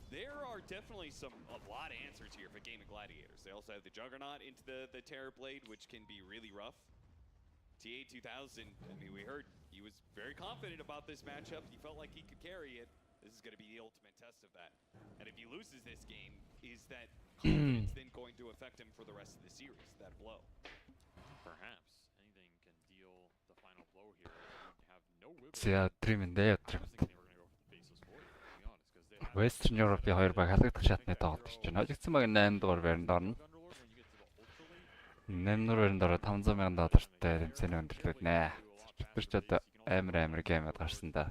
There are definitely a lot of answers here for Game of Gladiators. They also have the Juggernaut into the Terror Blade, which can be really rough. TA 2000, I mean, we heard he was very confident about this matchup. He felt like he could carry it. This is going to be the ultimate test of that. And if he loses this game, is that confidence then going to affect him for the rest of the series, that blow? Perhaps anything can deal the final blow here. Have no За тримэн дээр тримэн. Western Europe-ийн 2 баг халагдах шатны тоглолт хийж байна. Хожигдсан баг 8 дугаар байранд орно. 8 дугаар байранд ороод $500,000 тэмцээний өндөрлөд нэ. Тэр ч одоо амар геймэд гарсан да.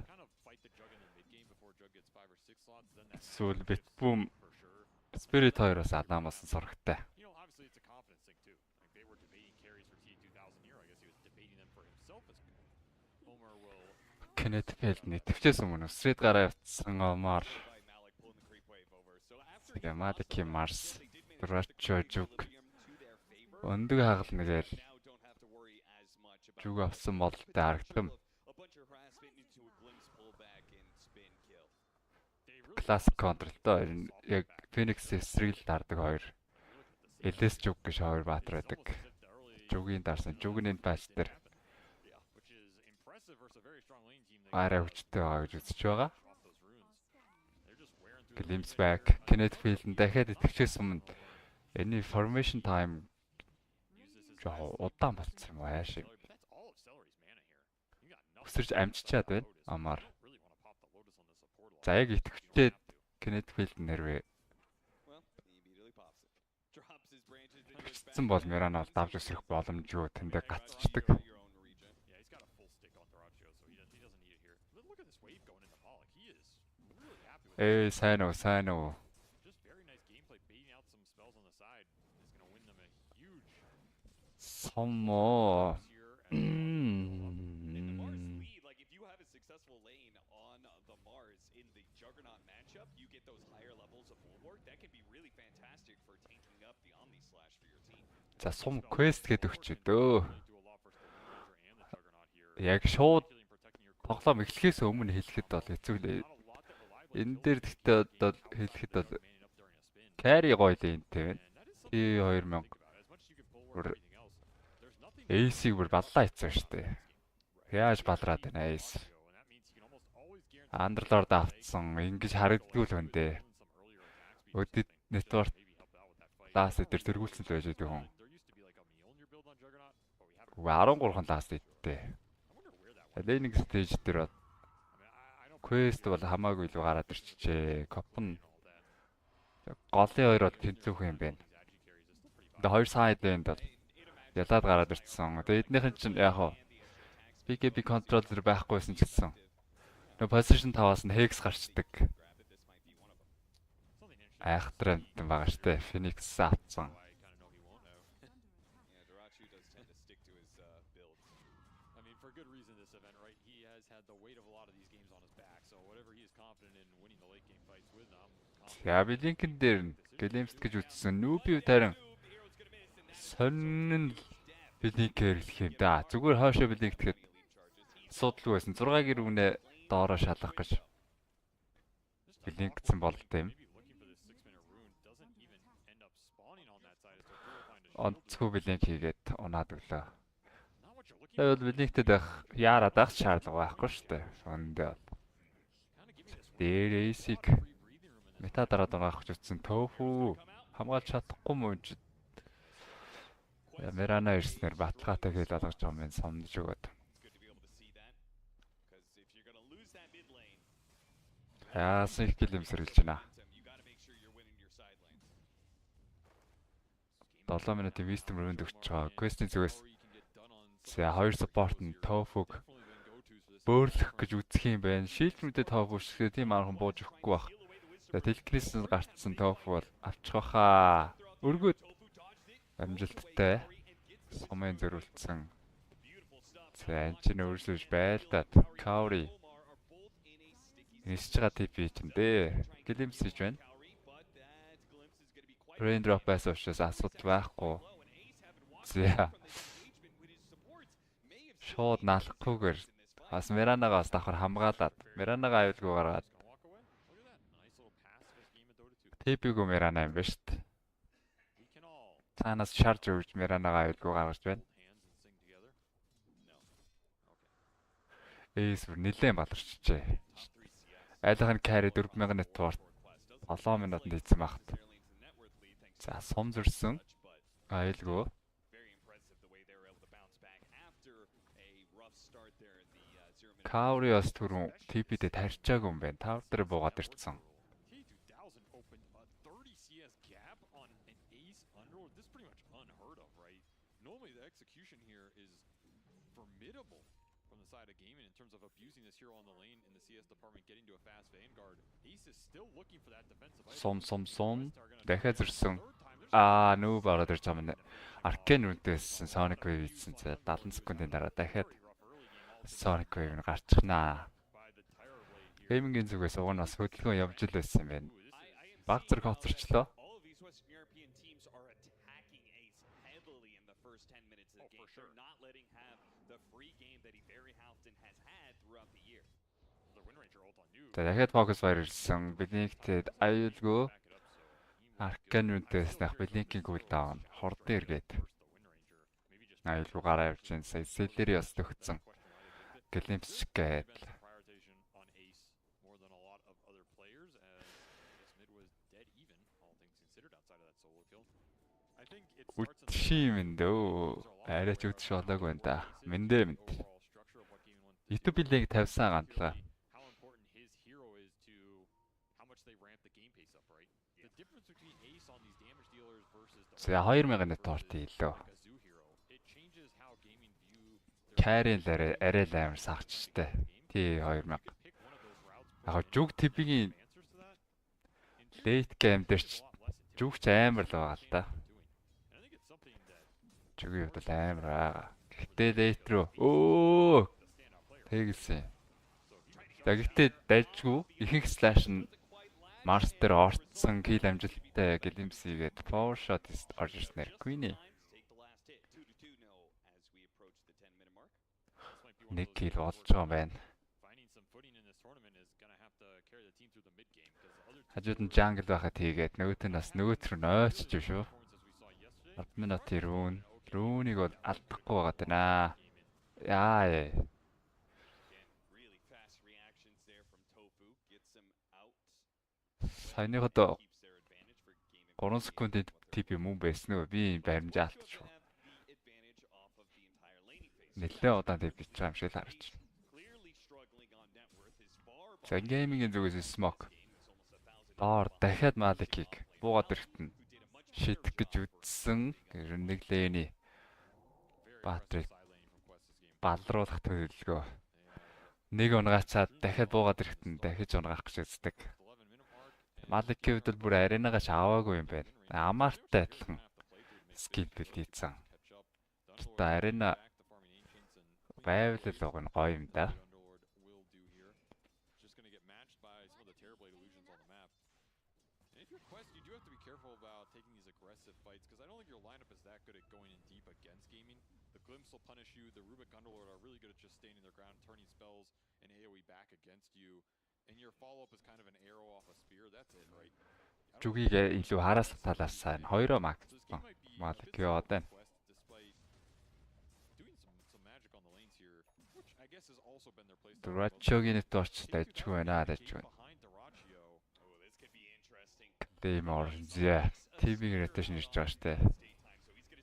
Сүүл бит бум Spirit 2-оос Адамаас сурагтай. Кенет Фелдний төвчээс өмнө Street гараа явцсан Омар. Тэгээ Мадики Марс, Рачо Жук. Өндөг хагална гээл. Жуг авсан бололтой харагдсан. Классик контролтой яг Phoenix Street дардаг хоёр. LS Жуг гэж хоёр баатар байдаг. Жугийн дарсан Жугний патч дээр арай хүчтэй байгаа гэж үзэж байгаа. Glimpse back, Kenneth Field-ын дахиад итгэжсэн өмнө энэ formation time жоо удаан болцсон юм аа шиг. Өсөрч амжичаад байна. Амар. За яг итгэвчтэй Kenneth Field нэрвэ. Тэгсэн бол Мирана бол давж өсрөх боломжгүй тэндээ гацчдаг. Сайн уу. Сомо. За сум quest гэдэг өгч өөдөө. Яг шууд тоглоом эхлэхээс өмнө хэлэхэд бол хэцүү лээ. Энэ дээр гэхдээ одоо хэлэхэд бол carry гоё л энтэй байна. T2000 AC-г бүр баллаа хийсэн шүү дээ. Яаж балраад байна AC. Underlord авцсан ингэж харагддгүй л хөндөө. Өдөд network ласт дээр тэргүүлсэн л байж байгаа хүн. 13 ласт идтэй. Laning stage дээр quest бол хамаагүй л гараад ирчихээ. Копн голын хоёр бол тэнцүүх юм байна. Тэгээ хоёр сайд энд бол ялаад гараад ирчихсэн. Тэгээ эднийхэн чинь яг хоо BKB controller байхгүйсэн ч гэсэн. Нөө position 5-аас нь hex гарчдаг. Айхтранд байгаа штэ. Phoenix авцсан. Я билинкэн дээр Glimpse гэж үзсэн. Нүүби тарин сонин билинкээр хэлэх юм да. Зүгээр хоошоо билинк тэгэхэд асуудалгүй байсан. 6 гэр үнэ доороо шалгах гэж билинкцэн болтой юм. Онцгүй билинк хийгээд унаад өглөө. Тэгвэл билинктэй байх яарад байх шаардлага байхгүй шүү дээ. Өндөө бол. Дээр AC-г мета дараад байгаа гэж утсан тофу хамгаалж чадахгүй мөн. Мирана ирснээр баталгаатай хэл болгож байгаа юм сомдож өгöd. Яасан их гэлэмс сэргэлж байна. 7 минутын wisdom rune өгч байгаа. Quest-ийн зүгээс за 2 support нь тофуг бөөрлөх гэж үзэх юм байна. Shield-нүдэд тофу шиг тийм архан бууж өгөхгүй байх. За Телкрис гарцсан тофу бол авчих واخа. Өргөд амжилттай сумын зөрүүлсэн. За энэ ч өөрсөж байлдаад Kauri нисэж байгаа тип чинь дээ. Glimpse хийж байна. Raindrop байсан учраас асуудал байхгүй. За. Шууд наалахгүйгээр бас Миранагаас давхар хамгаалаад Миранагаа аюулгүй гаргаад TP-г Мирана юм ба шүү дээ. We can all Цаанаас шарж өгч Миранагаа аюулгүй гаргаж байна. hands and sing together. Эйс нэлээд баларчжээ. Айлах нь carry 4000 network 7 минутанд хийсэн багт. За сум зөрсөн. Аюулгүй. Кауриос түрүүн TP-д тарьчаагүй юм байна. Тавар дээр буугаад ирсэн. T2000 opened a 30 CS gap on an ace underworld. This is pretty much unheard of, right? Normally the execution here is formidable from the side of gaming in terms of abusing this hero on the lane in the CS department, getting to a fast vanguard. Ace is still looking for that defensive item. Сум дахиад зөрсөн. Нүү бараад ирж байгаа юм. Аркен үнтэйсэн Sonic Wave ийдсэн. 70 секундын дараа дахиад Sonic Wave гарчихнаа. Геймингийн зүгээс уг нь бас хөдөлгөөн явж л байсан юм байна. Баг зэрэг хоцорчлоо. За дахиад focus fire ирсэн. Блинктэй аюулгүй. Аркен үнтэйснэх Блинкийн cooldown хордон эргээд. Аюулгүй гараа явж ин сая Celery бас төгцсөн. Glimpse гээд. Үтшим дөө. Арайч үтш болоогүй энэ да. Мэндэ. YouTube линк тавьсан гандлаа. За 2000 network хийлээ. Carry арай л амар сагчтай. T2000. Яг жүг TP-ийн late game дээр ч жүгч амар л байгаа л да. Жүгийн хувьд л амар байгаа. Гэхдээ late руу тэгэлсэн. Гэхдээ дайжгүй ихэнх slash нь Mars дээр орцсон kill амжилттай Glimpse-ийгээд power shot орж ирснээр Queen-ий. Нэг kill болж байгаа юм байна. Хажууд нь jungle байхад хийгээд нөгөөт нь бас нөгөөт рүү нойчж шүү. 10 минутын рүүнийг бол алдахгүй байгаа даа. Яа. Саяныхад 3 секундын TP мөн байсан уу? Би баримжаа алдчихв. Нэлээд удаан TP ч юм шиг л харагдаж байна. За геймингийн зүгээс smoke. Доор дахиад Malik-ийг буугаад ирэхтэн шидэх гэж үдсэн. Нэг лэний Bat-ыг балруулах төлөвлөгөө. Нэг унгацаад дахиад буугаад ирэхтэн дахиж унгаах гэж үздэг. Malik-ийн хувьд бүр аренагаач аваагүй юм байна. Амартай адилхан скил бил хийсэн. Гэтэ арена байвал л гоё юм да. Glimpse will punish you. The Rubik Underlord are really good at just staying in their ground, turning spells and AoE back against you. And your follow-up is kind of an arrow off a spear. That's it, right? Жүгийг илүү хараас талаас сайн 2 маг. Malik юу одоо. Durachioгийн network дайжгүй байна дайжгүй. Дэморзэ. TV rotation ирж байгаа штэ.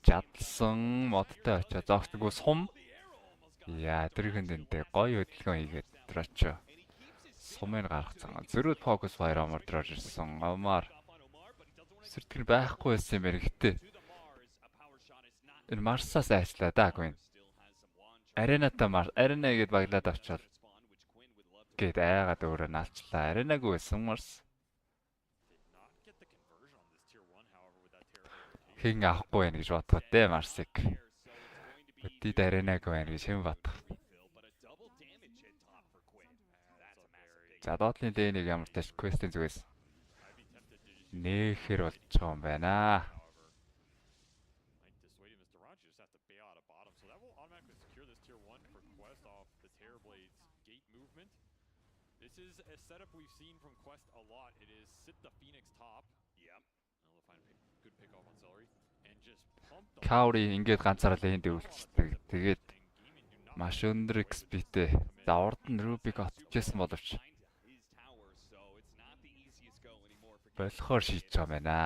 Жадсан модтой очоо зогсдоггүй сум. Яа, тэрхэнд энэ гоё хөдөлгөөн хийгээд Durachio. Сумыг гаргацсан. Зөрүүд focus fire амар дөрөж ирсэн. Амар сэртгэр байхгүй байсан юм хэрэгтэй. Энэ Mars-аас айчлаа да Queen. Аренатаа Arena гээд баглаад авчвал гээд айгаад өөрөө наалчлаа. Arena-г байсан Mars. Хин авахгүй байх гэж бодоход те Mars-ыг. Өдид Arena-г байна гэж хэн бодох. За доотлын лэнийг ямар тааш quest-ийн зүгээс нээхэр болж байгаа юм байна. setup we've seen from Quest a lot. It is sit the Phoenix top. Yep. And they'll find a good pick off on Celery and just pump the Каури ингээд ганцаараа лейнд өвлцдөг. Тэгээд маш өндөр XP-тэй. За урд нь Рубик отчихсан боловч болохоор шийдэж байгаа юм байна.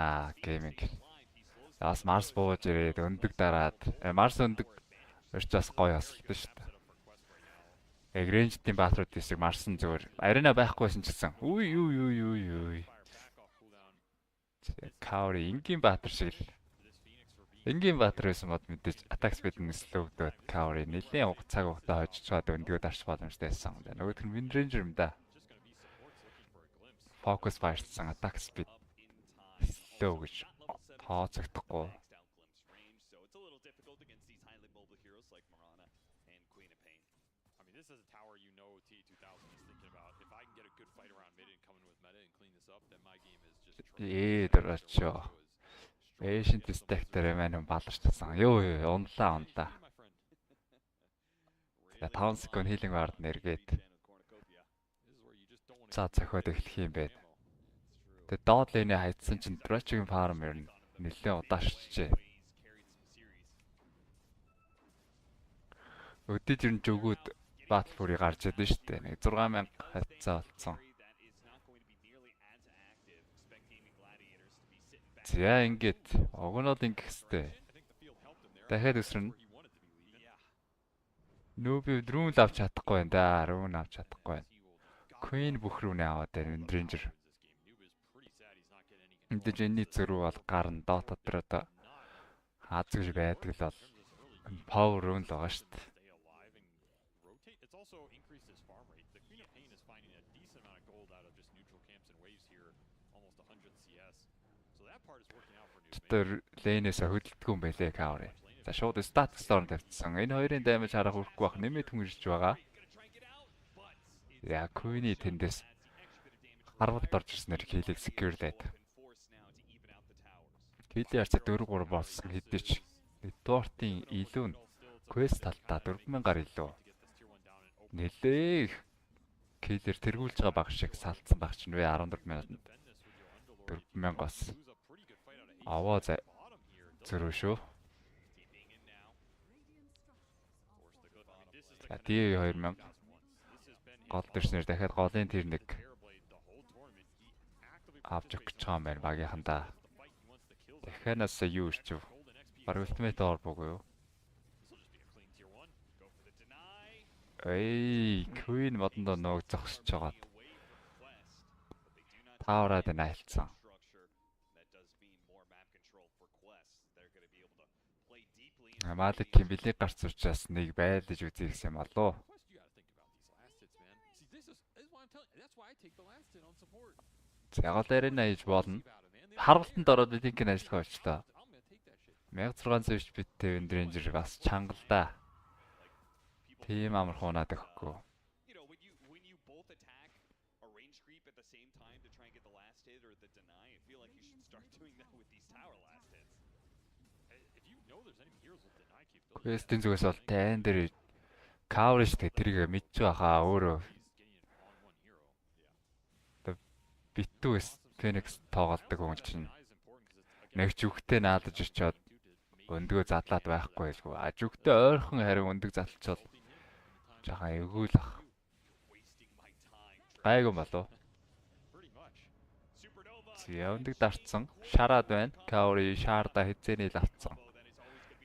Гейминг. Бас Марс бууж ирээд өндөг дараад Марс өндөг өрчөөс гоё асуулт шүү дээ. Рейнжтийн баатрууд хэсэг Марсан зүгээр арена байхгүйсэн ч гэсэн. Үй. Каури энгийн баатар шиг л. Энгийн баатар байсан бод мэдээж attack speed нь слowдод Каури нэлээд цаг хугацаа хожиж чад өндгөө дарчих боломжтой байсан юм да. Нөгөөх нь Wind Ranger юм да. Focus fire-сан attack speed slow гэж тооцогдохгүй. This is a tower you know TA2000 is thinking about. If I can get a good fight around mid and come in with meta and clean this up, then my game is just Дөрөчөө. Ancient stack-дээр маань баларчсан. Ёо унлаа. За 5 секунд healing ward нэргээд. За цохиод эхлэх юм байна. Тэгээ доод лейнээ хайцсан чинь Дөрөчгийн фарм ер нь нэлээд удаашчжээ. Өдөрт ер нь жөгөөд Battle-ыг гарч идэв шүү дээ. Нэг 6000 хатцаа болсон. За ингээд огноод ингэх хэвээр. Дахиад өсрөн. Нүүби рүүн авч чадахгүй байна да. Рүүн авч чадахгүй байна. Queen бүх рүүнээ аваад байна. Wind Ranger. Энд Jenny зөрүү бол гарна. Dota дээр одоо хаазгаж байдаг л бол power рүүн л байгаа шүү дээ. also increased his farm rate. The Queen of Pain is finding a decent amount of gold out of just neutral camps and waves here, almost 100 CS. So that part is working out for Noob. Тэр лейнээс хөдөлдөг юм байлээ Каури. За шууд стат storm тавьчихсан. Энэ хоёрын даймаж харах үрхгүй бах нэмээд хүнжиж байгаа. Яа Queen-ий тэндээс харвалд орж ирснээр хийлийг secured-аад. Хийлийн арцаа 4-3 болсон хэдий ч Network-ийн илүү нь quest талтаа 4000-аар илүү. Нэлээх киллер тэргүүлж байгаа баг шиг салцсан баг чинь вэ 14 минутанд 4000 бас аваа зөрөө шүү. За тий 2000 гол дэрснэр дахиад голын тэр нэг авч өгч байгаа юм байна багийнхандаа. Дахианаас юу ирчв? Бараг ультимейт орбог юу? Эй, Queen модондоо нөөг зогсож байгаа. Таавраад энэ айлцсан. Маликийн билег гарц учраас нэг байлж үзье гэсэн юм болоо. Загал арена хийж болно. Харвалтанд ороод бидингийн ажиллагаа болчлоо. 1600 HP-тэй Wind Ranger бас чангал да. Тийм амархуунаад өгөхгүй. Quest-ийн зүгээс бол тайн дээр coverage гэдэг тэрийг мэдж байхаа өөрөө битүү Phoenix тоглодог хүн чинь нэг зүгтээ наадаж очиод өндгөө задлаад байхгүй байлгүй. А зүгтээ ойрхон харин өндөг задлчвал жаахан эвгүүл ах. Гайгүй болов. Зя өндөг дарцсан. Шараад байна. Kaori шаарда хизээний л авцсан.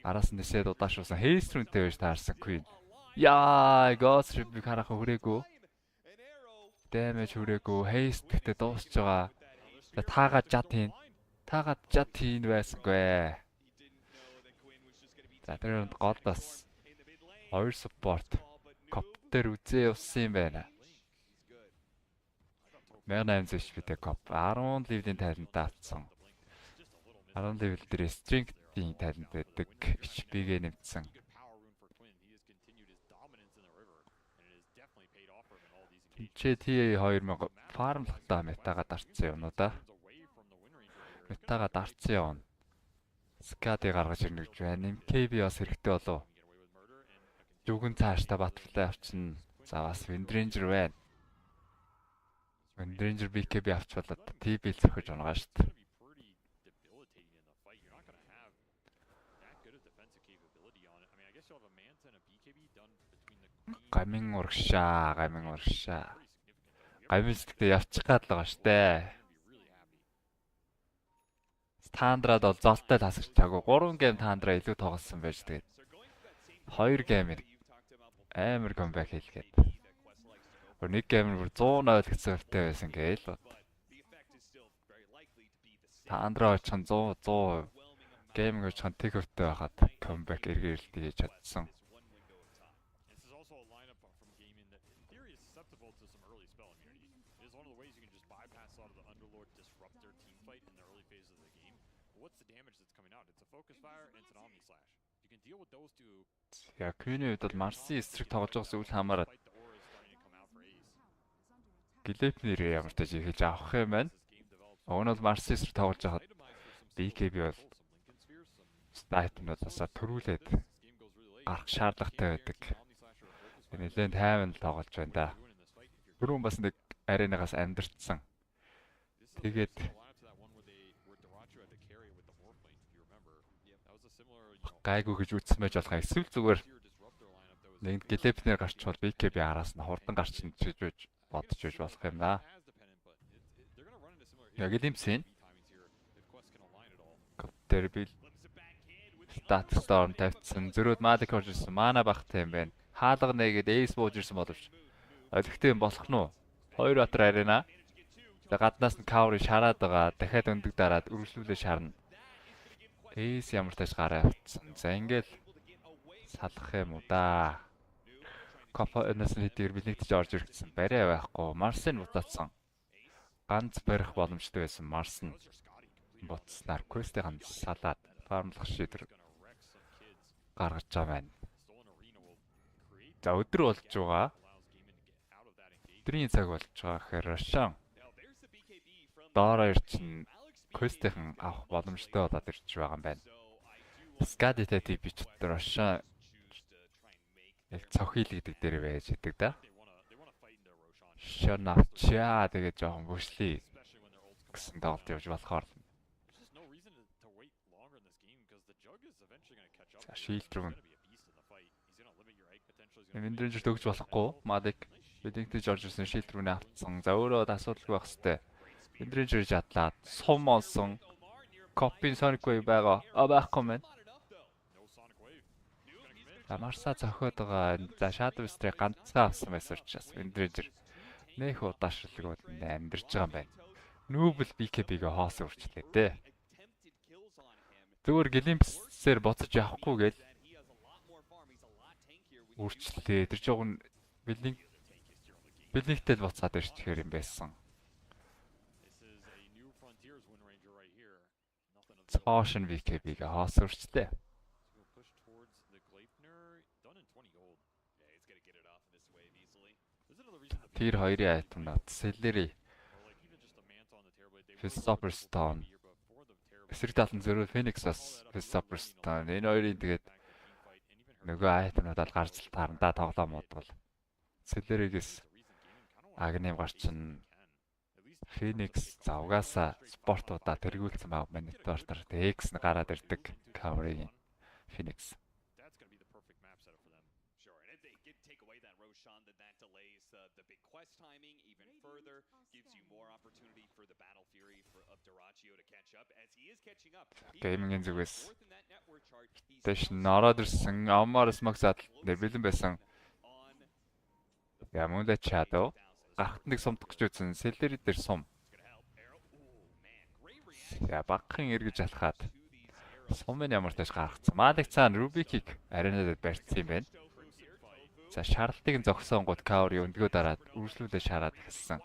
Араас нь нэсээд удаашруулсан. Хейстрүнтэй байж таарсан Queen. Яа, Ghost Ship харахаа хүрээгүй. Damage хүрээгүй. Haste гэдэг дуусч байгаа. Таагаад жад хийн. Таагаад жад хийн байсангүй. За тэр гол бас хоёр support коптер үзээ явсан юм байна. 1800 HP-тэй коп 10 level-ийн талент даацсан. 10 level дээр strength-ийн талент байдаг. HP-гээ нэмсэн. Чи TA2000 фармлахтаа метага дарцсан юм уу да? Метага дарцсан юм. Скади гаргаж ирнэ гэж байна. MKB бас хэрэгтэй болов. Зүгэн цааштай Bat-UlziiAK авчин. За бас Wind Ranger байна. Ranger BKB авч болоод TB зөхөж оногаа шүү дээ. Гамин урагшаа. Гамин зүгтээ явчих гад л байгаа шүү дээ. Тандраад бол золтой тасагч чаагүй 3 гейм тандраа илүү тоглосон байж тэгээд 2 геймээр амар камбэк хийлгээд. Нэг геймэр бүр 100 ойлгоцсон өртөө байсан гээл бод. Тандраа очихын 100 гейминг очихын тэг өртөө байхад камбэк эргээрэлт хийж чадсан. Яг Queen-ийн үед бол Mars-ийн эсрэг тоглож байгаас үл хамааран Глэпнэр ямар ч таж хийж авах юм байна. Өгн бол Mars-ийн эсрэг тоглож байхад BKB бол стайтнуудаас төрүүлээд гарах шаардлагатай байдаг. Нэлээд тайван л тоглож байна да. Түрүүн бас нэг аренагаас амьдэрсэн. Тэгээд гайгүй гэж үзсэн байж болох эсвэл зүгээр нэг Глэпнэр гарчвал BKB араас нь хурдан гарч гэж бодож байж болох юм да. Яг л юмсэн. Коптер бил статус доор тавьчихсан. Зөрөөд малик орж ирсэн. Мана багтай юм байна. Хаалга нэгээд эйс бууж ирсэн боловч олигтой юм болох нь уу? 2 батар арена. Гаднаас нь каври шараад байгаа. Дахиад өндөг дараад үргэлжлүүлээ шарна. Эйс ямар тааш гараа авцсан. За ингээл салах юм уу да. Копоэнэс нэдээр бэлэгдэж орж ирсэн. Барай байхгүй. Марсын бутаацсан. Ганц барих боломжтой байсан Марс нь буцснаар квестээ ганц салаад фармлах шийдвэр гаргаж байгаа байна. За өдөр болж байгаа. Өдрийн цаг болж байгаа гэхээр Рошан доороо ирчин квестийн авах боломжтой болоод ирж байгаа юм байна. Скадитэй тип бич Рошан яг цохил гэдэг дээр байж идэг да. Шанавчаа тэгээ жоохон бүшлий гэсэн тоглолт явж болохоор. Шилдрүүн. Эндрэжер төгж болохгүй. Мадик бидэнтэй орж ирсэн шилдрүүнээ автсан. За өөрөө асуудалгүй байх хэвээр. Эндрэжер жадлаад сум олсон. Копин Sonic Wave байгаа. Байхгүй мэн. За Марса зохиод байгаа. За Shadow Stray ганцхан авсан байсан учраас Эндрэжер нэх удаашралгүй амьдэрж байгаа юм байна. Нүүбл BKB-гээ хоос үрчлээ дээ. Зүгээр гэлимпсээр боцож явахгүй гээл үрчлээ. Тэр жоохон бэлэгтэй боцаад ирчихээр юм байсан. Цаашин BKB-гээ хоос үрчлээ. Тэр хоёрын айтмнууд Celery Superstone эсрэг талын зөрөө Phoenix-аас Superstone энэ хоёрын тэгээд нөгөө айтмнууд ал гарч таарна тоглоомод бол Celery-гээс Agnem гарчин Phoenix за угаасаа спортуудаа тэргүүлсэн баг монитортор X нь гараад ирдэг cover-ийн Phoenix. Timing even further gives you more opportunity for the battle fury of Dyrachio to catch up as he is catching up. Gaming-ийн зүгээс дэш нараад ирсэн Амарс Максад нэр бэлэн байсан. Ямунда Shadow гарахт нэг сумдах гэж үзсэн Celery дээр сум. Я багхан эргэж алхаад сумын ямар тааш гаргацсан. Малик цаана Rubik-ийг аренадад барьсан юм байна. За шаардлагыг нь зогсоон гут каври өндгөө дараад үргэлжлүүлээ шараад хэлсэн.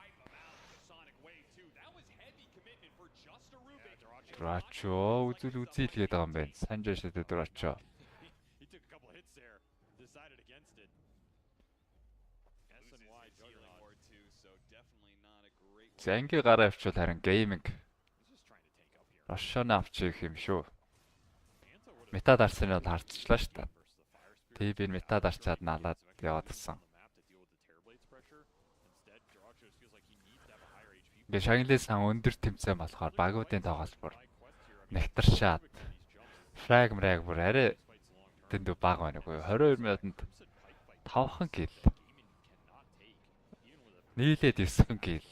Дyrachio үзэл үзийлгээд байгаа юм байна. Санжааштай Dyrachio. За ингээ гараа авчвал харин гейминг Рошон авчих юм шүү. Мета дарсан нь бол хардчихлаа шүү дээ. TB-н мета дарчаад наалаад яваад гисэн. Ингээ шагналсан өндөр тэмцээн болохоор багуудын тоглолбор нэгтаршаад фраг бүр арай дэндүү бага байна уу? 22 минутанд 5хан килл. Нийлээд 9хан килл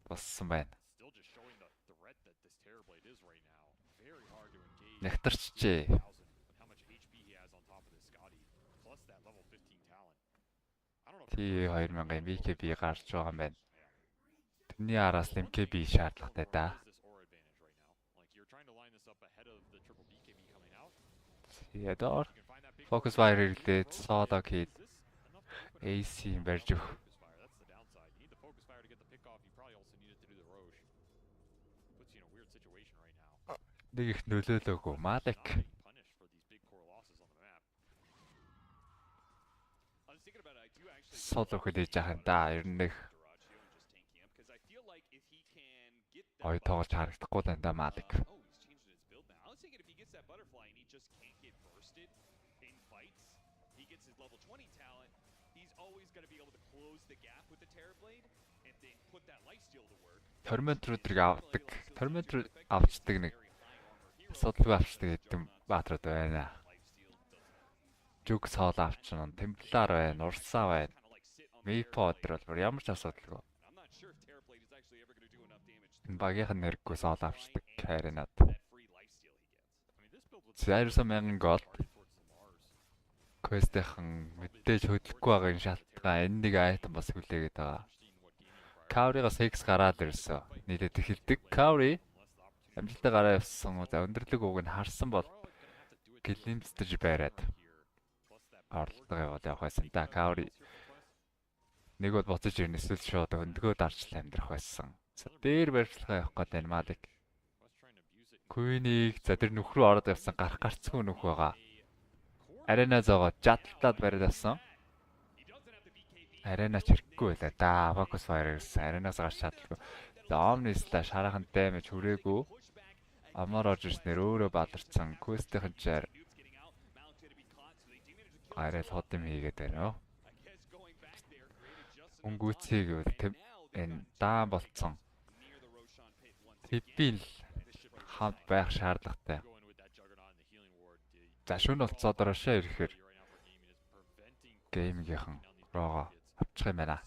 болсон байна. Нэгтарчжээ. Тий 2000 MKB гарч байгаа юм байна. Тэрний араас MKB шаардлагатай да. Ядаар focus fire хэрэглээд solo хийд AC барьж өг. Нэг их нөлөөлөөгүй Малик. Сolo хэлж яхаа да ер нь нэг ой тоглож харагдахгүй дандаа Малик. Tormentor-ыг авдаг. Tormentor авчдаг нэг асуудалгүй авчдаг гэдэг баатрууд байна. Жүг соол авчин, Темплар байна, Урсаа байна. Мейподер бол ямар ч асуудалгүй. Багийнхан нэргүй соол авчдаг харинад. Зайрсан 1000 гол. Квестэйхэн мэдээж хөдлөхгүй байгаа шалтгаан энэ нэг айтем бас хүлээгээд байгаа. Кавригаас X гараад ирсэн. Нийлээд эхэлдэг. Каври амжилттай гараа явсан. За өндөрлөг уг нь харсан бол гэлэмцдэж байраад орлого явах байсан. Да Каври нэг бол буцаж ирнэ эсвэл шууд өндгөө дарчлал амьдрах байсан. За дээр барьцлагаа явах гэдэг энэ Малик. Queen-ийг за тэр нөх рүү ороод явсан гарах гарцгүй нөх байгаа. Арена зоогоо жадлаад бариад авсан. Арена чирэггүй байлаа да. Focus fire гэсэн. Аренаас гарч чадлаггүй. Omni-слаа шараахан даймаж хүрээгүй. Амар орж ирснээр өөрөө бадарсан. Quest-ийн чаар арай л хот юм хийгээд байна. Өнгүүцгийг энэ даан болцсон. Хиппил хамт байх шаардлагатай. За шөнө болцоо дороошоо ирэхээр геймгийнхан роо авчих юм байна.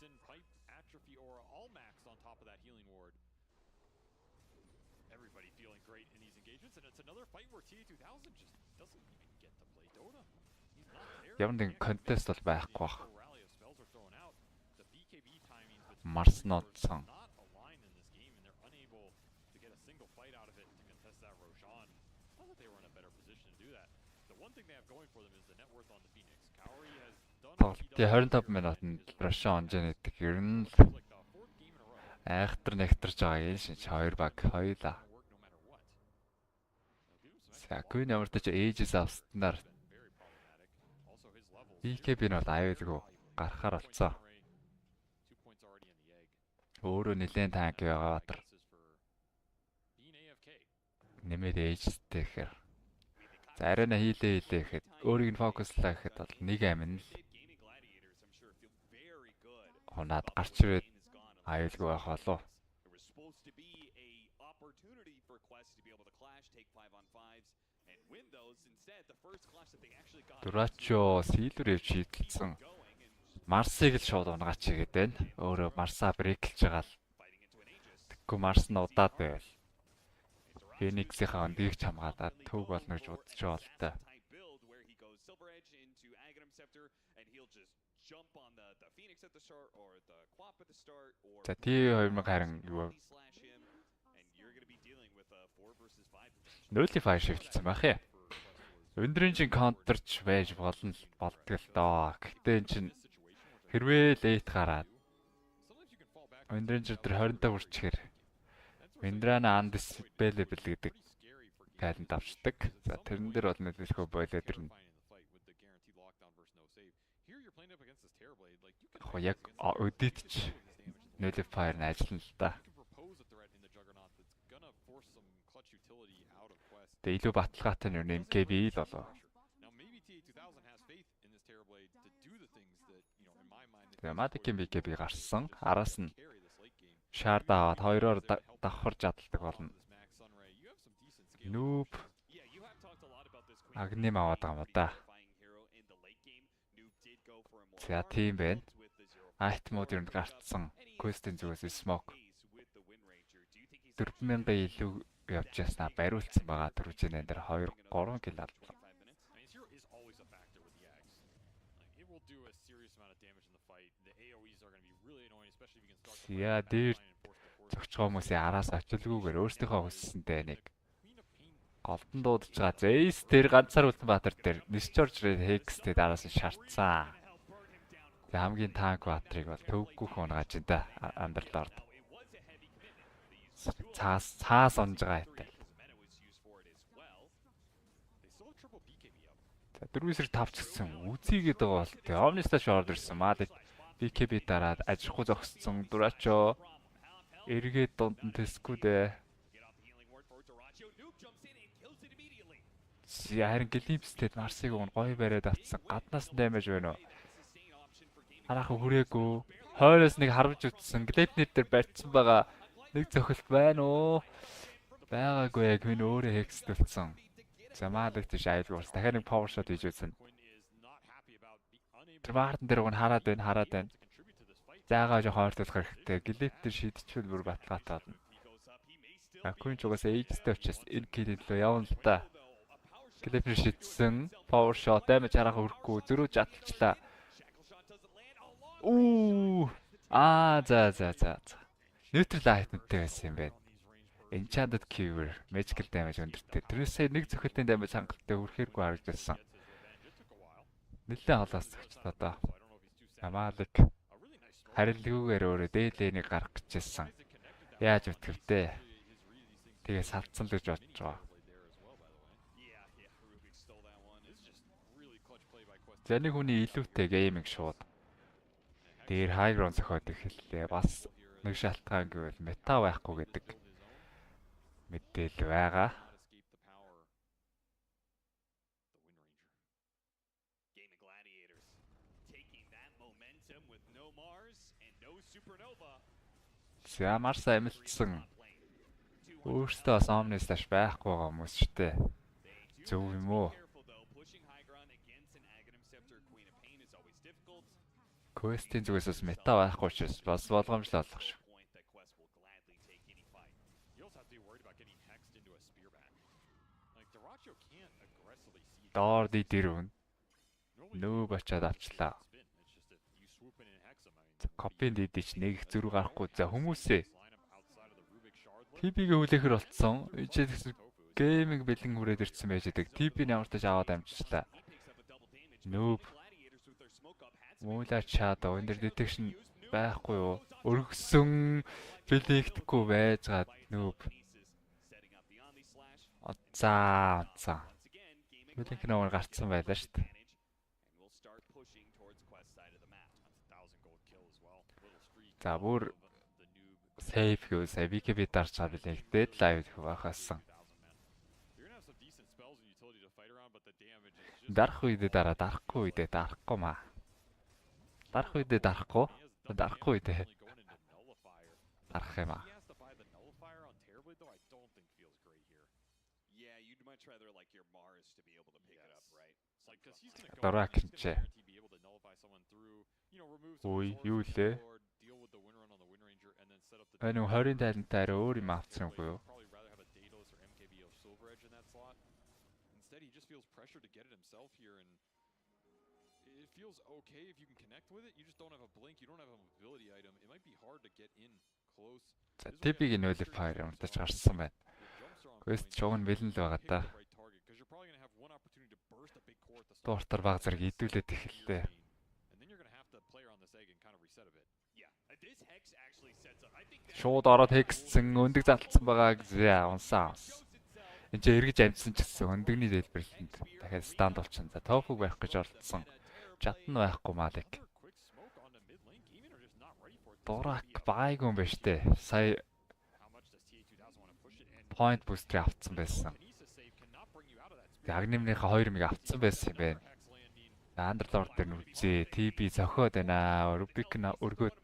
Ямар нэгэн контест бол байхгүй бах. Марс нотсон. Тий 25 минутанд Рашан онжоо нэгдэг. Ер нь айхтар нэгтарч байгаа юм шиг 2 баг хоёлаа. Сакун ямар ч ээжээс авснаар BKB нь бол аюулгүй гарахаар болцоо. Өөрөө нэлээд танк байгаа батар. Нэмээд ээжтэй гэхээр. За арена хийлээ гэхэд өөрийг нь фокуслаа гэхэд бол нэг амин л хонаад гарч ирээд аюулгүй байх болов. Дурачо силвэр шийдэлсэн. Марсыг л шууд унгаач игээд байна. Өөрөө Марсаа брэклж байгаа л. Тэгэхгүй Марс нь удаад байвал. Фениксийнхаа өндгийг ч хамгаалаад төв болно гэж бодож байгаа л та. За T2000 харин юу Нөлөлийн файр шивэлцсэн байх яа. Өндрийн чин контрч байж болно болдог л доо. Гэхдээ эн чин хэрвээ лейт гараад өндрийн чин тэр 25 хүрчээр Виндрана undisable гэдэг талент авчдаг. За тэрэн дээр бол нөлөөлөхөө бойлоо тэрнэ. Яг өдөрч нөлөө файр нь ажиллана л да. Тэгээ илүү баталгаатай нь MKB л болоо. Тэгээ Madden MKB гарсан. Араас нь Шаардаа аваад хоёроор давхар чаддаг болно. Noob Агним аваад байгаа юм да. За тийм байна. Айт мод юунд гарцсан. Quest-ийн зүгээс smoke 4000 илүү явж яснаа бариулсан байгаа. Төрүжэн энэ дээр 2 3 кил алдлаа. Яа дээр зөгчгөө хүмүүсийн араас очилгүйгээр өөрсдийнхөө хүссэнтэй нэг голдон дуудаж байгаа. Зэйс дээр ганцаар Улаанбаатар дээр Нисчорж Хекстэй дараас нь шартсан. Тэгээ хамгийн танк батрыг бол төвггүй хунгааж энэ андерлорд. Цаас онж байгаа хэвээр. За 4-5 ч гэсэн үзийгээд байгаа бол тэгээ Omnistage ордер ирсэн. Маад BKB дараад ажихгүй зогссон Дурачо эргээд дунд нь тэсгүүдээ. Харин Glimpse-тэд Марсыг уун гоё бариад авцсан. Гаднаас дэмэж байна уу? Хараахан хүрээгүй. Хойроос нэг харвж утсан. Глепнер дээр барьцсан байгаа. Нэг цохилт байна уу? Байгаагүй яг энэ өөрөө хекстэлсэн. За маадаг тийш айлгуурс. Дахиад нэг power shot хийж үзсэн. Тэр баардан дээр уг нь хараад байна. Заагаа жоо хойртуулах хэрэгтэй. Глепнер шидчихвэл бүр баталгаатай болно. Аккуин ч угаасаа эйжтэй учраас энэ килд лөө явна л да. Глепнер шидсэн. Power shot damage хараахан өрөхгүй. Зөрөө жадалчлаа. За. Neutral itemтэй байсан юм байна. Enchanted Cure, Magical Damage өндөртэй. Тэрнээсээ нэг зөвхөлтийн damage хангалттай хүрхээргүй харагдсан. Нэлээд холоос зөгчтэй одоо. Амаалик харилгүйгээр өөрөө дээлэнийг гарах гэжсэн. Яаж үтгэвдээ? Тэгээ салцсан л гэж бодож байгаа. Зэний хүний илүүтэй гейминг шууд. Дээр high ground зохиод эхэллээ. Бас нэг шалтгаан гэвэл мета байхгүй гэдэг мэдээлэл байгаа. За Марс амилтсан. Өөртөө бас Omnistage байхгүй байгаа хүмүүс ч дээ. Зөв юм уу? Quest-ийн зүгээс мета байхгүй ч бас болгоомжлол болох шүү. Доор дэрвэн. Нөө бачаад авчлаа. Копийн дидич нэг зүрх гарахгүй. За хүмүүсээ. TP-гээ хүлээхэр болцсон. Ичээд гейминг бэлэн хүрээд ирсэн байж байгаа. TP-ний ямартаж аваад амжчлаа. Нөөб. Муула чаадаа энэ detection байхгүй юу? Өргөсөн бэлэгдэхгүй байжгаад нөөб. За. Бэлэнх нөр гарцсан байлаа шүү дээ. За бүр safe гэвэл BKB дарж чад бэлэгдээд лайв гэх байхаасан. Дарахгүй үедээ дарахгүй үедээ дарахгүй маа. Дарахгүй үедээ дарахгүй үедээ дарах юм аа. Дорак чи. Ой, юу лээ? Энэ 20-ын тайлантай арай өөр юм авцсан юм уу? Instead he just feels pressure to get it himself here and it feels okay if you can connect with it. You just don't have a blink, you don't have a mobility item. It might be hard to get in close. За TP-ийн nullifier амтаж гарсан байна. Quest чуг нь бэлэн л байгаа та. Доортор баг зэрэг идүүлээд эхэллээ. Шууд ороод хекссэн, өндөг залтсан байгааг унсаа. Энд чинь эргэж амжсан ч гэсэн өндөгний дэлбэрлэлд дахиад станд болчихсон. За тофуг байх гэж оролцсон. Чатн байхгүй Малик. Дурак байгаагүй юм байна штэ. Сая point booster авцсан байсан. Агнимныхаа 2 мэг авцсан байсан юм байна. Андерлорд дээр нүзээ, TB зохиод байна. Рубик өргөөд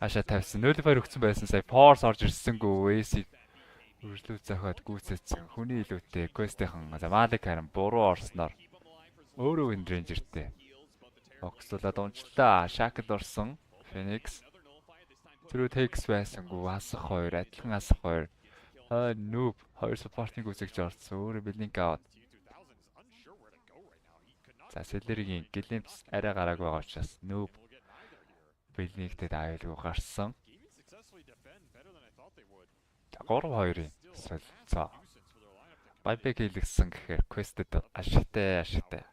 Хашаа тавьсан. 0-2 өгсөн байсан. Сая Force орж ирсэнгүү AC үргэлжлүү зохиод гүйцэтсэн. Хүний илүүтэй Quest-ийн Малик харин буруу орсноор өөрөө Wind Ranger-тэй огцлуулаад унчлаа. Shackle орсон. Phoenix Through takes байсангүй асах 2, адилхан асах 2. Noob 2 supporting үзэгч орсон. Өөрөө Blink out. За Celery-гийн гэлэмц арай гараагүй байгаа учраас Noob Blink-тэй аюулгүй гарсан. 3-2-ийн солилцоо. Buyback хийлгсэн гэхээр Quest-д ашигтай.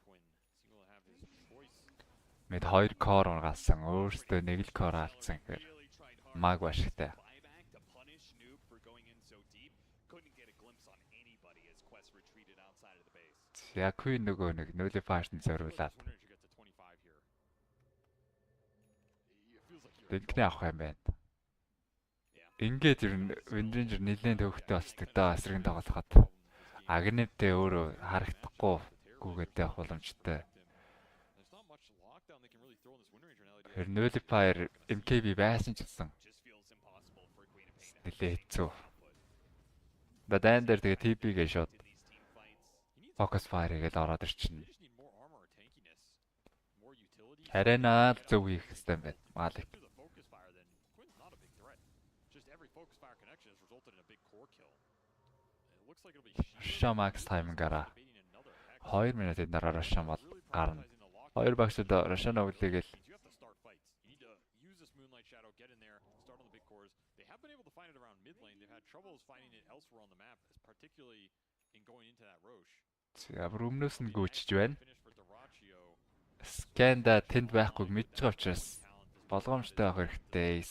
Мэд 2 core унгаасан. Өөртөө 1 л core алдсан гэхээр маг ашигтай. Яг хүй нөгөө нэг 0-5-т зориулаад. Дэнкний авах юм байна. Ингээд ер нь Wind Ranger нэлээд төвхтэй болцдог даа эсрэг тоглоход. Агневтэй өөрөө харагдахгүй гүгээд явах боломжтой. 0-5 MKB байсан ч гэсэн. Нэлээд хэцүү. Бадан дээр тэгээ TP-гээ шууд Focus Fire-ийг л ороод ирчихнэ. Арена зөв хийх хэрэгтэй байна. Малик. Russia max time-гаараа 2 минутын дараа Russia бол гарна. 2 багшд Russia нүглэгээл Ямар өмнөөс нь гүйчж байна. Сканда тэнд байхгүй мэдж байгаа учраас болгоомжтой авах хэрэгтэй.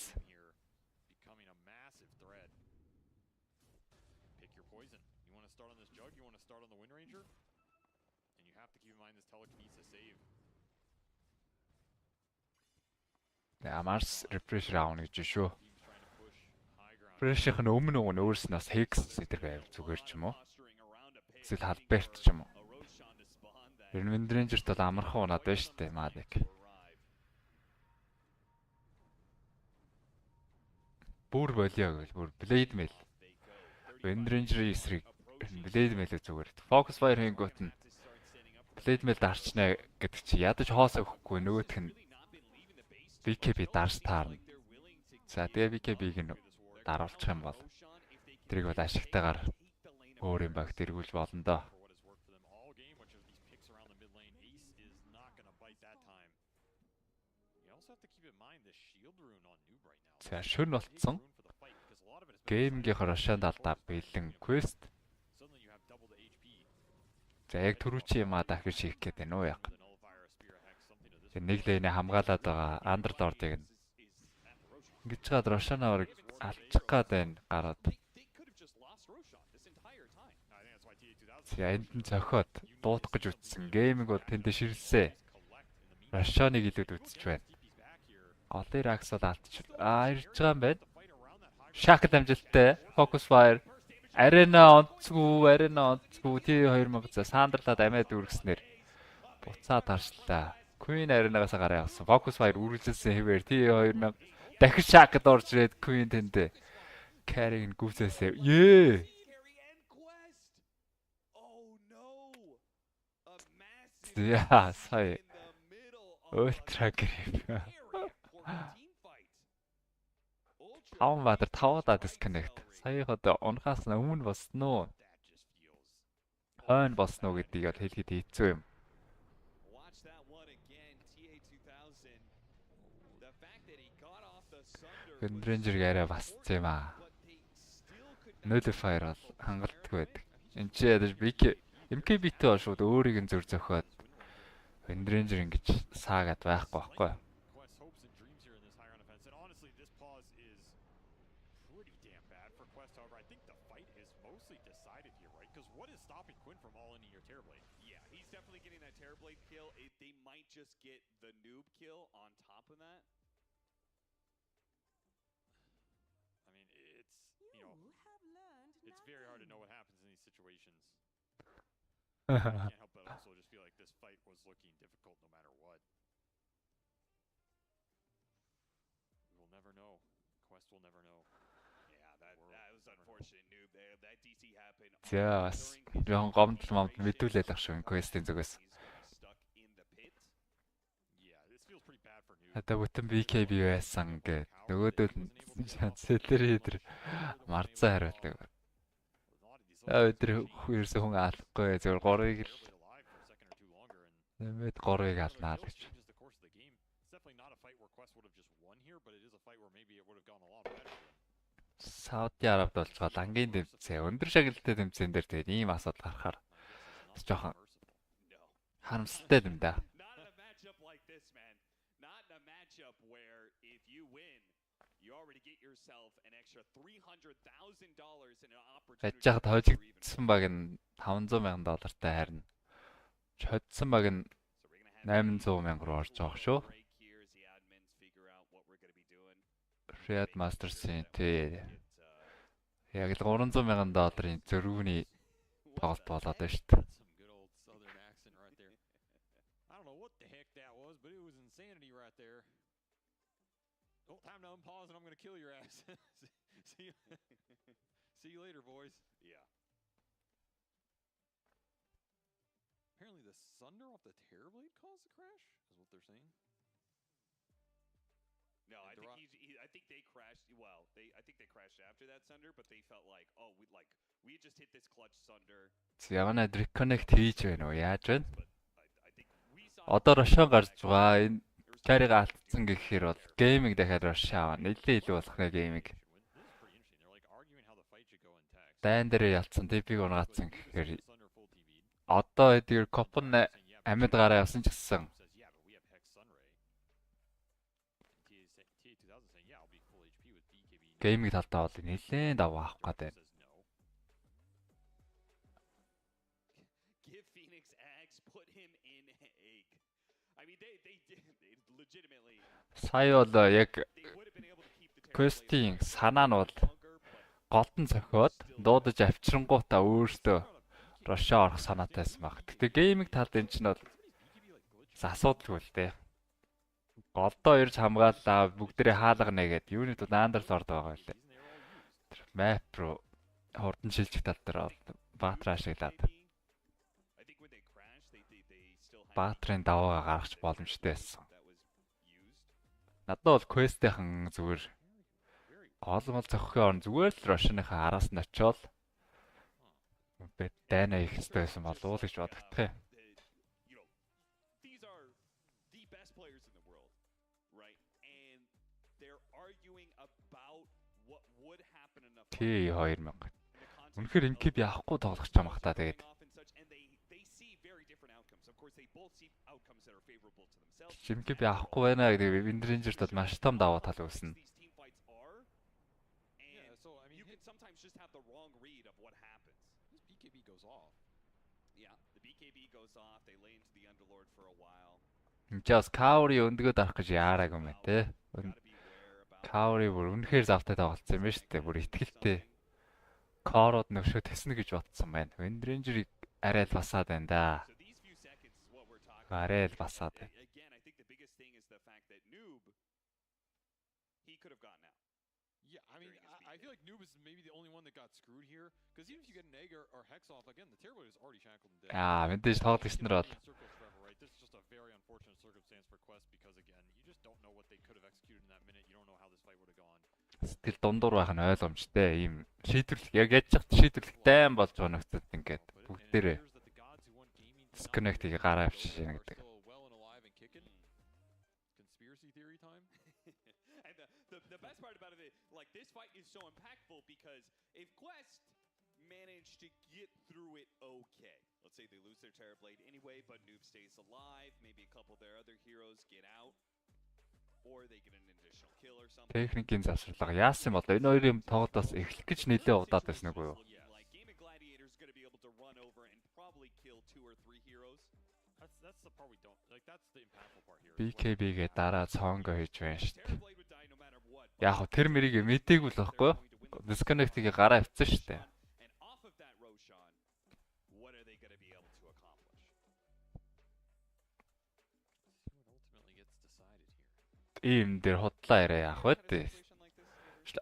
Ямарс refresh аавна гэж шүү. Refresh-ийн өмнө өөрснөөс Hex зэрэг байв зүгээр ч юм уу. Эсвэл Halbert ч юм уу. Ер нь Wind Ranger-т бол амархан унаад байна шүү дээ Малик. Бүр болио гэвэл бүр Blade Mail. Wind Ranger-ийн эсрэг Blade Mail зүгээр. Focus Fire хийнгүүт нь Blade Mail дарчнаа гэдэг чи ядаж хоос өгөхгүй нөгөөх нь BKB дарс таарна. За тэгээ BKB-г нь даруулчих юм бол тэрийг бол ашигтайгаар өөр юм баг тэргүүлж болно доо. За шүн болцсон. Геймгийн Russian алдаа бэлэн Quest. За яг түрүүчийн юм дахиж хийх гээд байна уу яг. Тэр нэг лэйнэ хамгаалаад байгаа Underlord-ыг нь ингэж чад Russian-аар алчих гээд байна гараад. За энд нь зохиод дуутах гэж үтсэн. Гейминг бол тэндээ ширэлсэ. Russian-ыг илүүд үтсэж байна. Голын Rax бол алдчих. Ирж байгаа юм байна. Shackle амжилттай. Focus Fire. Arena онцгүй. T2000 за Сандрлаад амиад үргэснээр буцаад харшлаа. Queen Arena-гаас гараа явсан. Focus Fire үргэлжилсэн хэвээр T2000 дахиж Shackle орж ирээд Queen тэндээ carry-г гүйцээсээ. Яа, сая. Ультра грэв. Хаанбанк 5-аа disconnect. Сая одоо унахаас өмнө болсон уу? Хойно болсон уу гэдгийг бол хэлэхэд хэцүү юм. Wind Ranger-ыг арай басцсан юм аа. Nullify бол хангалттай байдаг. Энд чи ядаж MKB-тэй бол шууд өөрийг нь зөр зөхиод Wind Ranger ингэж саагаад байхгүй. They might just get the noob kill on top of that. I mean, it's very hard to know what happens in these situations. I can't help but also just feel like this fight was looking difficult no matter what. We will never know. we'll never know. Yeah, that was unfortunate, Noob. That DC happened. За бас жоохон гомдол момд мэдүүлээд ах шүү quest-ийн зүгээс. Yeah, this feels pretty bad for Noob. Одоо бүтэн BKB байсан гэдэг. Нөгөөдөл селлер марцаа хариулдаг. Өдөр ерөөсөө хүн алахгүй зөвөр 3-ыг л нэмээд 3-ыг алнаа л гэж. Сауди Арабид болж байгаа лангийн тэмцээн өндөр шагналтай тэмцээн дээр тэгээд ийм асуудал гарахаар жоохон харамсалтай юм да. Яаж яхад хожигдсан баг нь $500,000 харна. Chodсон баг нь $800,000 руу орж байгаа шүү. RIYADH Masters-ийн тий. Яг л $300,000 зөрүүний тоглолт болоод байна шүү дээ. I don't know what the heck that was, but it was insanity right there. Oh, time to unpause and I'm going to kill your ass. See you later, boys. Yeah. Apparently the sunder off the Terrorblade caused the crash, is what they're saying. No, I think they crashed. Well, I think they crashed after that sunder, but they felt like, oh, we just hit this clutch sunder. Явна reconnect хийж байна уу? Яаж байна? Одоо Рошоо гарч байгаа. Энэ чарыг алдсан гэхээр бол гейминг дахиад Рошоо аваа. Нэлээд илүү болох нэ гейминг. Дайн дээр ялцсан TP-г унгацсан гэхээр одоо эдгээр копн амьд гараа явсан ч гэсэн гейминг талтаа бол нэлээд авах гэдэг. Сая бол яг quest-ийн санаа нь бол голтон цохиод дуудаж авчрангуудаа өөртөө Рошоо орох санаатайсан баг. Гэтэ гейминг талд энэ чинь бол асуудалгүй л дээ. Голдоо ирж хамгааллаа бүгдээрээ хаалга нэгээд юунит наандал орд байгаа байлээ. Map руу хурдан шилжих тал дээр баатраа ашиглаад баатрын даваагаа гаргах боломжтой байсан. Надад бол quest-ийн зүгээр гол мал зохиохын орн зүгээр л Рошныхаа араас нь очиод дайна их хэвчтэй байсан болов уу гэж бодогдох юм. Тий 2000. Үнэхээр инкиб явахгүй тоглох ч юм ах та тэгээд. Инкиб явахгүй байна гэдэг Windranger-д бол маш том даваа тал үүснэ. Just have the wrong read of what happens. This BKB goes off. Yeah, the BKB goes off. They lay into the Underlord for a while. Just Kauri өндгөө дарах гэж яараагүй мэ те. Kauri бүр үнэхээр завтай тоглолцсон юм байна шүү дээ. Бүр ихтгэлтэй. Кород нөвшөө тэснэ гэж бодсон байна. Windranger-ыг арай л басаад байна да. Арай л басаад байна. Again, I think the biggest thing is the fact that Noob he could have gotten out. Yeah, I mean, I feel like Noob is maybe the only one that got screwed here. Because even if you get an egg or hex off, again, the Terrorblade is already shackled and dead. Мэдээж тоглох гэснээр бол This is just a very unfortunate circumstance for Quest because, again, you just don't know what they could have executed in that minute. You don't know how this fight would have gone. Сэтгэл дундуур байх нь ойлгомжтой. Ийм шийдвэрлэх яг яаж ч шийдвэрлэх тайм болж байгаа нөхцөлд ингээд бүгдээрээ disconnect-ийг гараа авчихсан гэдэг. The best part about it, like this fight is so impactful because if Quest managed to get through it okay, let's say they lose their Terrorblade anyway, but Noob stays alive, maybe a couple of their other heroes get out, or they get an additional kill or something. Техникийн завсарлага яасан бол энэ хоёрын тоглолтоос эхлэх гэж нэлээд удаад байсан үгүй юу? Like Game of Gladiator is going to be able to run over and probably kill 2 or 3 heroes. That's the part we don't like. That's the impactful part here. BKB-гээ дараа цоонго хийж байна шүү дээ. Яг хөө тэр мэрийг мэдээгүй л байхгүй юу? Disconnect-ийг гараа авчихсан шүү дээ. Ийм дээр худлаа яриа яах вэ?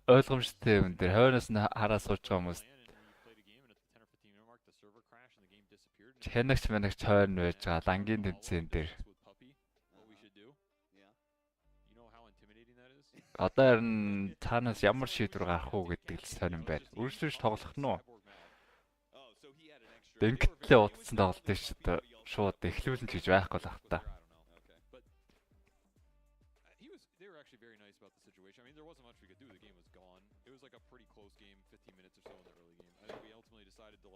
Ойлгомжтой юм дээр хойноос нь хараа сууж байгаа хүмүүс хэнэгч мэнэгч хойно байж байгаа лангийн тэмцээн дээр. Одоо харин цаанаас ямар шийдвэр гарах уу гэдэг л сонирн байна. Үргэлжлүүлж тоглох нь уу? Дэнгэтлээ утсан тоглолт тийш одоо шууд эхлүүлэн ч гэж байхгүй л ах та.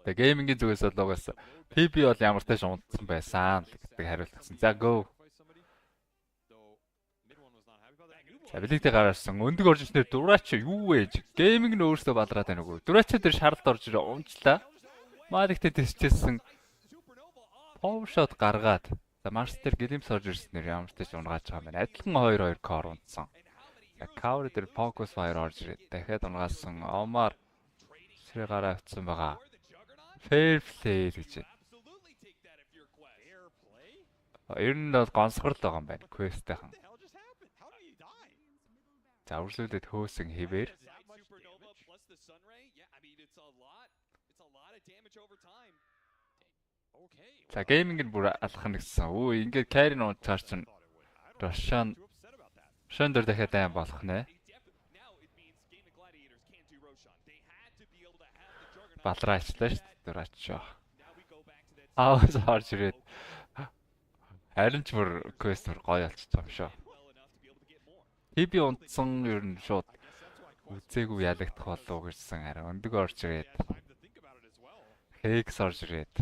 Тэгээ геймингийн зүгээс бол угаас PB бол ямар тааш унтсан байсан гэдэг хариулт өгсөн. За go. Ability гараасан. Өндөг оржинчнэр дураач юу вэ? Гейминг нь өөрөөсөө балраад байна уу? Дураач дээр шаралт орж ирээ унжлаа. Малигтэй тестчээсэн. Power shot гаргаад. За Master Glimpse орж ирснээр ямар тааш унгааж байгаа юм байна. Адилхан 2-2 core унтсан. Cover дээр Focus Fire орж ирээд дахиад унгаасан. Омар сэрэ гараа авцсан байгаа. Fair play гэж. Ер нь бол гонсгор л байгаа юм байна. Quest-ийнхан. За үргэлжлүүлээд хөөсөн хэвээр. За гейминг нь бүр алхах гэсэн. Өө ингээд carry нуучаар чинь Russian дээр дахиад аим болох нэ. Балраачлаа шүү дээ. Дураачаа. Аавс орж ирээд. Харин ч бүр quest гоё болчихсон юм шүү. PB унтсан ер нь шууд үзээгүй ялагдах болов уу гэсэн хараа өндөг орж ирээд. Hex орж ирээд.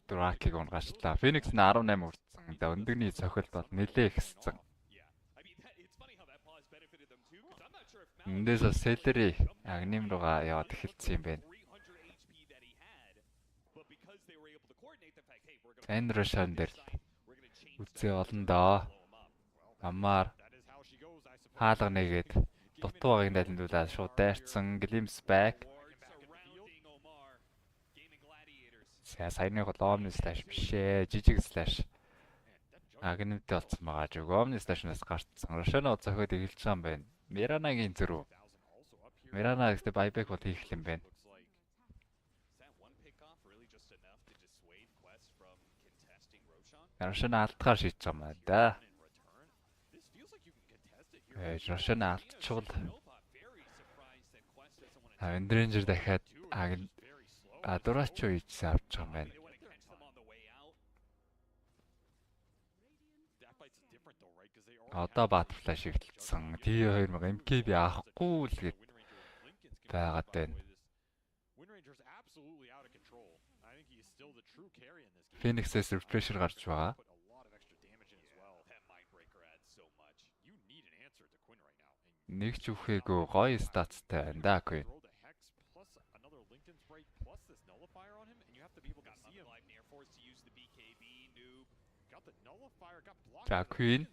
Дуракиг унгаачлаа. Phoenix нь 18 үрдсэн. За өндөгний цохилт бол нэлээ ихссэн. Эндээс Celery агним руугаа яваад эхэлсэн юм байна. Энэ Russian дээр үзээ олон доо. Амаар хаалга нэгээд дутуу багийн дайландуулаад шууд дайрцсан Glimpse back. Саяны гол Omni slash бишээ, жижиг slash. Агнэмтэй болсон байгаа ч үгүй. Omni slash-наас гарцсан. Russian-аа зохиод эхэлж байгаа юм байна. Miraнагийн зөрүү. Mirana гэхдээ buyback бол хийх юм байна. Russian алдахаар шийдэж байгаа юм да. Russian алдчихвал Endranger дахиад дураач юу ийжсэн авч байгаа юм байна. Одоо Batfly шигтэлсэн. T2000 MKB авахгүй л гээд байгаад байна. Phoenix-ээс refresher гарч байгаа. Нэг ч үхээгүй гоё статстай байна да Queen. За Queen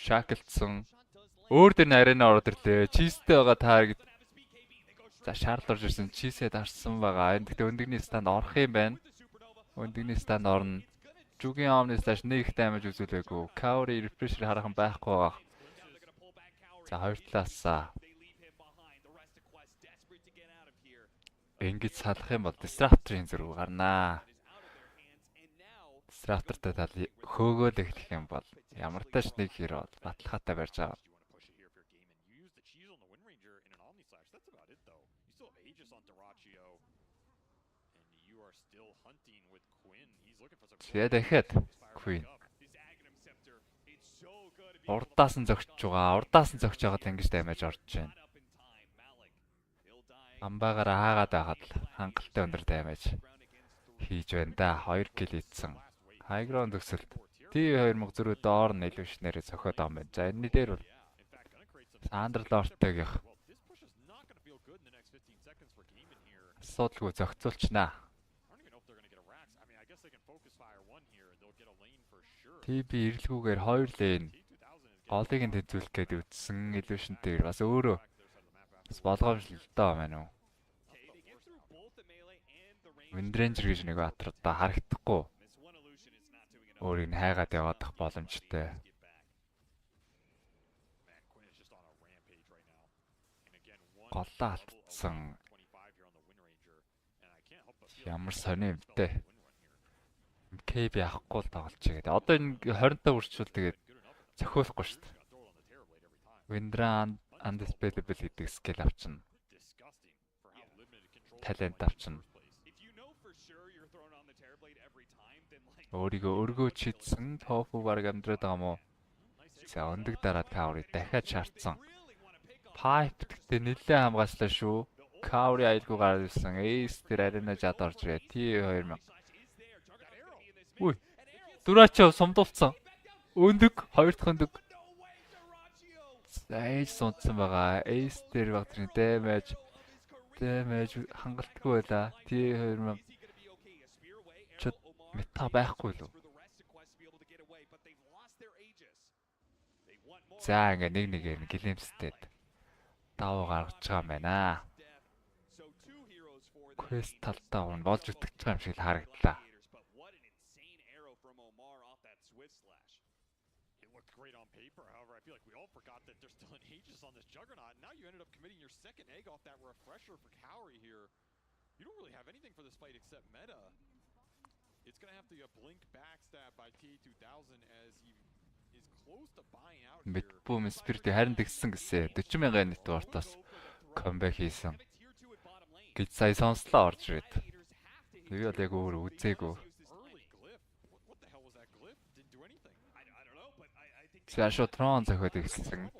шаклцсан. Өөр дээр арена ороод ирлээ. Чизтэй байгаа таргет. За шаарл орж ирсэн. Чизээ дарсан байгаа. Тэгтээ өндөгний станд орох юм байна. Өндөгний станд орно. Жүгийн Omni slash нэг damage үзүүлээгүй. Cover refresher харахан байхгүй байгаа. За хоёр талаас ингэж салах юм бол Disruptor-ийн зэрэг гарнаа. Disruptor-тай тал хөөгөөл эхлэх юм бол ямар тач нэг хэр бол баталгаатай барьж байгаа. Тэгээд дахиад Queen. Урдаас нь зөгч байгаа. Урдаас нь зөгч байгаад ингэж даймаж орж байна. Амбаагаараа хаагаад байхад хангалттай өндөр даймаж хийж байна да. 2 kill ийдсэн. High ground төгсөлт. T2000 доор нь illusion-ээр зохиод байгаа юм байна. За энэ дээр бол Underlord-тойгийнх асуудалгүй зохицуулчнаа. TB ирэлгүүгээр 2 лейн голыг нь тэнцвүүлэх гээд үтсэн illusion-тэр бас өөрөө бас болгоомжлолтой байна уу? Windranger гэж нэг батруудаа харагдахгүй. Өөрийг нь хайгаад яваадах боломжтой. голлоо алдсан. Ямар сони юм бэ? KB авахгүй л тоглож байгаа. Одоо энэ 25 үрчүүл тэгээд зохиолохгүй шүү дээ. Windran undisputable гэдэг скил авчна. Талент авчна. Өөрийгөө чидсэн тофу баг амьдраад байгаа мó. За өндөг дараад Каури дахиад шаардсан. Pipe гэхдээ нэлээд хамгааллаа шүү. Каури айлгүй гараад ирсэн. Ace тэр арена жад орж ирээ. T2000. Үгүй. Дурачаа сумдуулсан. Өндөг, хоёр дахь өндөг. Ace сунцсан байгаа. Ace тэр баг тэр damage хангалтгүй байла. T2000. Чод мета байхгүй лөө. За ингээ нэг гэлэмстэд даваа гаргаж байгаа юм байна. Quest талдаа уун болж үтгэж байгаа юм шиг л харагдлаа. Great on paper, however, I feel like we all forgot that there's still an Aegis on this Juggernaut. Now you ended up committing your second egg off that refresher for Cowrie here. You don't really have anything for this fight except meta. It's going to have to be a blink backstab by TA2000 as he is close to buying out here. Boom Spirit харин тэгсэн гэсэн 40,000 net worth-ос comeback хийсэн. Гэж сая сонслоо орж ирээд. Би бол яг өөр үзээгүй. Цаашаа трон зохиод ирсэн.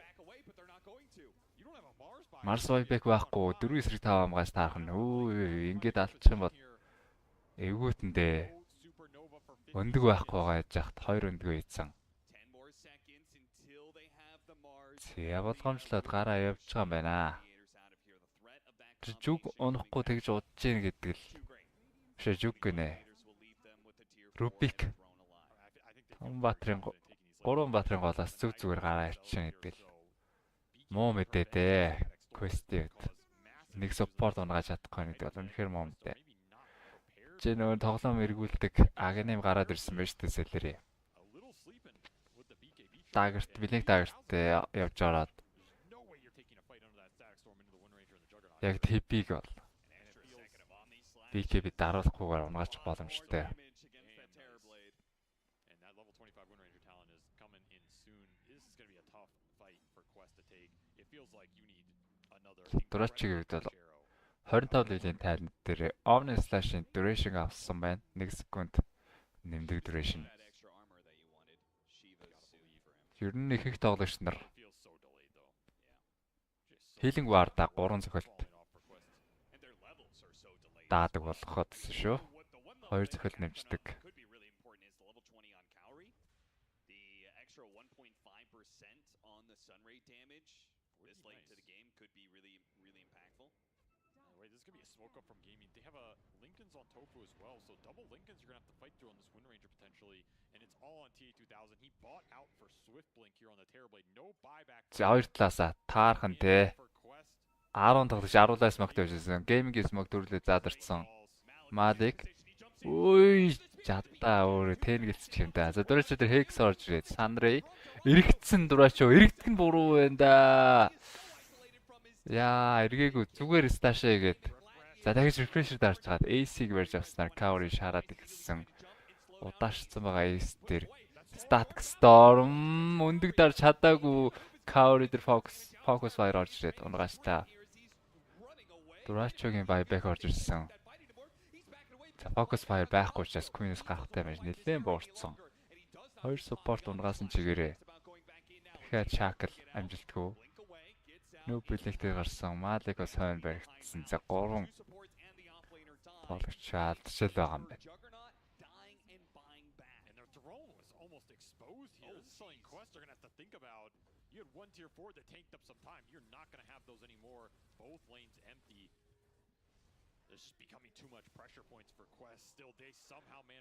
Марс Вайбек байхгүй 4 эсрэг 5 хамгаас таарах нь. Өө ингээд алдчих юм бол эвгүүтэндээ өндөг байхгүй байгаа яж хат 2 өндгөө ийцэн. Зя болгоомжлоод гараа явж байгаа юм байна. Жүг унахгүй тэгж удаж гин гэдэг л. Биш жүг гинэ. Рубик. Хамбатрын 3 батрын голоос зүгээр гараа ирчихэн гэдэг л. Муу мэдээ дээ. Quest-д нэг support унгааж чадахгүй гэдэг бол үнэхээр муу мэдээ. Чи нөгөө тоглоом эргүүлдэг агним гараад ирсэн байж тээ сэлэрээ. Дагерт билег дагерт явж ороод. Яг TP-г бол BKB даруулахгүйгээр унгаачих боломжтой. Дурачиг үед бол 25 ливлийн тайланд дээр Omni Slash-ийн duration авсан байна. 1 секунд нэмдэг duration. Ер нь их тоглогч нар Healing Ward-а 3 зохиолт даадаг болгоход шүү. 2 зохиол нэмждэг. Woke up from gaming. They have a Lincoln's on Tofu as well, so double Lincoln's you're gonna have to fight through on this Wind Ranger potentially, and it's all on TA2000. He bought out for Swift Blink here on the Terrorblade. No buyback. За хоёр талаасаа таархан те. 10 тоглож 10-аас смогт явжсэн. Гейминг смог дөрүлээ задарсан. Малик. Үй, жадаа өөр тэнгэлцчих юм да. За дөрөч өдөр Hex орж ирээд Sunray эргэцсэн дураачоо эргэтг нь буруу байна да. Яа, эргээгүй зүгээр сташаа гээд. За дахиж refresher дарж чаад AC-г барьж авснаар Cowrie шараад ихсэн. Удаашсан байгаа Ace дээр Static Storm өндөг дарж чадаагүй Cowrie дээр focus fire орж ирээд унгаачлаа. Durachогийн buyback орж ирсэн. За focus fire байхгүй учраас Queen-с гарахтай байж нэлээд буурсан. Хоёр support унгаасан чигээрээ. Тэгэхээр Shackle амжилтгүй. Нүү билэгтэй гарсан Маликос хойно баригдсан. За 3 тоглогч алдчихл байгаа юм байна.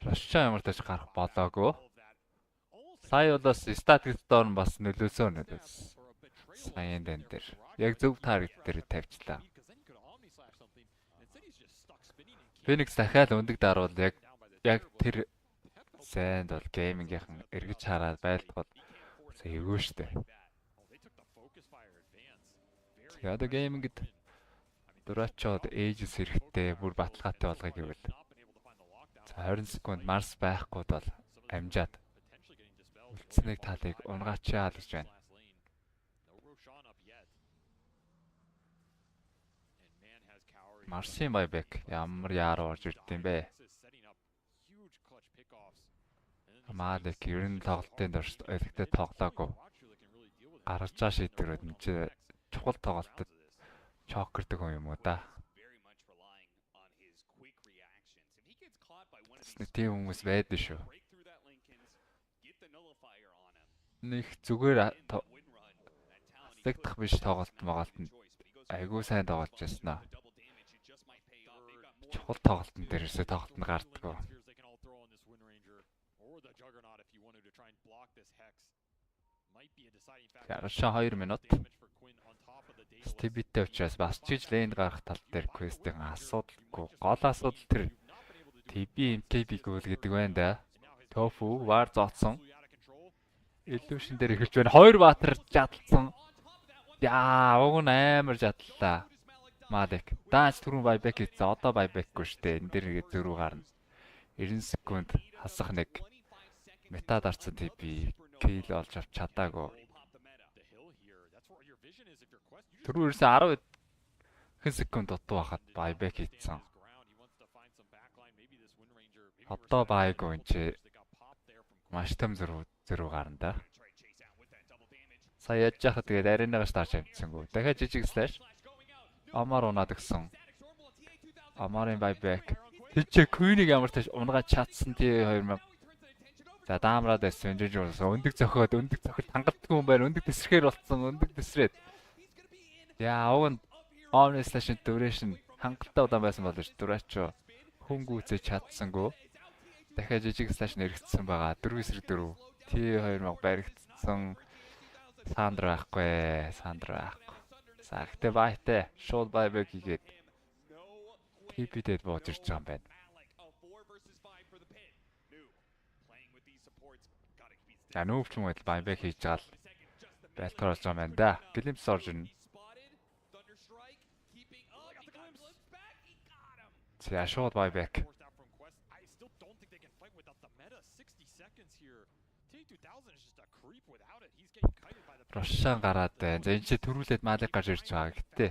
Рашаа ямар тач гарах болоогүй. Сая болоос Static Storm бас нөлөөсөө нөлөөс. Сайн дэн дээр. Яг зөв таргет дээр тавьчлаа. Phoenix дахиад өндөг даруул яг тэр сайнд бол геймингийнхэн эргэж хараад байлдахад эвгүй штэ. За одоо геймингд дурачод ээжс хэрэгтэй бүр баталгаатай болгоё гэвэл. За 20 секунд Марс байхгүй бол амжаад үлдсэнийг талыг унгачаал гэж байна. Марсын байбек ямар яаруу орж ирд юм бэ? Малик ер нь тоглолтын дорж элэгтэй тоглоогүй. Гаргаж байгаа шийдвэрүүд нь чухал тоглолтод чокердэг хүн юм уу да? Нэг тийм хүмүүс байдаг шүү. Нэг зүгээр хасагдах биш тоглолт моголтод айгүй сайн тоглож яснаа. Чухал тоглолтын дээрээс тоглолт нь гардаггүй. Яршаа 2 минут. Стибиттэй учраас бас ч гэж лейн гарах тал дээр квестийн асуудалгүй. Гол асуудал тэр TB MKB гол гэдэг байна да. Тофу вар зооцсон. Illusion дээр эхэлж байна. 2 баатар жадалсан. Яа, уг нь амар жадлаа. Малик. Даач түрүүн байбек хийсэн. Одоо байбекгүй штэ. Энэ дээр нэгэ зөрүү гарна. 90 секунд хасах нэг мета дарцсан TB кил олж авч чадаагүй. Түрүү ерөөсөө 10 хэн секунд дутуу байхад байбек хийсэн. Одоо байгаагүй энэ маш том зөрүү гарна да. Сая яаж яхад тэгээд аренагаас тарч амжсангүй. Дахиад жижиг слэш. Амар унаад гисэн. Амарын байбек. Тэд Queen-ийг ямар тааш унгаж чадсан тий 2000. За даамраад байсан жижиг өндөг зөхөд хангалтгүй юм байна. Өндөг тесрэхэр болцсон. Өндөг тесрээд. Яа уг нь Omni slash duration хангалттай удаан байсан бол дураач хөнгүүцээ чадсангүй. Дахиад жижиг слэш нэрэгдсэн байгаа. 4-4 T2000 баригдсан. Сандра байхгүй. За гэтээ байтэ шууд байбек хийгээд TP-дэд бууж ирж байгаа юм байна. За нүүвч юм бол байбек хийж байгаа л бэлтгэр болж байгаа юм байна да. Glimpse орж ирнэ. За шууд байбек. Рошан гараад байна. За энэ ч төрүүлээд малыг гарч ирж байгаа. Гэтэ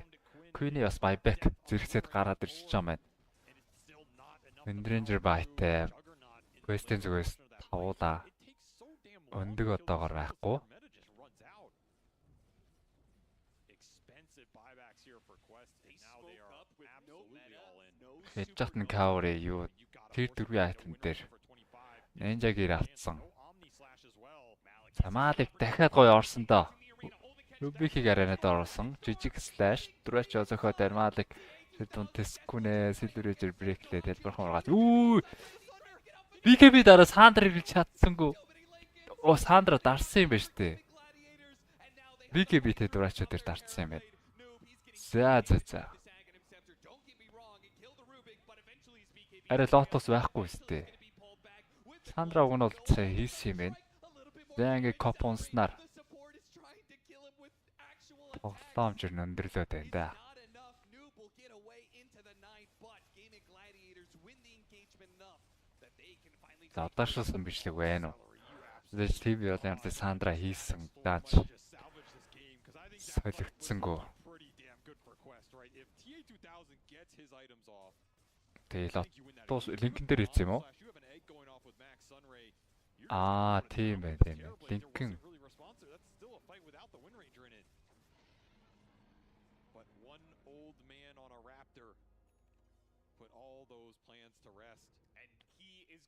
Queen-и бас байбек зэрэгцээд гараад ирж байгаа юм байна. Windranger байтай. Quest-ийн зүгээс тавуулаа. Өндөг одоогоор байхгүй. Хэдчат нь Kaori юу тэр дөрвийн айтем дээр Ninja-гээр автсан. За малыг дахиад гоё орсон доо. Rubik-ийг аренад орсон. Жижиг слэш дөрөч зөхөд армалыг сэдвэн тэскүнэ Silver-ээр брэклээ дэлбэрхэн ургаад. Үу! BKB дараа Сандрыг чадсангүй. Оо Сандра дарсан юм ба штэ. BKB тэ дурачаа дээр дарсан юм байна. За. Арай лотос байхгүй штэ. Сандра уг нь бол цаа хийсэн юм байна. Зэнгэ копонснаар тоглоомж өндөрлөөд байна да. За одоошсон бичлэг байна уу? Зэж TV бол ямар ч Сандра хийсэн даач солигдсангүй. Тэгэл лотос линкэн дээр хийсэн юм уу? Аа, тийм байх. Линкэн.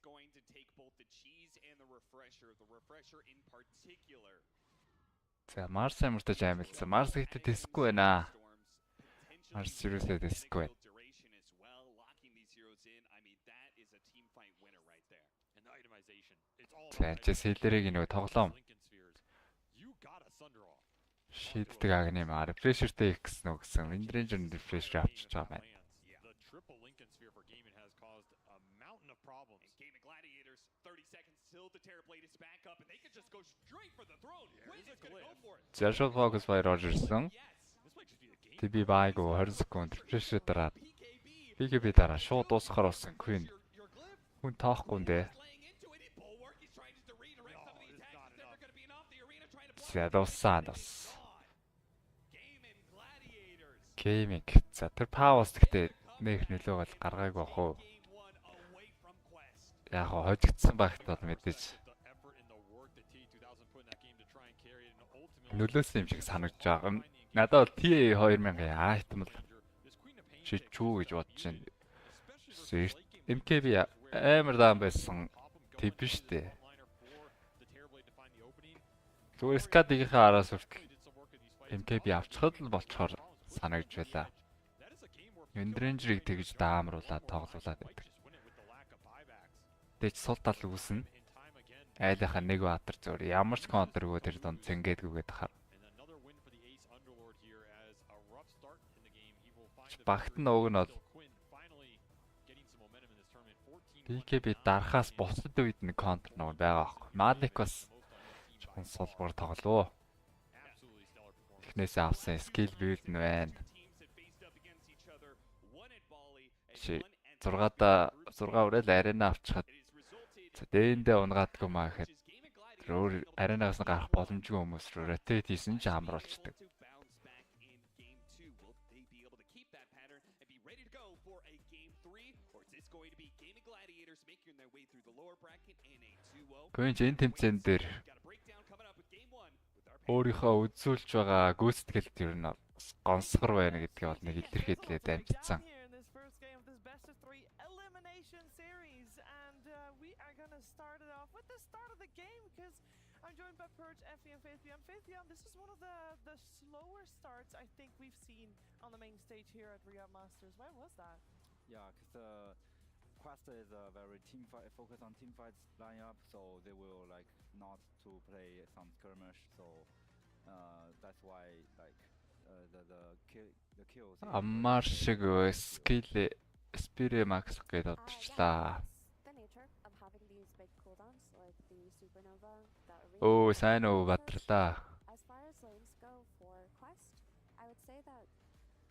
Going to take both the cheese and the refresher in particular. За Марс амартаж аймалсан. Марс ихтэй тэсэхгүй байна. Марс юусээ тэсэхгүй байна. За чи Silver-ийг нөгөө тоглоом. Шийддэг агны маа refresher-тэй их гэсэн үг гэсэн. Windranger refresher авчиж байгаа байна. За шууд focus fire орж ирсэн. TB байг 20 секунд refresh дараад BKB дараа шууд дуусгахаар болсон Queen. Хүн тоохгүй нэ. Сэдосанос. Gaming. За тэр Pavos гэхдээ нэг нөлөө бол гаргаагүй бах уу. Яг хожигдсан багт бол мэдээж нөлөөсөн юм шиг санагдаж байгаа. Надад бол TA 2000 айтем л шичүү гэж бодож байна. MKB амар даан байсан тэв штэ. Зүгээр скадийнхаа араас хүртэл MKB авчихад л болчоор санагдж байлаа. Эндрэнжрийг тэгж даамруулаад тоглуулад байдаг. Тэд сул тал үүснэ. Айлынхаа нэг баатар зүгээр ямар ч контргөө тэр донд цэнгээдгүйгээд хахаар. Багт нь уг нь бол BKB дарахаас бусад үед нэг контр нэг байгаа аахгүй. Malik бас жоохон сулбар тоглоо. Эхнээсээ авсан skill build нь байна. 6 үрэл арена авчихад дээндээ унгаадгүй маа гэхэд өөр аренаас гарах боломжгүй хүмүүс рүү rotate хийсэн ч амруулцдаг. Гүнж энэ тэмцээн дээр өөрийнхөө үзүүлж байгаа гүйцэтгэлд ер нь гонсгор байна гэдгийг бол нэг илэрхийлээд амжицсан. I'm joined by Purge, Effie, and Faithian. Faithian, this is one of the slower starts I think we've seen on the main stage here at RIYADH Masters. Why was that? Yeah, because Quest is a very focused on team fights lineup, so they will like not to play some skirmish. So that's why like the kills. Амар шиг skill spirit max гэдэг одчихлаа. Oh, сайн уу батрлаа. As far as lanes go for Quest, I would say that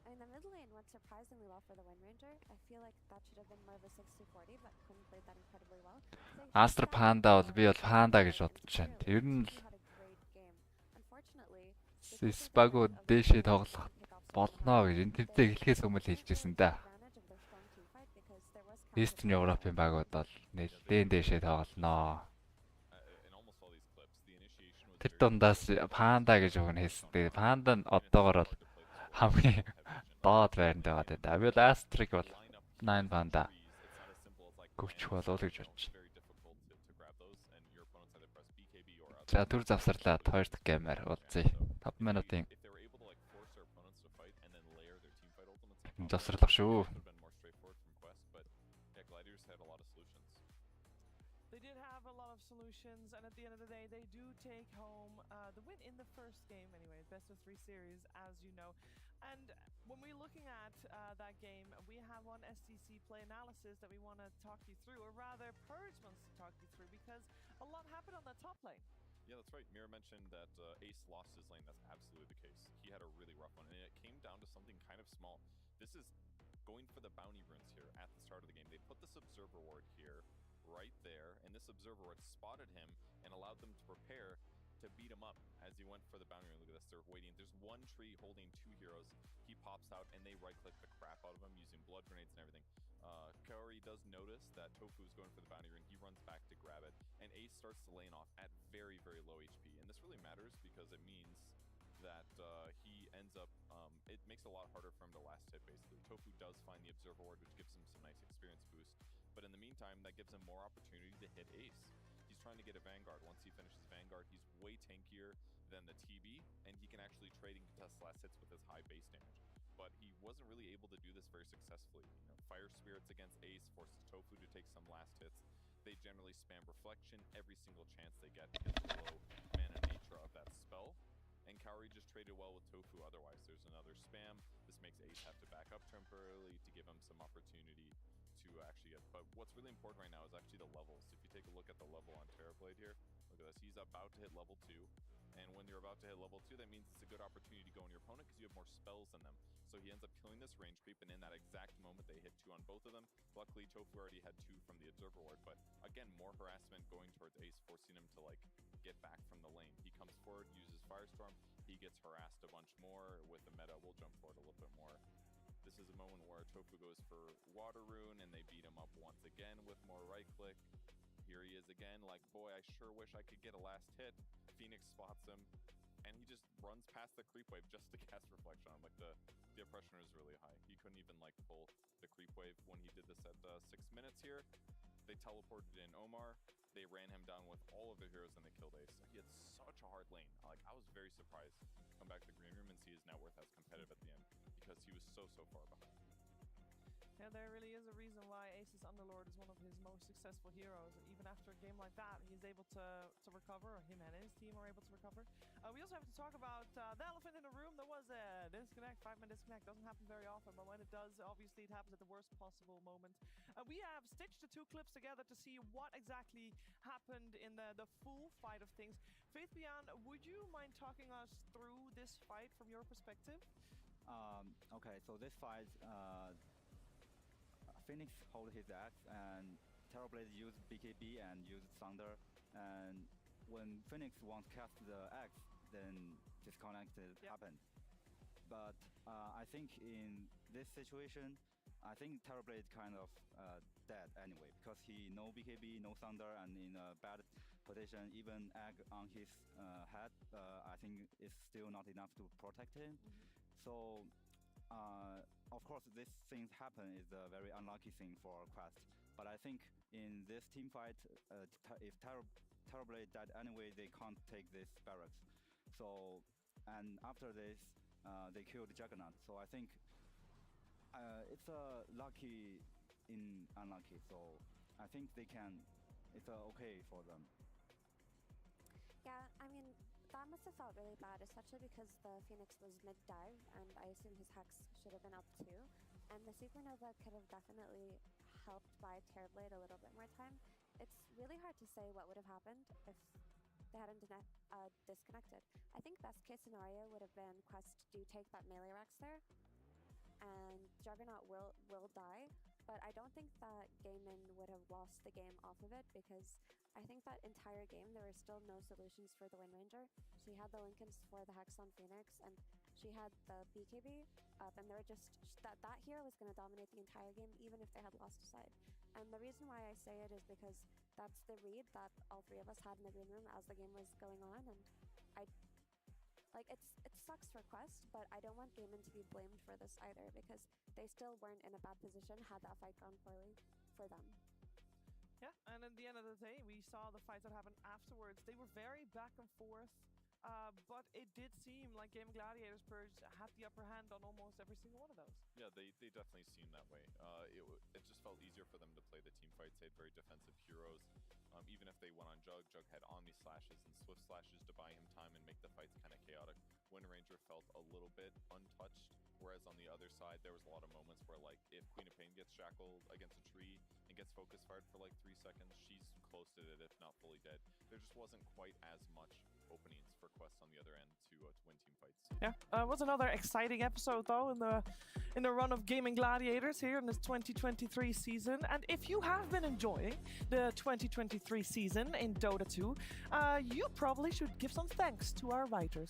I mean the mid lane went surprisingly well for the Wind Ranger. I feel like that should have been more of a 60-40, but Quinn played that incredibly well. Astra Panda бол би бол Panda гэж бодож байна. Ер нь Спаго дэшээ тоглох болно гэж энэ төвтэй эхлэхээс өмнө хэлжсэн да. Eastern Europe-ийн багууд бол нэлээд дэшээ тоглоно. Тэр дундаас Panda гэж үг нь хэлсэн. Panda нь одоогор бол хамгийн доод байранд байгаа даа. Би бол Astra-г бол 9 Panda гүвч болов гэж бодож байна. За түр завсарлаад 2 дахь геймээр уулзъя. 5 минутын завсарлах шүү. Solutions, and at the end of the day they do take home the win in the first game anyway, best of 3 series, as you know. And when we're looking at that game, we have one STC play analysis that we want to talk you through, or rather Purge wants to talk you through, because a lot happened on that top lane. Yeah, that's right. Mira mentioned that Ace lost his lane. That's absolutely the case. He had a really rough one, and it came down to something kind of small. This is going for the bounty runes here at the start of the game. They put this observer ward here, right there, and this observer ward spotted him and allowed them to prepare to beat him up as he went for the bounty rune. Look at this, they're waiting. There's one tree holding 2 heroes. He pops out and they right-click the crap out of him using blood grenades and everything. Kaori does notice that Tofu is going for the bounty rune. He runs back to grab it, and Ace starts to lane off at very, very low HP. And this really matters because it means that he ends up, it makes it a lot harder for him to last hit, basically. Tofu does find the observer ward, which gives him some nice experience boost. But in the meantime, that gives him more opportunity to hit Ace. He's trying to get a Vanguard. Once he finishes Vanguard, he's way tankier than the TB, and he can actually trade and contest last hits with his high base damage. But he wasn't really able to do this very successfully. You know, Fire Spirits against Ace forces Tofu to take some last hits. They generally spam Reflection every single chance they get because of the low mana nature of that spell. And Kaori just traded well with Tofu otherwise. There's another spam. This makes Ace have to back up temporarily to give him some opportunity to actually get. But what's really important right now is actually the levels. If you take a look at the level on Terrorblade here, look at this. He's about to hit level 2. And when you're about to hit level 2, that means it's a good opportunity to go on your opponent because you have more spells than them. So he ends up killing this range creep, and in that exact moment, they hit 2 on both of them. Luckily, Tofu already had 2 from the observer ward, but again, more harassment going towards Ace, forcing him to like get back from the lane. He comes forward, uses Firestorm, he gets harassed a bunch more with the meta. We'll jump forward a little bit more. This is a moment where Tofu goes for Water Rune, and they beat him up once again with more right click. Here he is again, like, boy, I sure wish I could get a last hit. Phoenix spots him, and he just runs past the creep wave just to cast Reflection on him. Like, the oppression is really high. He couldn't even, like, pull the creep wave when he did this at 6 minutes here. They teleported in Omar. They ran him down with all of their heroes, and they killed Ace. He had such a hard lane. Like, I was very surprised. Come back to the green room and see his net worth as competitive at the end, because he was so far behind. Yeah, there really is a reason why Ace's Underlord is one of his most successful heroes. Even after a game like that, he's able to recover, or him and his team are able to recover. We also have to talk about the elephant in the room. There was a disconnect, 5-minute disconnect. Doesn't happen very often, but when it does, obviously it happens at the worst possible moment. We have stitched the 2 clips together to see what exactly happened in the full fight of things. Faith Beyond, would you mind talking us through this fight from your perspective? Okay, so this fight, Phoenix hold his axe, and Terrorblade used BKB and used Thunder. And when Phoenix wants to cast the axe, then disconnected happened. But I think in this situation, I think Terrorblade kind of dead anyway, because he no BKB, no Thunder, and in a bad position, even egg on his head, I think is still not enough to protect him. So of course, this thing happen is a very unlucky thing for Quest. But I think in this team fight, if Terrorblade died anyway, they can't take this barracks. So, and after this, they killed Juggernaut. So I think it's a lucky in unlucky. So I think they can. It's okay for them. Yeah, I mean, that must have felt really bad, especially because the Phoenix was mid-dive, and I assume his Hex should have been up too. And the Supernova could have definitely helped buy Terrorblade a little bit more time. It's really hard to say what would have happened if they hadn't disconnected. I think best case scenario would have been Quest do take that melee Rex there, and Juggernaut will die. But I don't think that Gaimin would have lost the game off of it, because I think that entire game there were still no solutions for the Wind Ranger. She had the Lincolns for the Hex on Phoenix, and she had the BKB up, and they were just that hero was going to dominate the entire game, even if they had lost a side. And the reason why I say it is because that's the read that all 3 of us had in the green room as the game was going on, and it sucks for Quest, but I don't want Gaimin to be blamed for this either, because they still weren't in a bad position had that fight gone poorly for them. Yeah, and at the end of the day, we saw the fights that happened afterwards. They were very back and forth, but it did seem like Game Gladiators Purge had the upper hand on almost every single one of those. Yeah, they definitely seemed that way. It just felt easier for them to play the team fights. They had very defensive heroes. Even if they went on Jug had Omni Slashes and Swift Slashes to buy him time and make the fights kind of chaotic. Wind Ranger felt a little bit untouched, whereas on the other side, there was a lot of moments where, like, if Queen of Pain gets shackled against a tree and gets focus fired for like 3 seconds, she's close to it, if not fully dead. There just wasn't quite as much openings for Quest on the other end to win team fights. Yeah, it was another exciting episode though in the run of Gaming Gladiators here in this 2023 season. And if you have been enjoying the 2023 season in Dota 2, you probably should give some thanks to our writers.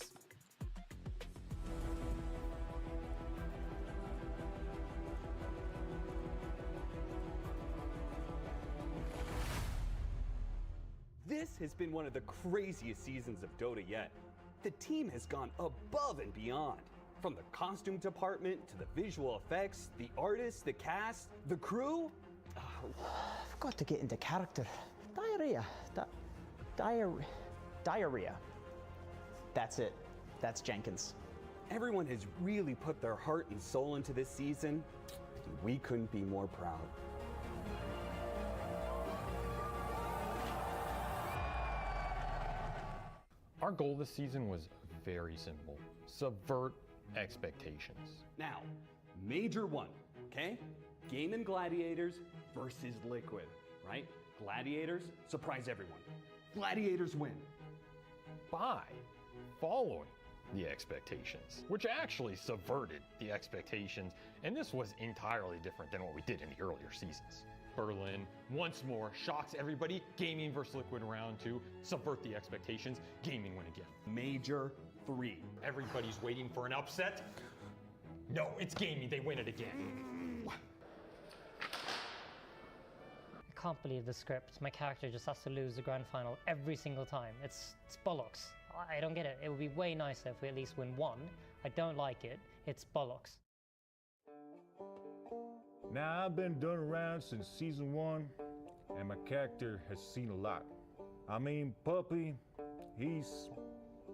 This has been one of the craziest seasons of Dota yet. The team has gone above and beyond. From the costume department to the visual effects, the artists, the cast, the crew. I've got to get into character. Diarrhea. Diarrhea. That's it. That's Jenkins. Everyone has really put their heart and soul into this season, and we couldn't be more proud. Our goal this season was very simple: subvert expectations. Now, major one, okay? Gaming Gladiators versus Liquid, right? Gladiators surprise everyone. Gladiators win. By following the expectations, which actually subverted the expectations, and this was entirely different than what we did in the earlier seasons. Berlin, once more, shocks everybody. Gaming versus Liquid round 2, subvert the expectations, Gaming win again. Major 3. Everybody's waiting for an upset. No, it's Gaming, they win it again. I can't believe the script. My character just has to lose the grand final every single time. It's bollocks. I don't get it. It would be way nicer if we at least win one. I don't like it. It's bollocks. Now, I've been done around since season 1, and my character has seen a lot. I mean, Puppy, he's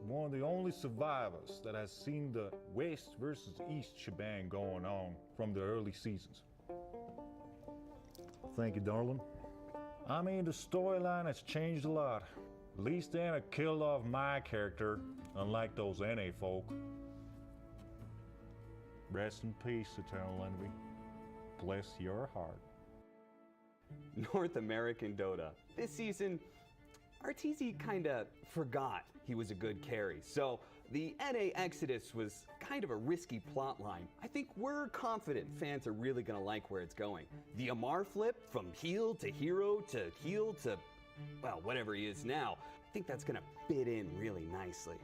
one of the only survivors that has seen the West versus East shebang going on from the early seasons. Thank you, darling. I mean, the storyline has changed a lot. At least Anna killed off my character, unlike those NA folk. Rest in peace, Eternal Envy. Bless your heart. North American Dota. This season, RTZ kinda forgot he was a good carry, so the NA Exodus was kind of a risky plotline. I think we're confident fans are really gonna like where it's going. The Amar flip from heel to hero to heel to, well, whatever he is now, I think that's gonna fit in really nicely.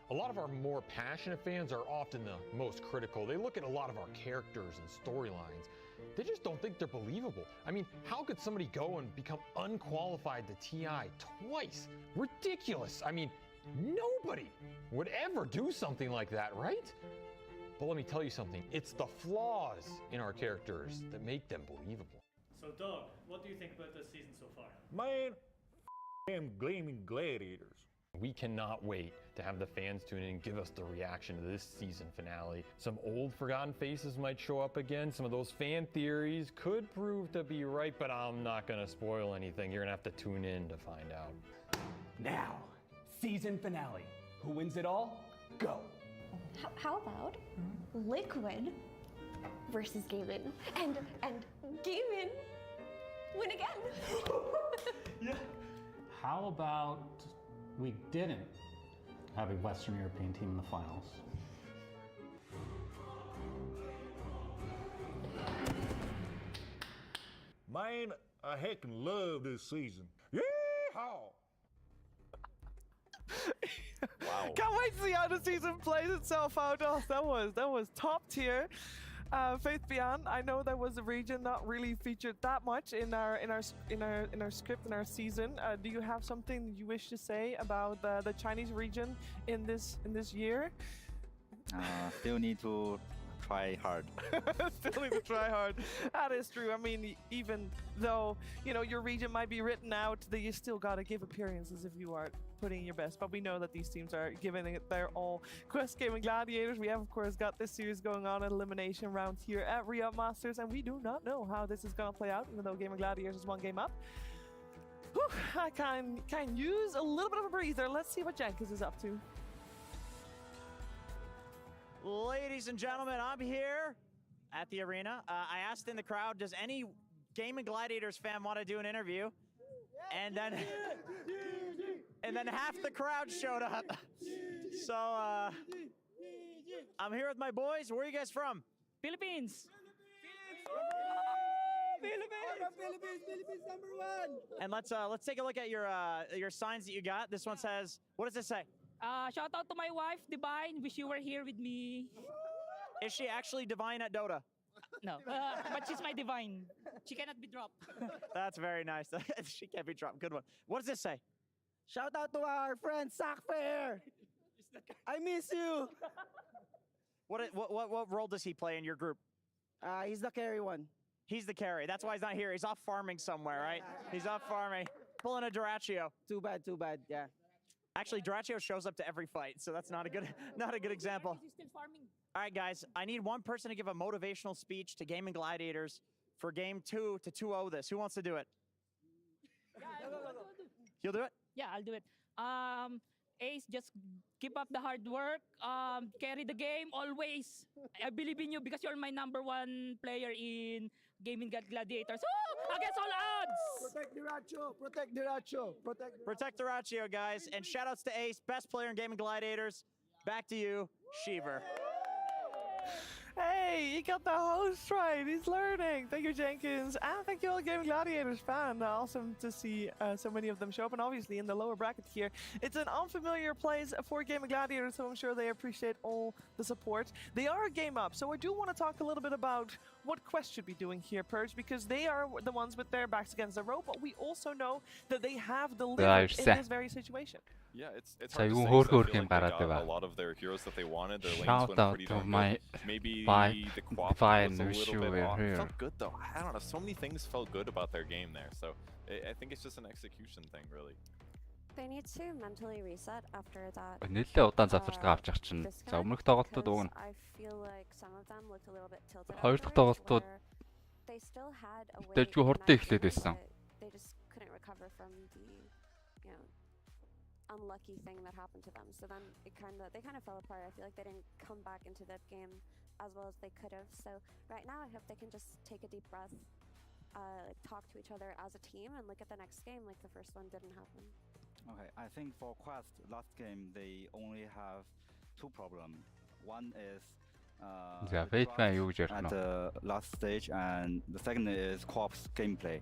A lot of our more passionate fans are often the most critical. They look at a lot of our characters and storylines. They just don't think they're believable. I mean, how could somebody go and become unqualified to TI twice? Ridiculous. I mean, nobody would ever do something like that, right? But let me tell you something. It's the flaws in our characters that make them believable. So, Doug, what do you think about this season so far? Man, them gleaming gladiators. We cannot wait to have the fans tune in and give us the reaction to this season finale. Some old forgotten faces might show up again. Some of those fan theories could prove to be right, but I'm not gonna spoil anything. You're gonna have to tune in to find out. Now, season finale. Who wins it all? Go. How about Liquid versus Gaming? And Gaming win again. Yeah. How about we didn't have a Western European team in the finals? Man, I heckin' love this season. Yeehaw! Wow. Can't wait to see how the season plays itself out. Oh, that was top tier. Faith Beyond. I know that was a region not really featured that much in our script in our season. Do you have something you wish to say about the Chinese region in this year? Still need to try hard. Still need to try hard. That is true. I mean, even though your region might be written out, you still gotta give appearances if you are putting your best. But we know that these teams are giving it their all. Quest Gaming Gladiators, we have of course got this series going on in elimination round here at RIYADH Masters, and we do not know how this is gonna play out, even though Gaming Gladiators is one game up. Whew, I can use a little bit of a breather. Let's see what Jenkins is up to. Ladies and gentlemen, I'm here at the arena. I asked in the crowd, does any Gaming Gladiators fan want to do an interview? And then half the crowd showed up. So I'm here with my boys. Where are you guys from? Philippines. Philippines #1. And let's take a look at your signs that you got. This one says, what does this say? Shout out to my wife, Divine. Wish you were here with me. Is she actually divine at Dota? No, but she's my divine. She cannot be dropped. That's very nice. She can't be dropped. Good one. What does this say? Shout out to our friend Sackfair. I miss you. What role does he play in your group? He's the carry one. He's the carry. That's why he's not here. He's off farming somewhere, right? He's off farming. Pulling a Duraccio. Too bad, yeah. Actually, Duraccio shows up to every fight, so that's not a good example. He's still farming. All right, guys, I need one person to give a motivational speech to Gaming Gladiators for game 2 to 2-0 this. Who wants to do it? You'll do it? Yeah, I'll do it. Ace, just keep up the hard work. Carry the game always. I believe in you because you're my #1 player in Gaming Gladiators. Against all Quads! Protect Diracho. Protect Diracho, guys. And shout outs to Ace, best player in Gaming Gladiators. Back to you, Sheever. Hey, he got the host right. He's learning. Thank you, Jenkins. And thank you all Gaming Gladiators fan. Awesome to see so many of them show up. And obviously in the lower bracket here, it's an unfamiliar place for Gaming Gladiators, so I'm sure they appreciate all the support. They are a game up, so I do want to talk a little bit about what Quest should be doing here, Purge, because they are the ones with their backs against the rope, but we also know that they have delivered in this very situation. Yeah, it's hard to say, 'cause I feel like they got a lot of their heroes that they wanted. Their lanes went pretty darn good. Maybe the quap was a little bit off. It felt good though. I don't know. So many things felt good about their game there. So I think it's just an execution thing, really. They need to mentally reset after that. Нэлээд удаан завсарлага авч явах чинь. За өмнөх тоглолтууд уг нь I feel like some of them looked a little bit tilted. Хоёр дахь тоглолтууд they still had a way. Дэжгүй хурдан эхлээд байсан. They just couldn't recover from the, you know, unlucky thing that happened to them. So then they kind of fell apart. I feel like they didn't come back into that game as well as they could have. So right now I hope they can just take a deep breath, talk to each other as a team and look at the next game like the first one didn't happen. Okay, I think for Quest last game they only have two problems. One is at the last stage, and the second is Quap's gameplay.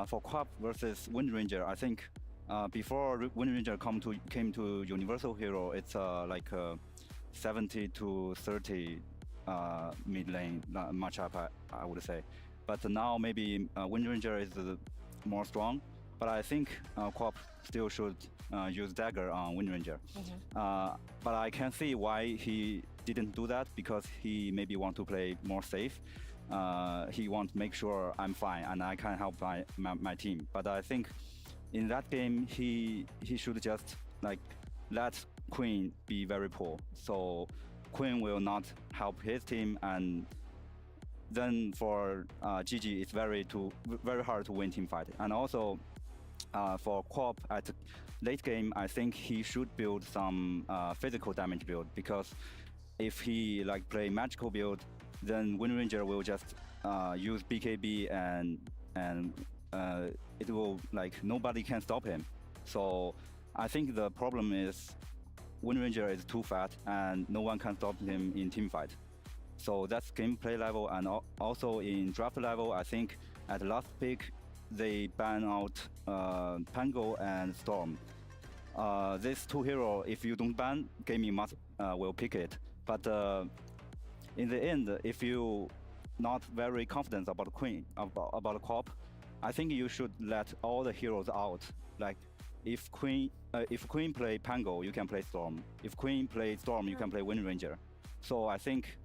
For Quap versus Wind Ranger, I think before Wind Ranger came to Universal Hero, it's like a 70 to 30 mid lane matchup, I would say. But now maybe Wind Ranger is more strong. But I think Quap still should use Dagger on Wind Ranger. But I can see why he didn't do that, because he maybe want to play more safe. He wants to make sure I'm fine and I can help my team. But I think in that game he should just like let Queen be very poor. So Queen will not help his team, and then for GG it's very hard to win team fight. And also for Quap at late game, I think he should build some physical damage build, because if he like play magical build, then Wind Ranger will just use BKB and it will like nobody can stop him. So I think the problem is Wind Ranger is too fat and no one can stop him in team fight. So that's gameplay level, and also in draft level, I think at the last pick they ban out Pango and Storm. These two heroes, if you don't ban, gaming must will pick it. But in the end, if you not very confident about Queen, about Quap, I think you should let all the heroes out. Like if Queen play Pango, you can play Storm. If Queen play Storm, you can play Wind Ranger. So I think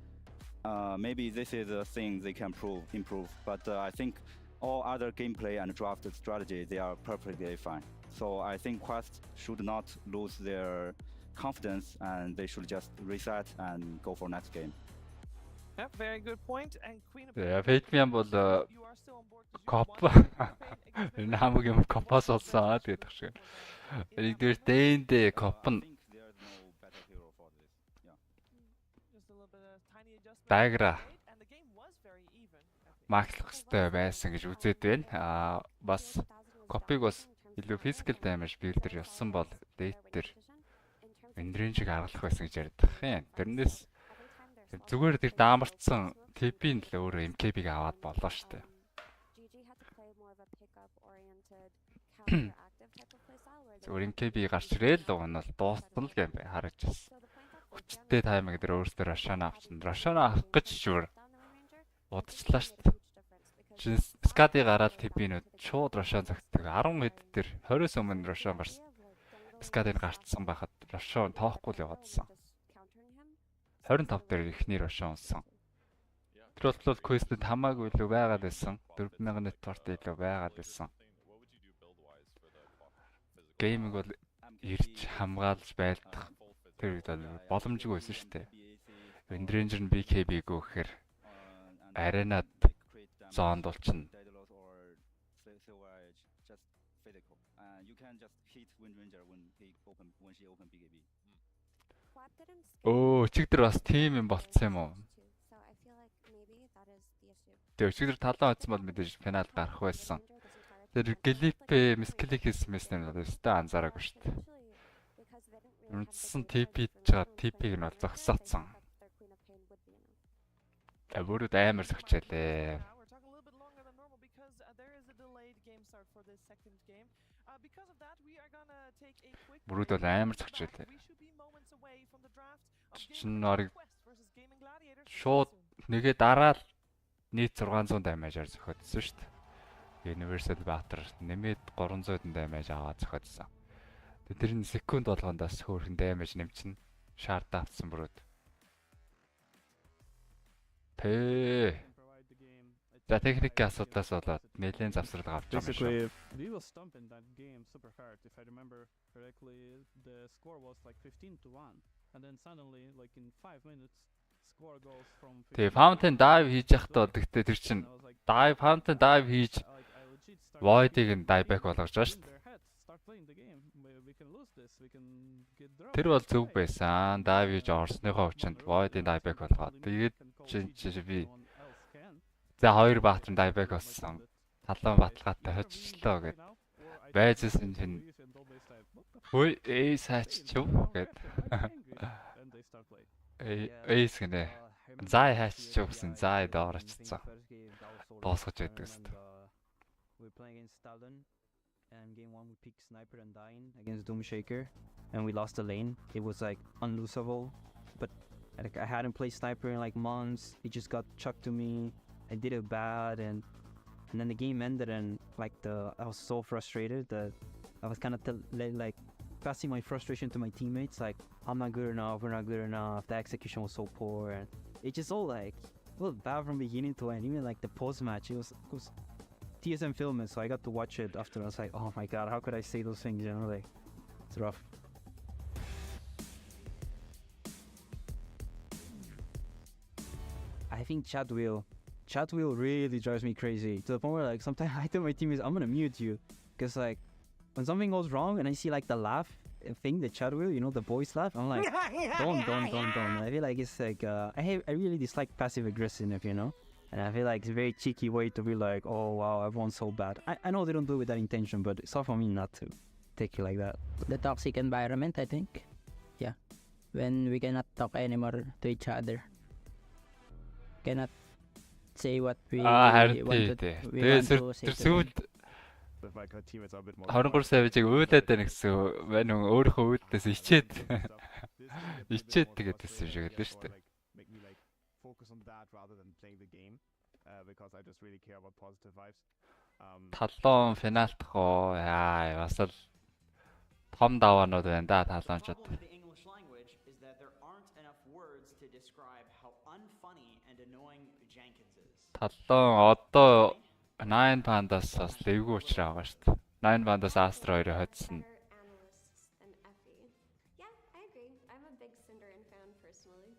maybe this is a thing they can improve. But I think all other gameplay and draft strategy, they are perfectly fine. So I think Quest should not lose their confidence, and they should just reset and go for next game. Yeah, very good point. And Queen of Фейтмиан бол коп энэ хамаг юм копоос олсон гэдэг шиг. Нэгдүгээр дэндээ коп нь дагра маклах хэрэгтэй байсан гэж үзээд байна. Бас копиг бас илүү physical damage builder явсан бол date дээр эндрэнжиг харгалах байсан гэж ярьдаг юм. Тэрнээс зүгээр тэр даамарцсан TP-н л өөр MKB-г аваад болоо штэ. Зүгээр MKB гарч ирээл уг нь бол дуустал л юм байна хараж байна. Хүчтэй таймыг дээр өөрсдөө Рошана авчихсан. Рошана авах гэж шүүр удажлаа штэ. Скади гараад TP-нүүд шууд Рошан загтдаг. 10 хэд дээр 20-с өмнө Рошан гарсан. Скадид гарцсан байхад Рошан тоохгүй л яваадсан. 25 дээр ихний Рошан унсан. Тэр бол квестэд хамаагүй илүү байгаад байсан. 4000 net торт илүү байгаад байсан. Гейминг бол ирж хамгаалж байлдах тэр үед боломжгүй байсан шүү дээ. Wind Ranger нь BKB гөөхөр аренад зоонд болчихно. Оо, чигдэр бас тим юм болцсон юм уу? Тэгээ чигдэр талаа утсан бол мэдээж финалд гарах байсан. Тэр Глипе, Мискликис мэснэр надад өстэй анзаараагүй шүү дээ. Үндсэн TP чаад TP-г нь бол зогсооцсон. Бүрүүд амар зогчээлээ. Бүрүүд бол амар зогчээлээ. Чин орыг шууд нэгэ дараал нийт 600 дамажаар зөхөдсөн шүү дээ. Universal Battle нэмээд 300 дамаж аваад зөхөдсөн. Тэр нь секунд болгондоос хөөрхөн дамаж нэмчин шард автсан бүрүүд. За техникийн асуудлаас болоод нэлээд завсрал гарч байгаа юм шиг. We will stomp in that game super hard. If I remember correctly, the score was like 15-1, and then suddenly, like in 5 minutes, score goes from. Тэгээ fountain dive хийж яхад тэгтээ тэр чин fountain dive хийж void-ыг нь dive back болгож байгаа шүү дээ. Тэр бол зөв байсан. Dive хийж орсныхоо хүчинд void-ийн dive back болгоод тэгээд би за хоёр баатар dive back болсон. Талан баталгаатай хоцчлоо гэд байжсэн чинь хөөе сайччв гэд гэнэ зай хайччих гэсэн зай доорчсон дуусгаж байдаг гэсэн. We're playing against Talon, and game 1 we picked sniper and dying against dэмжihийг, and we lost the lane. It was like unlosable, but like I hadn't played sniper in like months. It just got chucked to me. I did it bad, and then the game ended, and like I was so frustrated that I was kind of like passing my frustration to my teammates, like I'm not good enough, we're not good enough. The execution was so poor, and it just all like bad from beginning to end. Even like the post match, it was TSM filming, so I got to watch it after. I was like, oh my god, how could I say those things? You know, like it's rough. I think chat wheel really drives me crazy to the point where like sometimes I tell my teammates I'm gonna mute you, because like when something goes wrong and I see like the laugh thing, the chat wheel, you know, the boys laugh, I'm like don't. I feel like it's like I really dislike passive aggressiveness, you know, and I feel like it's a very cheeky way to be like, oh wow, everyone's so bad. I know they don't do it with that intention, but it's hard for me not to take it like that. The toxic environment, I think. Yeah, when we cannot talk anymore to each other, cannot say what we want to say. But my teammates are a bit more. 23 savage-ийг өөдөөд байна гэсэн байна уу? Өөрийнхөө өөдөөс ичээд тэгээд гэсэн шиг л шүү дээ. Make me like focus on that rather than playing the game, because I just really care about positive vibes. Талон финалдах уу? Яа, бас л том даваанууд байна да талончууд. The English language is that there aren't enough words to describe how unfunny and annoying Jenkins is. Талон одоо 9 Pandas бас левгүй уучраа байгаа шүү дээ. 9 Pandas Astro 2-ыг хоцсон. Yeah, I agree. I'm a big Cinderin fan personally.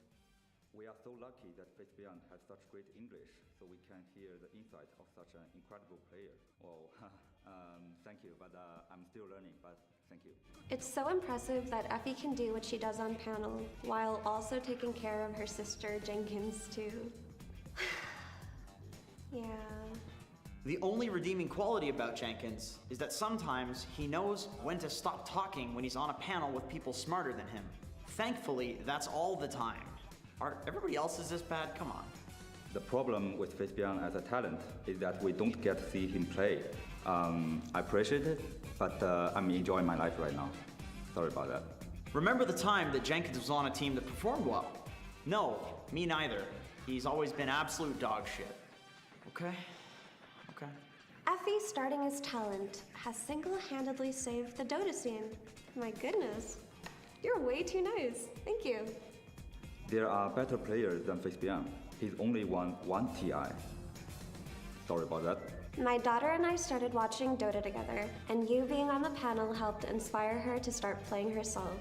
We are so lucky that Bat-UlziiAK has such great English, so we can hear the insight of such an incredible player. Well, thank you, but I'm still learning, but thank you. It's so impressive that Effie can do what she does on panel while also taking care of her sister Jenkins too. Yeah. The only redeeming quality about Jenkins is that sometimes he knows when to stop talking when he's on a panel with people smarter than him. Thankfully, that's all the time. Are everybody else is this bad? Come on. The problem with Bat-UlziiAK as a talent is that we don't get to see him play. I appreciate it, but I'm enjoying my life right now. Sorry about that. Remember the time that Jenkins was on a team that performed well? No, me neither. He's always been absolute dog shit. Okay? Okay. Effie, starting as talent, has single-handedly saved the Dota scene. My goodness. You're way too nice. Thank you. There are better players than Bat-UlziiAK. He's only won 1 TI. Sorry about that. My daughter and I started watching Dota together, and you being on the panel helped inspire her to start playing herself.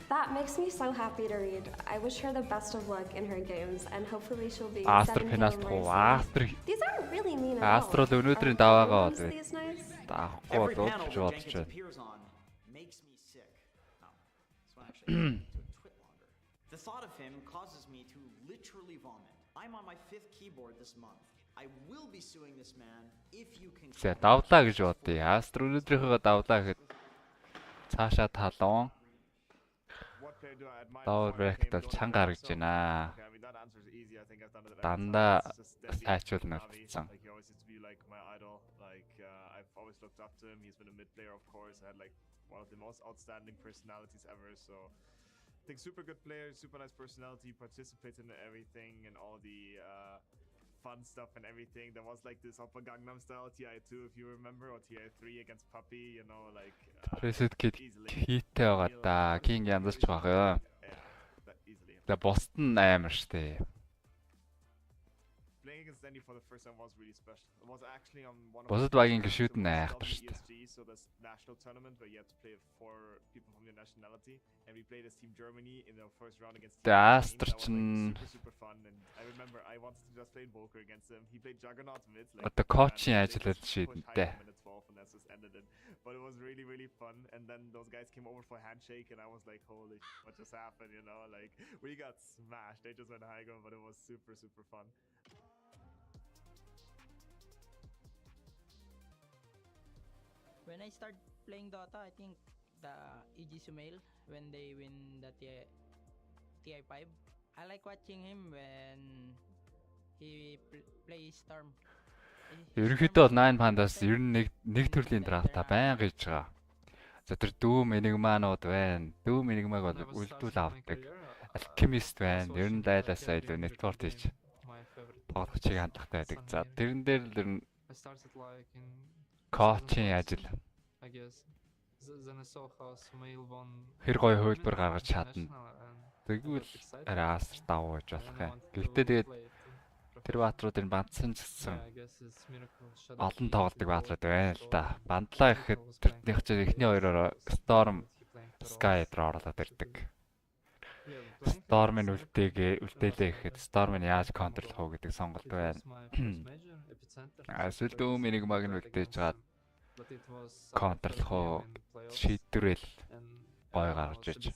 That makes me so happy to read. I wish her the best of luck in her games, and hopefully she'll be 7K more soon. These aren't really mean at all. Өнөөдрийн даваагаа Are these nice? Every panel that Jenkins appears on makes me sick. Oh, this one actually took a twit longer. The thought of him causes me to literally vomit. I'm on my 5th keyboard this month. I will be suing this man if you can. За давлаа гэж бодъё. Астр өнөөдрийнхөө давлаа гэхэд цаашаа талон Доор брэкт бол чанга харагдж байна. Дандаа сайчулна гэсэн. I've always looked up to him. He's been a mid player, of course. I had like one of the most outstanding personalities ever. So I think super good player, super nice personality, participates in everything and all the fun stuff and everything. There was like this Oppa Gangnam Style TI2, if you remember, or TI3 against Puppy, you know, like Reset kit хийтэй байгаа да. King янзч байгаа. За Boston амар штэ. Playing against Danny for the first time was really special. It was actually on one of Бусад багийн гişүүд нь айхтар штэ. So this national tournament where you had to play 4 people from your nationality, and we played as Team Germany in the first round against Team Астр Spain. чин Super fun, and I remember I wanted to just play Volker against him. He played Juggernaut mid. Одоо коучийн ажиллаад шийдэнтэй. But it was really, really fun. And then those guys came over for handshake, and I was like, holy, what just happened? You know, like we got smashed. They just went high ground, but it was super, super fun. When I start playing Dota, I think the EG Sumail when they win the TI5. I like watching him when he plays Storm. Ерөнхийдөө бол 9 Pandas ер нь нэг төрлийн драфта байнга хийж байгаа. За тэр Doom Enigma-нууд байна. Doom Enigma-г бол үлдүүл авдаг. Alchemist байна. Ер нь дайлаасаа илүү network хийж тоглох чиг хандлагатай байдаг. За тэрэн дээр л ер нь коучийн ажил хэр гоё хөлбөр гаргаж чадна. Тэгвэл арай асар давуу гэж болох юм. Гэхдээ тэгээд тэр баатруудын бандсан ч гэсэн олон тоглолтыг баатрууд байна л да. Бандлаа гэхэд тэрнийх чинь эхний хоёроор Storm Sky руу орлоод ирдэг. Storm-ын үлдээлээ гэхэд Storm-ын яаж контрлох уу гэдэг сонголт байна. Эсвэл Doom Enigma-г нь үлдээж чад контрлох уу шийдвэрэл гой гаргаж иж.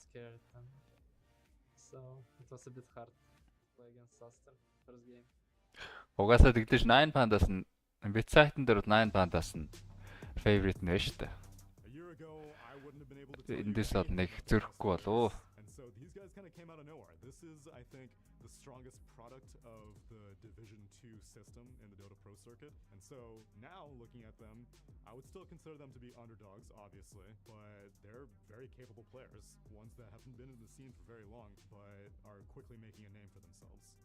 Угаасаа тэгдэж 9 Pandas нь вебсайтн дээр 9 Pandas нь favorite нэ штэ. Эндээс бол нэг зөрөхгүй болов. These guys kind of came out of nowhere. This is, I think, the strongest product of the Division 2 system in the Dota Pro circuit. And so now looking at them, I would still consider them to be underdogs, obviously, but they're very capable players, ones that haven't been in the scene for very long, but are quickly making a name for themselves.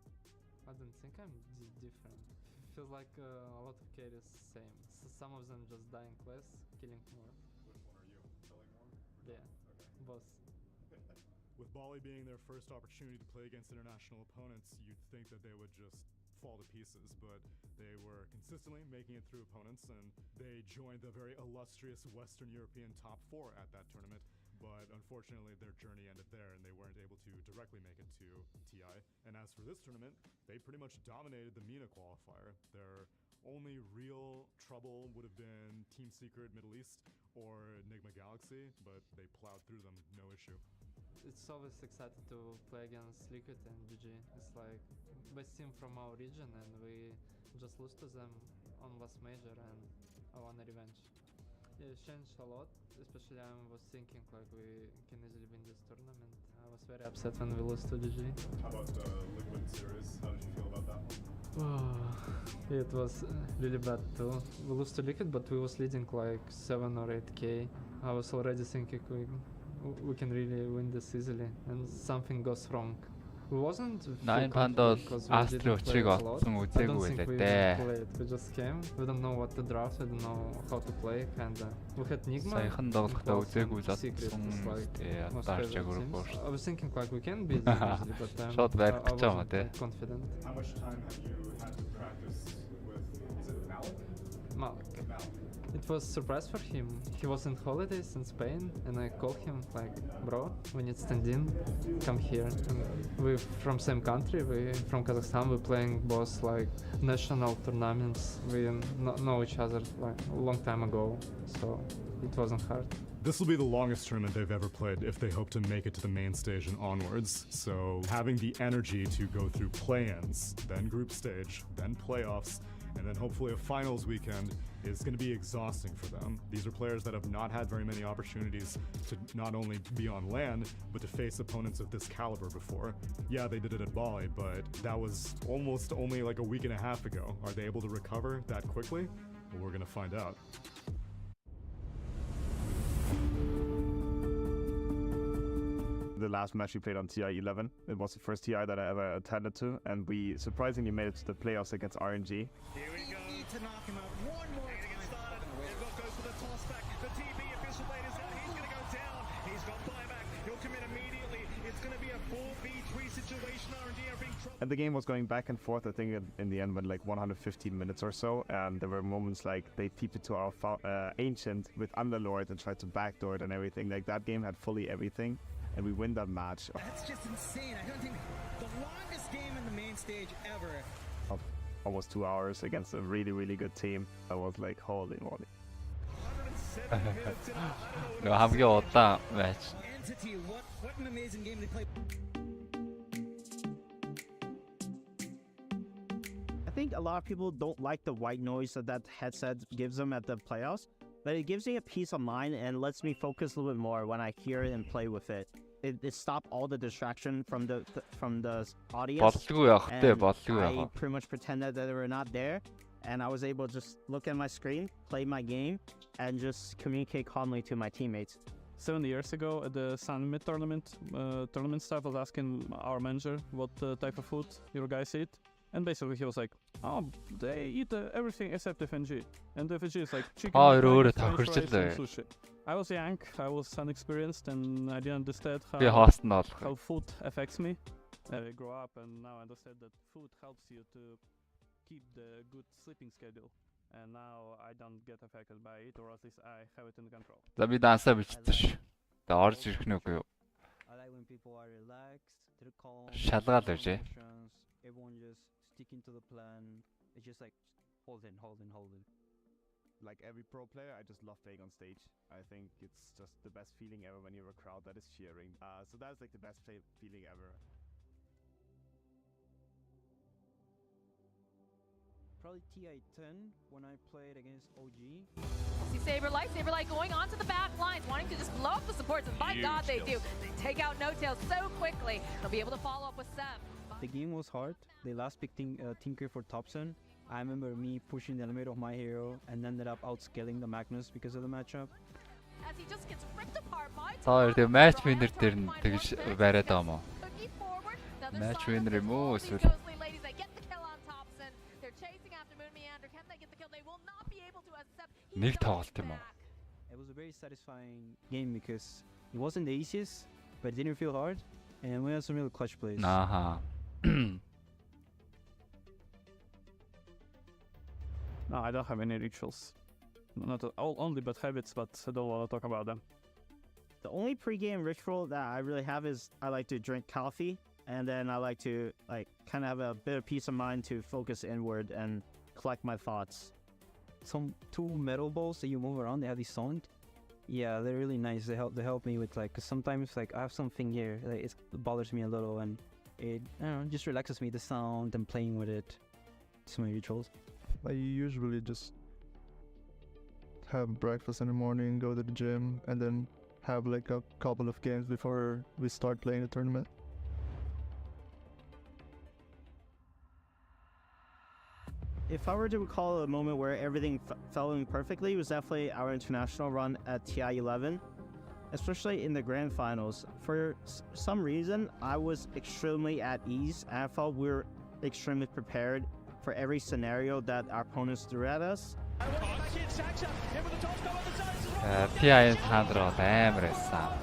I don't think I'm different. Feels like a lot of carries same. So some of them just dying less, killing more. Which one are you? Killing more? Yeah, okay. Both. With Bali being their first opportunity to play against international opponents, you'd think that they would just fall to pieces, but they were consistently making it through opponents, and they joined the very illustrious Western European top 4 at that tournament, but unfortunately their journey ended there and they weren't able to directly make it to TI. And as for this tournament, they pretty much dominated the MENA qualifier. Their only real trouble would have been Team Secret Middle East or Enigma Galaxy, but they plowed through them, no issue. It's always exciting to play against Liquid and GG. It's like best team from our region, and we just lose to them on last major, and I want a revenge. Yeah, it's changed a lot, especially I was thinking like we can easily win this tournament. I was very upset when we lost to GG. How about the Liquid series? How did you feel about that one? It was really bad too. We lost to Liquid, but we was leading like 7 or 8k. I was already thinking we can really win this easily, and something goes wrong. We wasn't 9 Pandas Astri учрыг олсон үзээгүй байлаа. We just came. We don't know what to draft. We don't know how to play. And we had Nigma. Саяхан тоглохдоо үзээгүй л олсон. I was thinking like we can beat them easily, but I wasn't confident. How much time have you had to practice with? Is it Malik? It was a surprise for him. He was on holidays in Spain, and I called him like, bro, we need stand-in, come here. And we're from same country, we from Kazakhstan, we're playing both like national tournaments. We know each other like a long time ago, so it wasn't hard. This will be the longest tournament they've ever played if they hope to make it to the main stage and onwards. So having the energy to go through play-ins, then group stage, then playoffs, And then hopefully a finals weekend is going to be exhausting for them. These are players that have not had very many opportunities to not only be on land, but to face opponents of this caliber before. Yeah, they did it at Bali, but that was almost only like a week and a half ago. Are they able to recover that quickly? Well, we're going to find out. The last match we played on TI 11, it was the first TI that I ever attended to, and we surprisingly made it to the playoffs against RNG. Here we go. Need to knock him out one more time. Started. Edvard goes for the toss back. The TV official blade is out. He's going to go down. He's got buyback. He'll come in immediately. It's going to be a 4v3 situation. RNG are being dropped. And the game was going back and forth. I think in the end went like 115 minutes or so, and there were moments like they TP'd to our Ancient with Underlord and tried to backdoor it and everything. Like that game had fully everything. And we win that match. That's just insane. I don't think the longest game in the main stage ever. Of almost 2 hours against a really, really good team. I was like, holy moly. хамгийн удаан match. Entity, what an amazing game they played. I think a lot of people don't like the white noise that headset gives them at the playoffs, but it gives me a peace of mind and lets me focus a little bit more when I hear it and play with it. It stopped all the distraction from the audience. I pretty much pretended that they were not there, and I was able to just look at my screen, play my game, and just communicate calmly to my teammates. 7 years ago at the Sun Mid tournament, tournament staff was asking our manager what type of food your guys eat. And basically he was like, oh, they eat everything except FNG. And FNG is like chicken, french fries, and sushi. I was young, I was unexperienced, and I didn't understand how food affects me. I grew up and now I understand that food helps you to keep the good sleeping schedule. And now I don't get affected by it, or at least I have it in control. За би дансаа бичсэн ш. Тэгээ орж ирэх нь үгүй юу? I like when people are relaxed, they're calm. Шалгаад иржээ. Everyone just sticking to the plan. It's just like hold in. Like every pro player, I just love playing on stage. I think it's just the best feeling ever when you're a crowd that is cheering. So that's like the best feeling ever. Probably TI 10 when I played against OG. See Saberlight going onto the back lines, wanting to just blow up the supports, and by God they do. They take out No Tail so quickly. They'll be able to follow up with Seb. The game was hard. They last picked Tinker for Thompson. I remember me pushing the elevator of my hero and ended up outscaling the Magnus because of the matchup. As he just gets ripped apart by Тэгээ match winner дээр нь тэгж бариад байгаа мó. Match winner юм уу эсвэл нэг тоглолт юм уу? It was a very satisfying game because it wasn't the easiest, but it didn't feel hard, and we had some real clutch plays. No, I don't have any rituals. Not only bad habits, but I don't want to talk about them. The only pre-game ritual that I really have is I like to drink coffee, and then I like to kind of have a bit of peace of mind to focus inward and collect my thoughts. Some 2 metal balls that you move around, they have these sound. Yeah, they're really nice. They help me with cause sometimes I have something here it bothers me a little, and it just relaxes me, the sound and playing with it. It's my rituals. I usually just have breakfast in the morning, go to the gym, and then have like a couple of games before we start playing the tournament. If I were to recall a moment where everything fell in perfectly, it was definitely our international run at TI 11, especially in the grand finals. For some reason, I was extremely at ease, and I felt we were extremely prepared for every scenario that our opponents threw at us. TI хандрал амар байсан.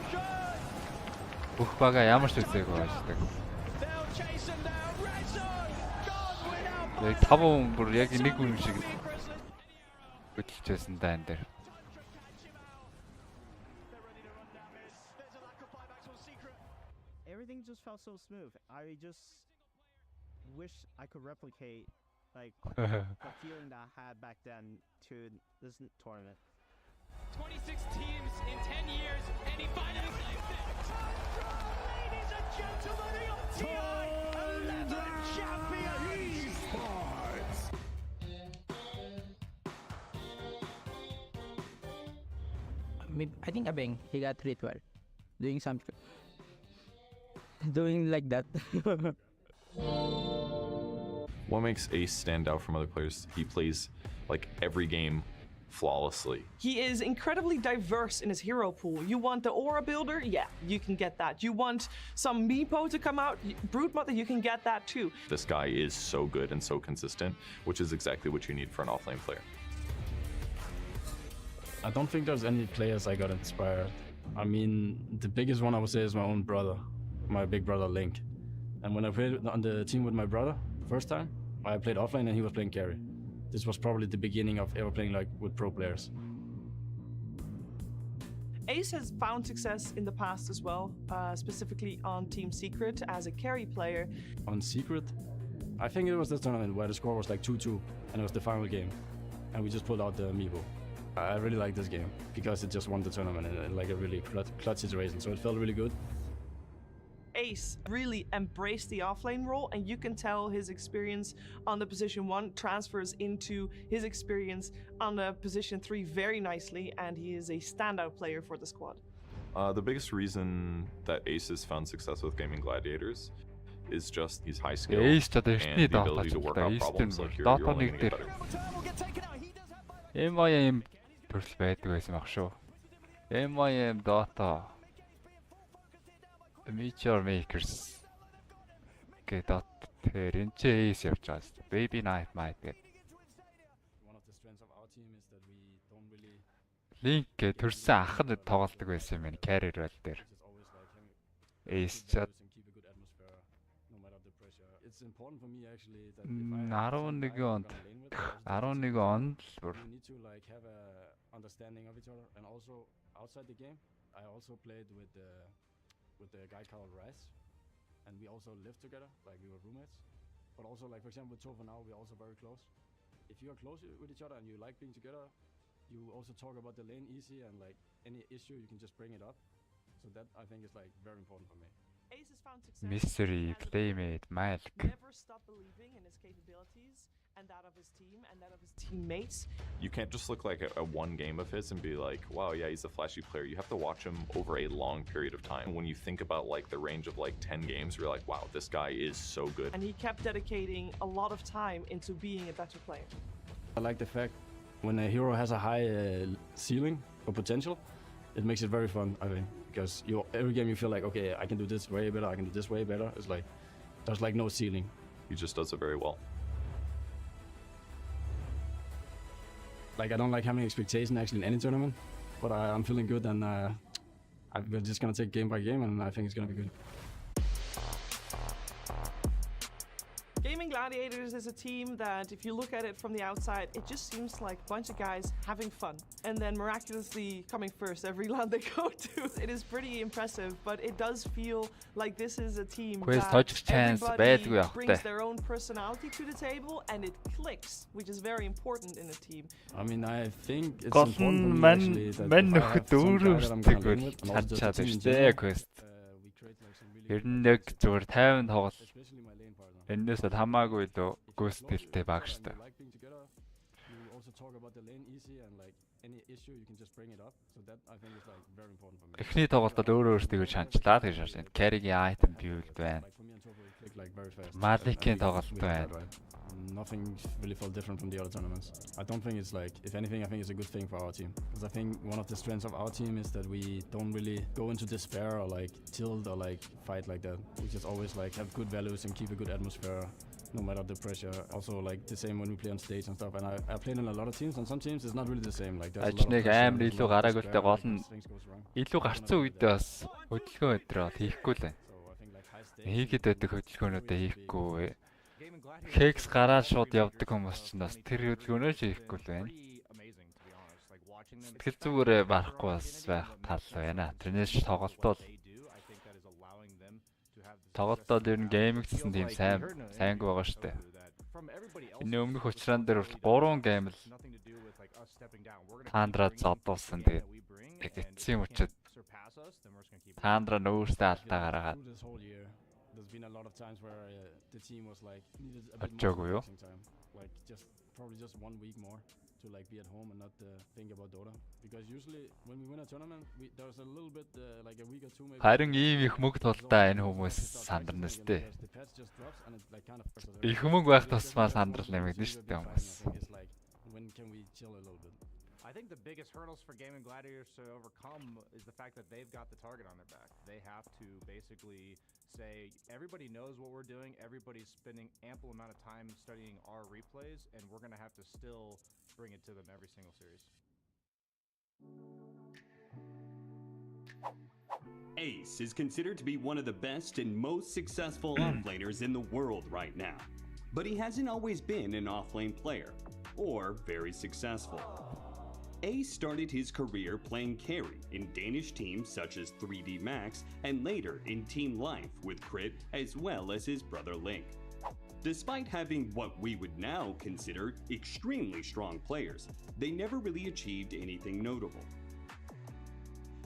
Бүх бага ямар ч үзээгүй байждаг. Яг 5 хүн бүр яг нэг хүн шиг хөдөлчихсэн даа энэ дээр. Everything just felt so smooth. I just wish I could replicate the feeling that I had back then to this tournament. 26 teams in 10 years, and he finally saves it. Ladies and gentlemen, the TI 11 champion esports. I think Abeng, he got ritual. Doing something. Doing like that. What makes Ace stand out from other players? He plays like every game flawlessly. He is incredibly diverse in his hero pool. You want the aura builder? Yeah, you can get that. You want some Meepo to come out? Brood Mother, you can get that too. This guy is so good and so consistent, which is exactly what you need for an offlane player. I don't think there's any players I got inspired. I mean, the biggest one I would say is my own brother, my big brother Link. And when I played on the team with my brother the first time, I played offlane and he was playing carry. This was probably the beginning of ever playing like with pro players. Ace has found success in the past as well, specifically on Team Secret as a carry player. On Secret, I think it was this tournament where the score was like 2-2 and it was the final game. And we just pulled out the amiibo. I really like this game because it just won the tournament in like a really clutch situation, so it felt really good. Ace really embraced the offlane role, and you can tell his experience on the position 1 transfers into his experience on the position 3 very nicely, and he is a standout player for the squad. The biggest reason that Ace has found success with gaming gladiators is just he's high skill and the ability to work out problems. Like you're only going to get better. MIM төрөл байдаг байсан баг шүү. MIM Dota Major Makers гэдэг тэр энэ ч Ace явж байгаа шүү. Baby Night Might гэдэг. Link төрсэн ах нь тоглолдог байсан юм байна. Carrier рол дээр. Ace ч 11 онд л understanding of each other, and also outside the game I also played with the guy called Rice, and we also lived together, like we were roommates. But also, like for example with Topher now, we're also very close. If you are close with each other and you like being together, you also talk about the lane easy, and like any issue you can just bring it up. So that I think is like very important for me. Ace has found success. Mystery, Playmate, Malk. Never stop believing in his capabilities and that of his team and that of his teammates. You can't just look like a one game of his and be like, wow, yeah, he's a flashy player. You have to watch him over a long period of time. When you think about like the range of like 10 games, you're like, wow, this guy is so good. And he kept dedicating a lot of time into being a better player. I like the fact when a hero has a high ceiling or potential, it makes it very fun, I think. Because every game you feel like, okay, I can do this way better, I can do this way better. It's like, there's like no ceiling. He just does it very well. Like, I don't like having expectation actually in any tournament, but I'm feeling good, and we're just gonna take game by game, and I think it's gonna be good. Gaming Gladiators is a team that, if you look at it from the outside, it just seems like a bunch of guys having fun and then miraculously coming first every LAN they go to. It is pretty impressive, but it does feel like this is a team that everybody brings their own personality to the table, and it clicks, which is very important in a team. I mean, I think it's important for me actually that if I have some guy that I'm gonna win with, and also the team in general, we create like some really зүгээр 50 тоглол. Энэс хамаагүй л гүйцэтгэлтэй баг штэ. Эхний тоглолтод өөрөө өөртөө шанчлаад гэж шаардсан. Carry-гийн item build байна. Malik-ийн тоглолт байна. Nothing really felt different from the other tournaments. I don't think it's like, if anything, I think it's a good thing for our team. Because I think one of the strengths of our team is that we don't really go into despair or like tilt or like fight like that. We just always like have good values and keep a good atmosphere no matter the pressure. Also like the same when we play on stage and stuff. And I played in a lot of teams, and some teams it's not really the same. Like there's a lot of pressure, илүү гараагүйтэй гол нь илүү гарцсан үедээ бас хөдөлгөөн өдрөө хийхгүй л байна. Хийгээд байдаг хөдөлгөөнүүдээ хийхгүй. Hex гараад шууд явдаг хүмүүс ч бас тэр хөдөлгөөнөө хийхгүй л байна. Сэтгэл зүгээрээ барахгүй бас байх тал байна. Тэрнээс тоглолтол ер нь гейминг гэсэн тийм сайнг байгаа шүү дээ. Энэ өмнөх учраан дээр бол 3 гейм л Тандра зодуулсан. Тэгээд эцсийн үчид Тандра нөөстэй алдаа гаргаад there's been a lot of times where the team was like needed a bit more time, like probably just 1 week more to like be at home and not think about Dota. Because usually when we win a tournament, there's a little bit like a week or two maybe. Харин ийм их мөнгө толтой энэ хүмүүс сандарна сте. Их мөнгө байх тусмаа сандрал нэмэгдэн шүү дээ хүмүүс. When can we chill a little bit? I think the biggest hurdles for Gaming Gladiators to overcome is the fact that they've got the target on their back. They have to basically say, everybody knows what we're doing, everybody's spending ample amount of time studying our replays, and we're going to have to still bring it to them every single series. Ace is considered to be one of the best and most successful offlaners in the world right now. But he hasn't always been an offlane player, or very successful. Ace started his career playing carry in Danish teams such as 3D Max and later in Team Life with Crit as well as his brother Link. Despite having what we would now consider extremely strong players, they never really achieved anything notable.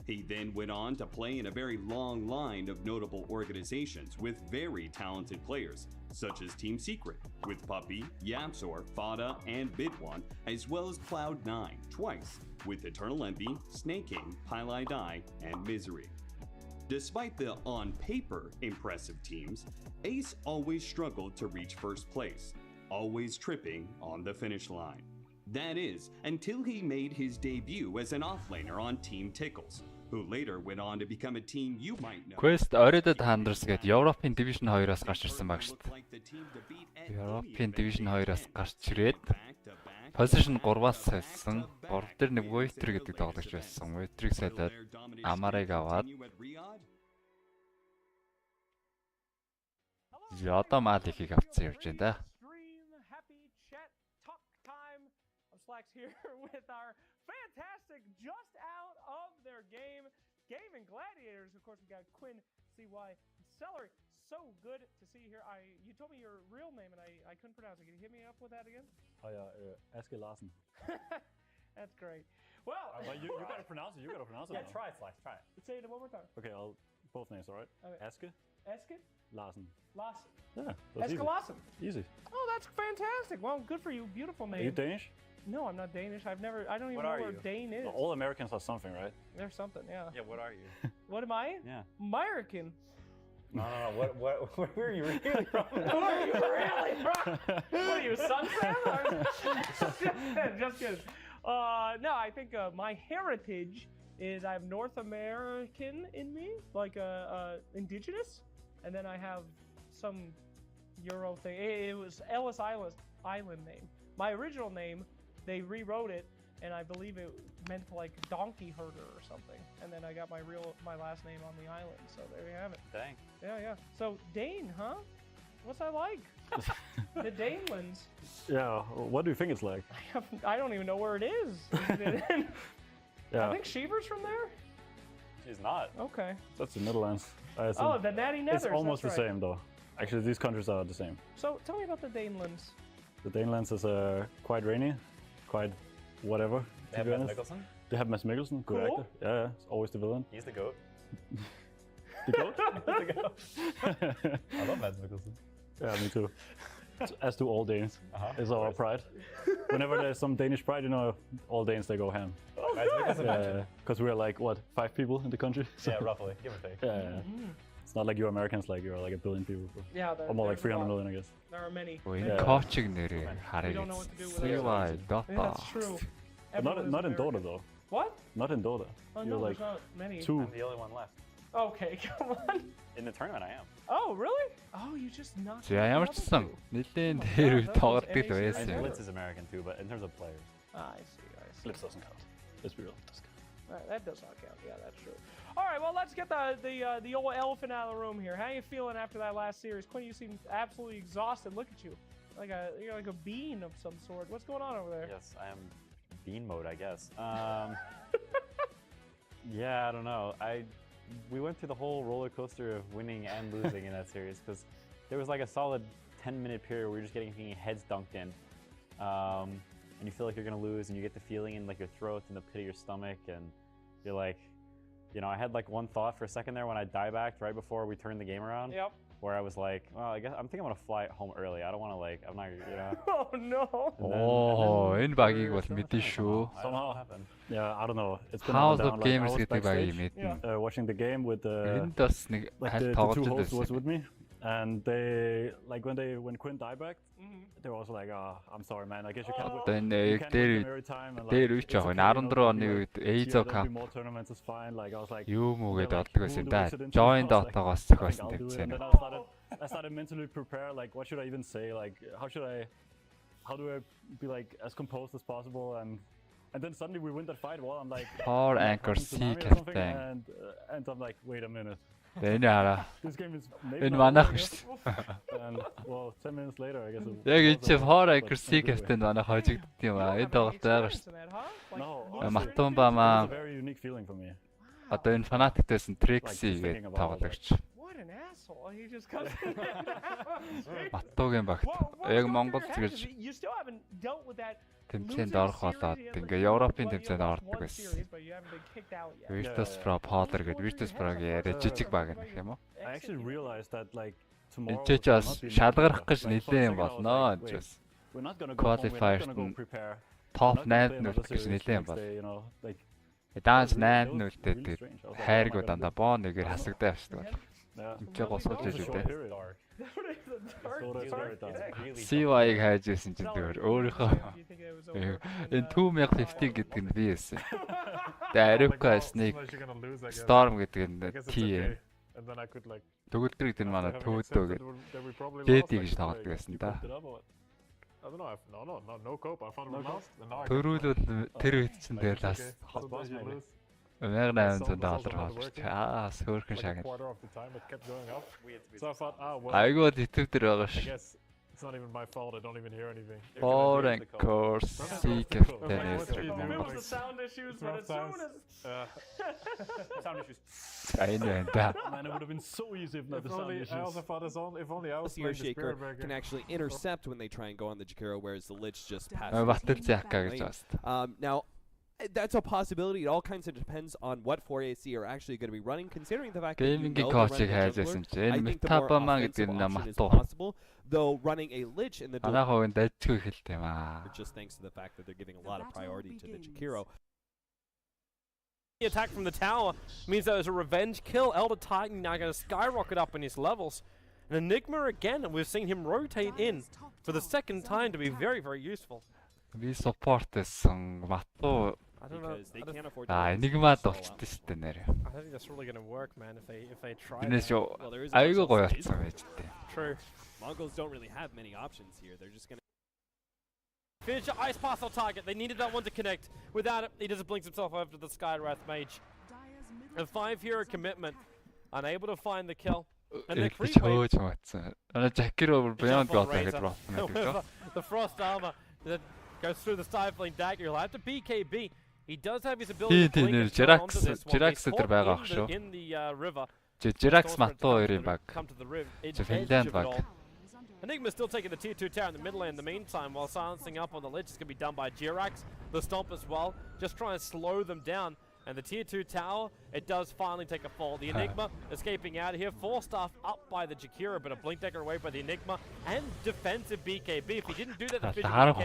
He then went on to play in a very long line of notable organizations with very talented players, such as Team Secret, with Puppy, Yapzor, Fada, and Bidwan, as well as Cloud9 twice, with Eternal Envy, Snake King, Pylai Dai, and Misery. Despite the on-paper impressive teams, Ace always struggled to reach first place, always tripping on the finish line. That is, until he made his debut as an offlaner on Team Tickles, who later went on to become a team you might know. Quest Oriaded Hunters гээд European Division 2-аас гарч ирсэн баг шүү дээ. European Division 2-аас гарч ирээд position 3-аас сольсон. 3 дээр нэг Waiter гэдэг тоглогч байсан. Waiter-ыг солиод Амарыг аваад одоо Маликийг авцсан явж байна да. Slacks here with our fantastic just out of their game Gaming Gladiators. Of course, we got Quinn, CY, and Celery. So good to see you here. You told me your real name and I couldn't pronounce it. Can you hit me up with that again? Oh yeah, Aske Larsen. That's great. Well, but you gotta pronounce it. You gotta pronounce it. Yeah, try it, Slacks. Try it. Say it one more time. Okay, both names, all right? Okay. Aske. Aske. Larsen. Larsen. Yeah, that's Aske easy. Larsen. Easy. Oh, that's fantastic. Well, good for you. Beautiful name. Are you Danish? No, I'm not Danish. I don't even know where Dane is. All Americans are something, right? There's something, yeah. Yeah, what are you? What am I? Yeah. American. No. Where are you really from? Where are you really from? What are you, Sunset? Just kidding. No, I think my heritage is I have North American in me, like indigenous, and then I have some Euro thing. It was Ellis Island name. My original name, they rewrote it, and I believe it meant like donkey herder or something. And then I got my last name on the island. So there you have it. Dang. Yeah. So Dane, huh? What's that like? The Danelands. Yeah. What do you think it's like? I don't even know where it is. Yeah. I think Sheever's from there. She's not. Okay. That's the Netherlands. Oh, the Natty Nethers. It's almost that's the right. same though. Actually, these countries are the same. So tell me about the Danelands. The Danelands is quite rainy, quite whatever. They have Mads Mikkelsen? They have Mads Mikkelsen, good Cool. actor. Yeah, it's always the villain. He's the GOAT. The GOAT? He's the GOAT. I love Mads Mikkelsen. Yeah, me too. As do all Danes. It's our pride. Whenever there's some Danish pride, you know, all Danes, they go ham. Oh, good. Yeah, because we're like, what, 5 people in the country? So, Yeah, roughly, give or take. Yeah. It's not like you Americans, like you're like a billion people. Yeah, or more like there's a 300 lot. million, I guess. There are many. Энэ коучиг нэрээ хараад CY Dota. That's true. But not in Dota though. What? Not in Dota. Oh, You're no, like there's not many. 2. I'm the only one left. Okay, come on. In the tournament, I am. Oh, really? Oh, you just knocked За ямар ч сан нэлээд дээр тоглолт байсан. And Blitz is American too, but in terms of players. I see. Blitz doesn't count. Let's be real. It doesn't count. That does not count. Yeah, that's true. All right, well, let's get the old elephant out of the room here. How are you feeling after that last series? Quinn, you seem absolutely exhausted. Look at you. You're like a bean of some sort. What's going on over there? Yes, I am bean mode, I guess. Yeah, I don't know. We went through the whole roller coaster of winning and losing in that series because there was like a solid 10-minute period where you're just getting heads dunked in, and you feel like you're gonna lose, and you get the feeling in like your throat and the pit of your stomach, and you're like, you know, I had like one thought for a second there when I die backed right before we turned the game around. Yep. where I was like, well, I guess I'm thinking I'm gonna fly home early. I don't want to like, I'm not, you know. Oh no. Энэ багийг бол мэдэн шүү. Somehow happened. Yeah, I don't know. It's been House up of and down. Games Like, I гэдэг was багийг backstage, мэднэ. watching the game with the Энд бас нэг the тоглож two hosts was байсан. with me, and they like when Quinn died back, they were also like, I'm sorry, man. I guess you can't. You can't win them every time. And like, дээр it's үуч яг okay, you know, 14 there'll оны be, үед like, Azo there'll Cup be more tournaments is fine. Like I was like, юу they're мөгээд like, олдог who байсан do да. we sit into? Join I was like, дотоогоос I think зохиосон I'll do it. гэсэн. And then I started mentally prepare. Like, what should I even say? Like, how do I be like as composed as possible? And then suddenly we win that fight. Well, I'm like, Power like, anchor tsunami C or something, captain. and I'm like, wait a minute. Энэ хараа. This game is maybe Энэ not манайх over, I шүү guess. дээ. And well, 10 minutes later, I guess. Яг энэ чи Power anchor C captain манайх хожигдсон юм аа. Энэ тоглолт байгаа шүү дээ. No, Матумба it was маа a very unique feeling for me. одоо энэ фанатиктэйсэн Trixie гэдэг тоглогч. What an asshole. He just comes. Матугийн багт. Яг Монгол гэж You still haven't dealt with that. тэмцээнд орох болоод ингээ Европын тэмцээнд ордог байсан. Virtus Pro Potter гэдэг Virtus Pro-гийн яриа жижиг баг гэх юм уу? I actually realized that like tomorrow. Энд ч бас шалгарах гэж нэлээд юм болно гэж бас. We're not gonna go home, we're not gonna go prepare. Топ 8 нүлт гэж нэлээд юм бол. Даанч 8 нүлтээ тэгээд хайргуу дандаа боо нэгээр хасагдаа явчихдаг бол. Энд ч госгож ижил дээ. CY-ыг хайж ирсэн чинь тэр өөрийнхөө энэ 2015 гэдэг нь би байсан. Тэгээ Arifka Snake Storm гэдэг нь T. Төгөлдрийг тэр манай төөдөө гэдэг Дэди гэж тоглодог байсан да. I don't know. No cope. I found him last. Төрүүлвэл тэр үед чинь дээр лас. $800 авчихаа сөөрхөн шагнал. Айгуу YouTube дээр байгаа ш. It's not even my fault. I don't even hear anything. Foreign course C captain is the sound issues, but as soon as Sound issues. I know that. Man, it would have been so easy if not the sound issues. I also thought if only I was Your playing the shaker Spearburger. can actually intercept when they try and go on the Jakiro, whereas the Lich just passes. Bat-UlziiAK гэж байна. Now, that's a possibility. It all kinds of depends on what 4AC are actually going to be running, considering the fact that you know they're running a jungler. I think the more offensive option is possible, though running a Lich in the just thanks to the fact that they're giving a lot of priority to the Jakiro. The attack from the tower means that there's a revenge kill. Elder Titan now going to skyrocket up in his levels. And Enigma again, and we've seen him rotate in for the second time to be very, very useful. We support this Matto. I don't know. They can't afford Enigma болчихсон шүү дээ нэр. I don't think that's really going to work, man. If they try. Айгуу гоё болсон байж тээ. True. Mongols don't really have many options here. They're just going to finish your ice pass on target. They needed that one to connect. Without it, he just blinks himself over to the Skywrath Mage. A 5-hero commitment, unable to find the kill. And the creep wave. The frost armor that goes through the stifling dagger. He'll have to BKB. He does have his ability to blink and turn onto this one. He's caught in the river. Jirax Matto хоёрын баг. Come to the river. Finland баг. Enigma's still taking the tier 2 tower in the middle lane in the meantime, while silencing up on the Lich is going to be done by Jirax. The Stomp as well, just trying to slow them down. And the tier 2 tower, it does finally take a fall. The Enigma escaping out of here, 4-staff up by the Jakiro, but a blink decker away by the Enigma, and defensive BKB. If he didn't do that, the was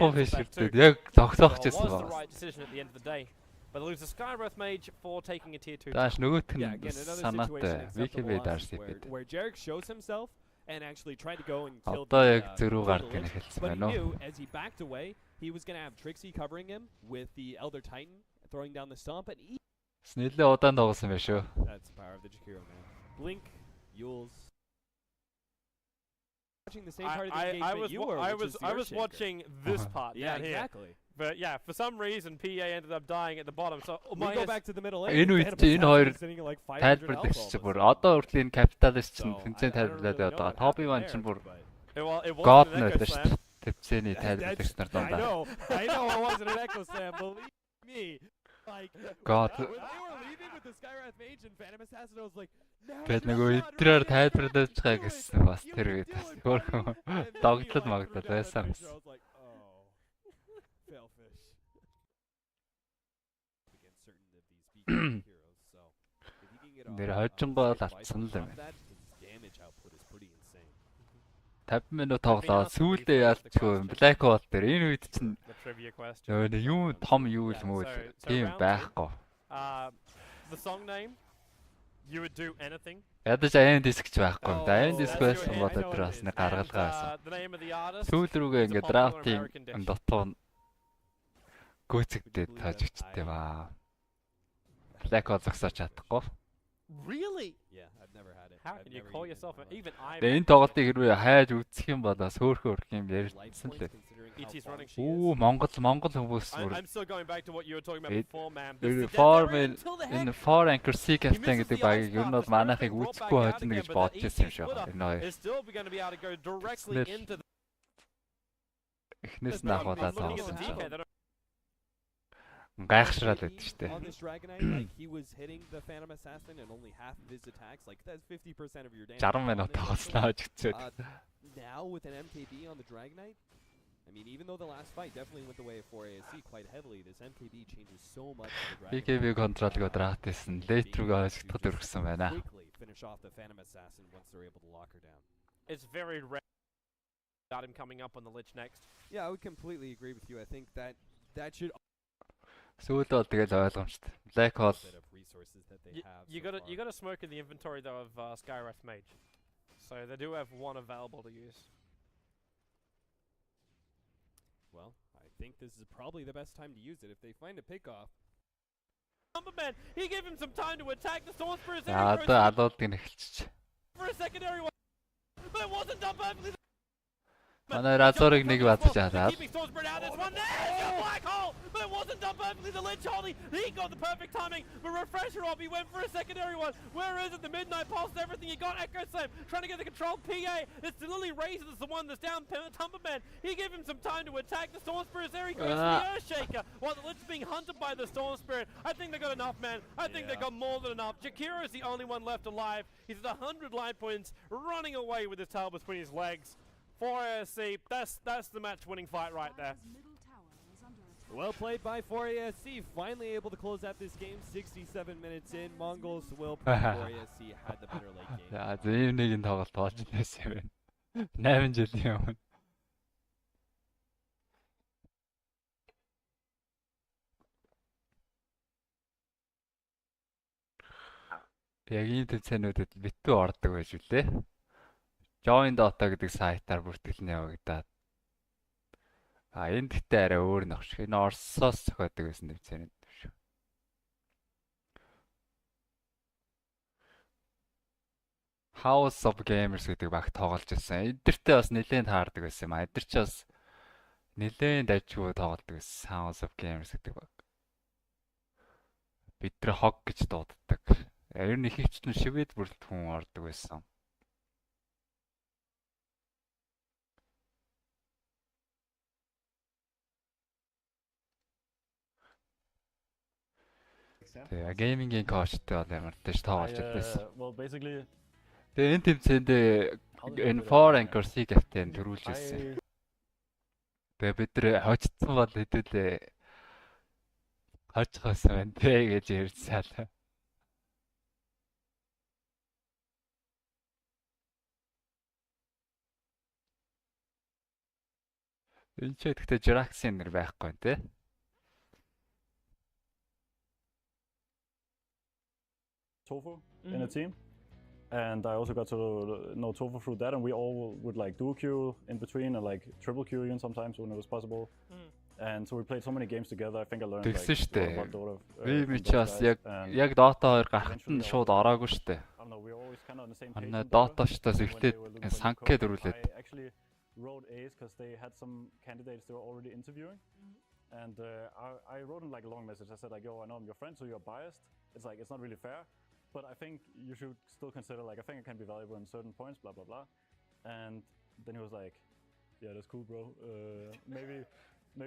the right decision at the end of the day. But they lose the Skywrath Mage for taking a tier 2 tower. Yeah, again, another situation where Jerick shows himself and actually tried to go and kill the but he knew as he backed away, he was going to have Trixie covering him with the Elder Titan, throwing down the stomp, and Snillë удаан тоглосон байх шүү. That's the power of the Jakiro, man. Blink, Yules. Watching the same part of the engagement I was watching this part yeah, down exactly. Here. But yeah, for some reason, PA ended up dying at the bottom. So we go back to the middle lane. Энэ үед энэ хоёр тайлбарлагч бүр одоо хүртэл энэ капиталист чинь тэнцэн тайлбарлаад байгаа. Тоби ван чинь бүр гол нөлөө шүү дээ. Төвцөний тайлбарлагч нар дандаа. I know it wasn't an echo, Sam. Believe me. Like God. When they were leaving with the Skywrath Mage and Phantom Assassin, I was like, Бид нөгөө идрээр тайлбарлаж байгаа гэсэн бас тэр үед хөөрхөн догтлол магадгүй байсан. Нэр хожингоо алдсан л юм. 50 минут тоглоод сүүлдээ яалтчгүй Black Hole дээр энэ үед чинь нөгөө юу том юу л мөөл тийм байхгүй. The song name You Would Do Anything. Ядаж аян диск ч байхгүй юм да. Аян диск байсан бол өдөр бас нэг гаргалгаа байсан. Сүүл рүүгээ ингээд драфтын дотоо гүйцэгдээд таажигчтэй ба. Black Hole зогсооч чадахгүй. Really? Yeah, I've never had it. How can you call yourself even I? Энэ тоглолтыг хэрвээ хайж үзэх юм бол бас хөөрхөн юм ярьсан л. Монгол хүмүүс бүр. I'm still going back to what you were talking about before, man. Энэ four anchor C captain гэдэг багийг ер нь бол манайхыг үзэхгүй хойно гэж бодож байсан юм шиг байна. It's still going to be able to go directly into the. Эхнээс нь ахуулаад тоглосон ч. Гайхшраад байдаг шүү дээ. On this Dragonite, like he was hitting the Phantom Assassin and only half of his attacks. Like that's 50% of your damage. 60 минут тоглосноо ч гэсэн. Now with an MKB on the Dragonite, I mean, even though the last fight definitely went the way of 4ASC quite heavily, this MKB changes so much on the Dragonite. BKB контролгоо драатсэн. Late руугаа хожигдоход өргөсөн байна. Finish off the Phantom Assassin once they're able to lock her down. It's very rare about him coming up on the Lich next. Yeah, I would completely agree with you. I think that should. Сүүлд бол тэгэл ойлгомжтой. Black Hole. You got to smoke in the inventory though of Skywrath Mage. So they do have one available to use. Well, I think this is probably the best time to use it if they find a pickoff. Man, he gave him some time to attack the Storm Spirit. For a secondary one. But it wasn't done perfectly. Манай Разорыг нэг бадж чадаад. Black Hole, but it wasn't done perfectly. The Lich holding, he got the perfect timing. But refresher up, he went for a secondary one. Where is it? The Midnight Pulse, everything he got. Echo Slam, trying to get the control. PA, it's Lily Razor that's the one that's down. Tumberman, he gave him some time to attack the Storm Spirit. There he goes, the Earthshaker. While the Lich being hunted by the Storm Spirit. I think they got enough, man. I think they got more than enough. Jakiro is the only one left alive. He's at 100 life points, running away with his tail between his legs. 4ASC, that's the match-winning fight right there. Well played by 4ASC, finally able to close out this game. 67 minutes in, Mongols will play. 4ASC had the better late game. За зөвнийг нь тоглолт болж байсан юм байна. 8 жилийн өмнө. Яг энэ төвцөнүүдэд битүү ордог байж үлээ. Join Dota гэдэг сайтаар бүртгэл нь явагдаад. Энэ гэхдээ арай өөр нөх шиг. Энэ Оросоос зохиодог байсан төвцөн юм шүү. House of Gamers гэдэг баг тоглож байсан. Эдгэртээ бас нэлээд таардаг байсан юм. Эдгэр ч бас нэлээд дайггүй тоглодог байсан. House of Gamers гэдэг баг. Бид тэр хог гэж дууддаг. Ер нь их хвчтэн шивэд бүрэлд хүн ордог байсан. Тэгээ геймингийн коучтой бол ямар ч тоглож байсан. Well basically тэгээ энэ тэмцээнд энэ 4 anchor C captain төрүүлж ирсэн. Тэгээ бид нэр хожцсон бол хэдүүлээ хожчихсан байна тэ гэж ярьцгаалаа. Энэ ч гэхдээ Jiraxin нэр байхгүй тэ. Tofu in a team, and I also got to know Tofu through that, and we all would like duo queue in between and like triple queue even sometimes when it was possible. And so we played so many games together. I think I learned like about Dota. Би чаас яг Dota 2 гарахт нь шууд ороогүй штэ. I don't know, we were always kind of on the same page. Dota штаас эхлээд санкэ дөрүүлээд. I actually wrote A's because they had some candidates they were already interviewing. And I wrote them like a long message. I said like, yo, I know I'm your friend, so you're biased. It's like, it's not really fair. But I think you should still consider, like, I think it can be valuable in certain points, blah, blah, blah. And then he was like, yeah, that's cool, bro. Maybe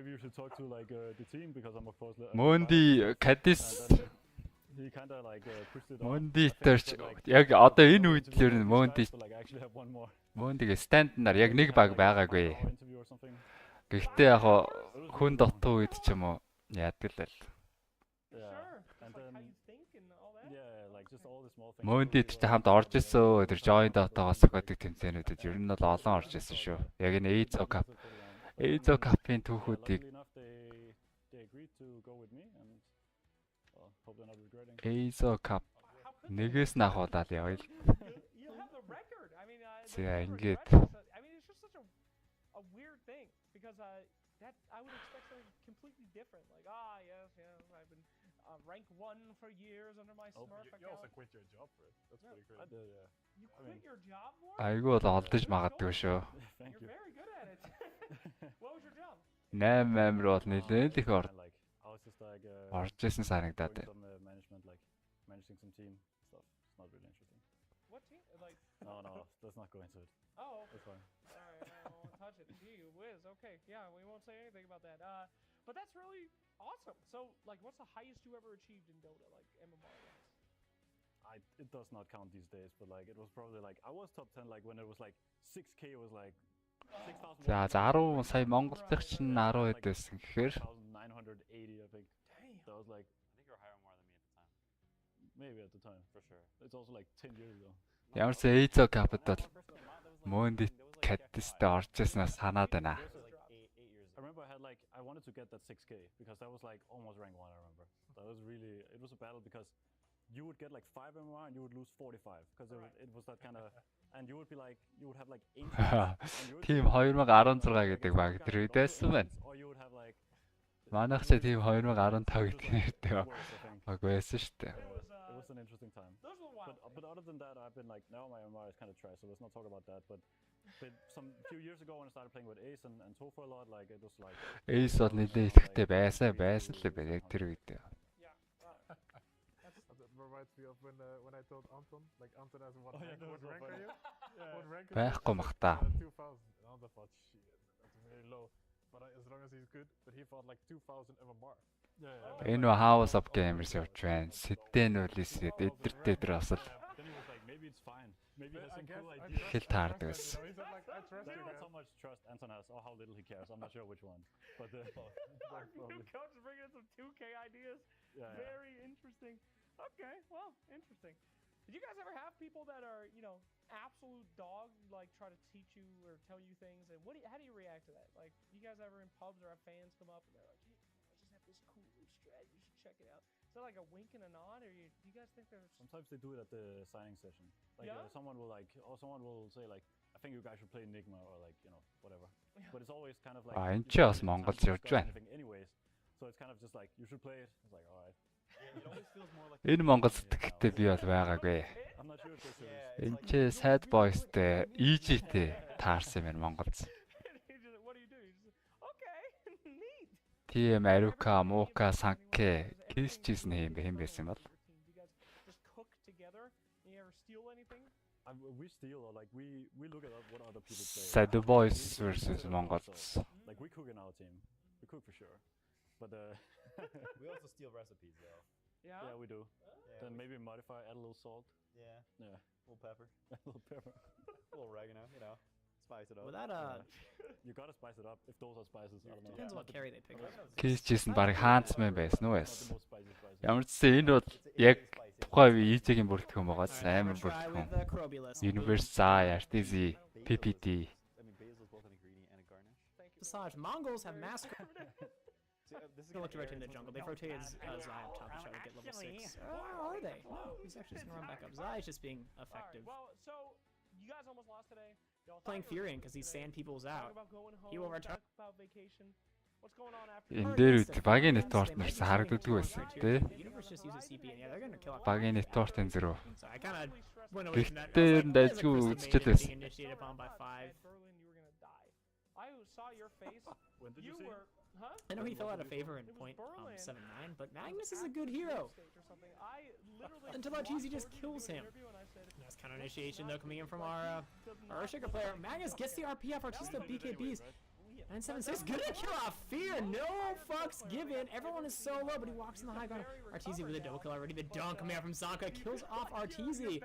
you should talk to, like, the team, because I'm, of course... Mondi, Kadis... He kind of, like, pushed it Mondi төрч, яг одоо энэ үед л ер нь Mondi-г stand-нар яг нэг баг байгаагүй. Гэхдээ яг хүн дотоо үед ч юм уу яадаг л. Мөндидтэй хамт орж исэн өдөр join дотоогоос зохиодог тэмцээнүүдэд ер нь бол олон орж исэн шүү. Яг энэ Eizo Cup-ын түүхүүдийг Eizo Cup нэгээс нь ахуулаад явъя. За ингээд I mean, it's just such a weird thing because that I would expect something completely different. Like, yes, I've been rank 1 for years under my Smurf account. You also quit your job for it. That's pretty crazy. I did, yeah. You quit your job for it? айгүй бол олдож магадгүй шүү. You're very good at it. What was your job? 8 амир бол нэлээд их орж исэн санагдаад байна. Managing some team stuff. It's not really interesting. What team? Like? No, let's not go into it. Oh, it's fine. Sorry, I won't touch it. Gee whiz. Okay, yeah, we won't say anything about that. But that's really awesome. So, like, what's the highest you ever achieved in Dota, like MMR wise? It does not count these days, but like it was probably like I was top 10 like when it was like 6K was like 6,000. За 10 сая Монгол дахь чинь 10 хэд байсан гэхээр 980 I think. That was like I think you were higher more than me at the time. Maybe at the time for sure. It's also like 10 years ago. Ямар ч Eizo Cup-д бол Moondit Cat-тэй орж ирсэнээс санаад байна. I remember I wanted to get that 6K because that was like almost rank 1. I remember that was really it was a battle because you would get like 5 MMR and you would lose 45 because it was that kind of and you would be like you would have like 8 Team 2016 гэдэг баг тэр үдээсэн байна. Манайх ч team 2015 гэдэг нэртэй баг байсан шүү дээ. It was an interesting time. But other than that, I've been like now my MMR is kind of trash, so let's not talk about that. But some few years ago when I started playing with Ace and Tofu a lot, like it was like Ace бол нэлээд ихтэй байсан л байна яг тэр үед. Reminds me of when I told Anton, like Anton has what rank are you? What rank Байхгүй махта. 2000. Anton thought shit, that's very low. But as long as he's good, but he fought like 2000 MMR. Энэ House of Gamers явж байна. Сэтэн үлээсээд эдэртээ асал. Then he was like maybe it's fine. Maybe he has some cool ideas. Хэл таардаг байсан. That's not so much trust Anton has or how little he cares. I'm not sure which one. But our new coach is bringing in some 2K ideas. Very interesting. Okay, well, interesting. Did you guys ever have people that are, absolute dog, like try to teach you or tell you things? And how do you react to that? Like, you guys ever in pubs or have fans come up and they're like, hey, I just have this cool new strategy, you should check it out. Is that like a wink and a nod, or do you guys think there's... Sometimes they do it at the signing session. Like someone will say like, I think you guys should play Enigma or like, whatever. But it's always kind of like... энэ ч бас Монгол явж байна. Anyways, so it's kind of just like, you should play it. It's like, all right. Энэ Монгол сэтгэгтэй би бол байгаагүй. Энэ ч Sad Boys-тэй, EG-тэй таарсан юм Монголд. Тийм Арука, Мука, Санке, Кисчсэн хэм байсан бол. We steal or like we look at what other people say. Sad Boys versus Mongols. Like we cook in our team. We cook for sure. But we also steal recipes though. Yeah, we do. Then maybe modify, add a little salt. Yeah. A little pepper. A little pepper. A little oregano, spice it up. Well, that you gotta spice it up if those are spices. I don't know. Depends what carry they pick up. Кисчсэн баг хаанцман байсан уу яс. Ямар ч зүйл энэ бол яг тухай EG-ийн бүртгэн байгаа амар бүртгэн. Universe RTZ PPT. Besides, Mongols have massacred. They looked right in the jungle. They rotated Zai up top to try to get level 6. Oh, are they? No, he's actually just gonna run back up. Zai is just being effective. Well, so you guys almost lost today. Playing Furion because he's sand people's out. He will return. What's going on after? Энэ дээр багийн network нэрс харагддаг байсан тий. Universe just uses CP and yeah, they're gonna kill off. Багийн network энэ зөрөө. So I kind of went away from that. Тэгтээ дайггүй үзчихэд байсан. Initiated upon by 5. I saw your face. When did you see? Huh? I know he fell out of favor in point 7-9, but Magnus is a good hero. Until RTZ just kills him. Nice counter initiation though coming in from our Shaker player. Magnus gets the RP off RTZ BKBs. 976 gonna kill off Fear. No fucks given. Everyone is so low, but he walks in the high ground. RTZ with a double kill already. The dunk coming out from Sanka kills off RTZ.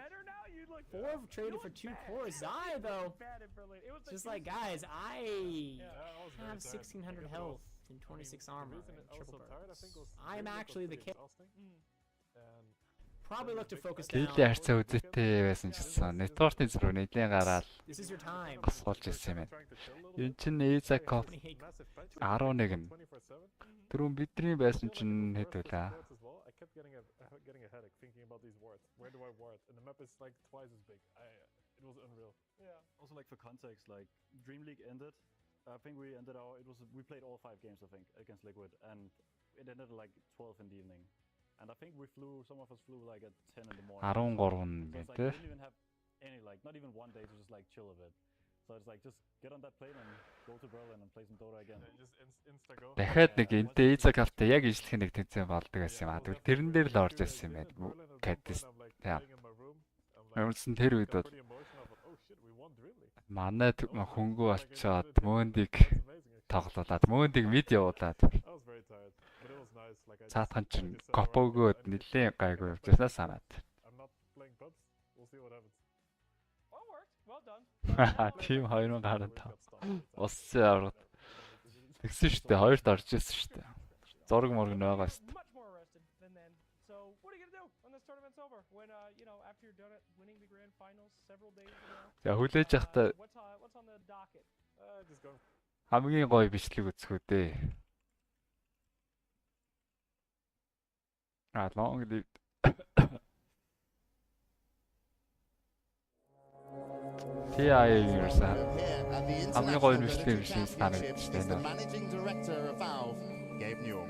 4 traded for 2 cores. Zai though. Just like guys, I have 1600 health. 26 armor, triple burst. I'm actually the king. probably look to focus down. Гэвлийн харьцаа үзээтэй байсан ч гэсэн network-ийн зүрх нэлийн гараад госгоолж ирсэн юм байна. Энэ чинь RIYADH 11. Түрүүн бидний байсан чинь хэд вэ? I kept getting a headache thinking about these wards. Where do I ward? And the map is like twice as big. It was unreal. Yeah. Also, like for context, like Dream League ended. I think we ended we played all 5 games, I think, against Liquid, and it ended at like 12 in the evening. And I think some of us flew like at 10 in the morning. 13 So it's like we didn't even have any, like, not even one day to just like chill a bit. So it's like just get on that plane and go to Berlin and play some Dota again. Just insta go. Дахиад нэг энтэй RIYADH-тай яг ижлэх нэг тэнцэн болдог байсан юм аа. Тэгвэл тэрэн дээр л орж ирсэн юм байна. Кадис. Өөрсөн тэр үед бол манай хөнгөө болчоод мөөндийг тоглуулад мөөндийг мид явуулаад цаатхан чинь копогоод нэлээд гайгүй явж байснаа санаад. Тим 2015. Уссан аврагд. Тэгсэн шүү дээ. Хоёрт орж ирсэн шүү дээ. Зураг морг байгаа шүү дээ. За хүлээж явахдаа хамгийн гоё бичлэг үзэх үү дээ. Long live TI-ерсэн хамгийн гоё бичлэг биш санагдаж байна. Managing Director of Valve, Gabe Newell.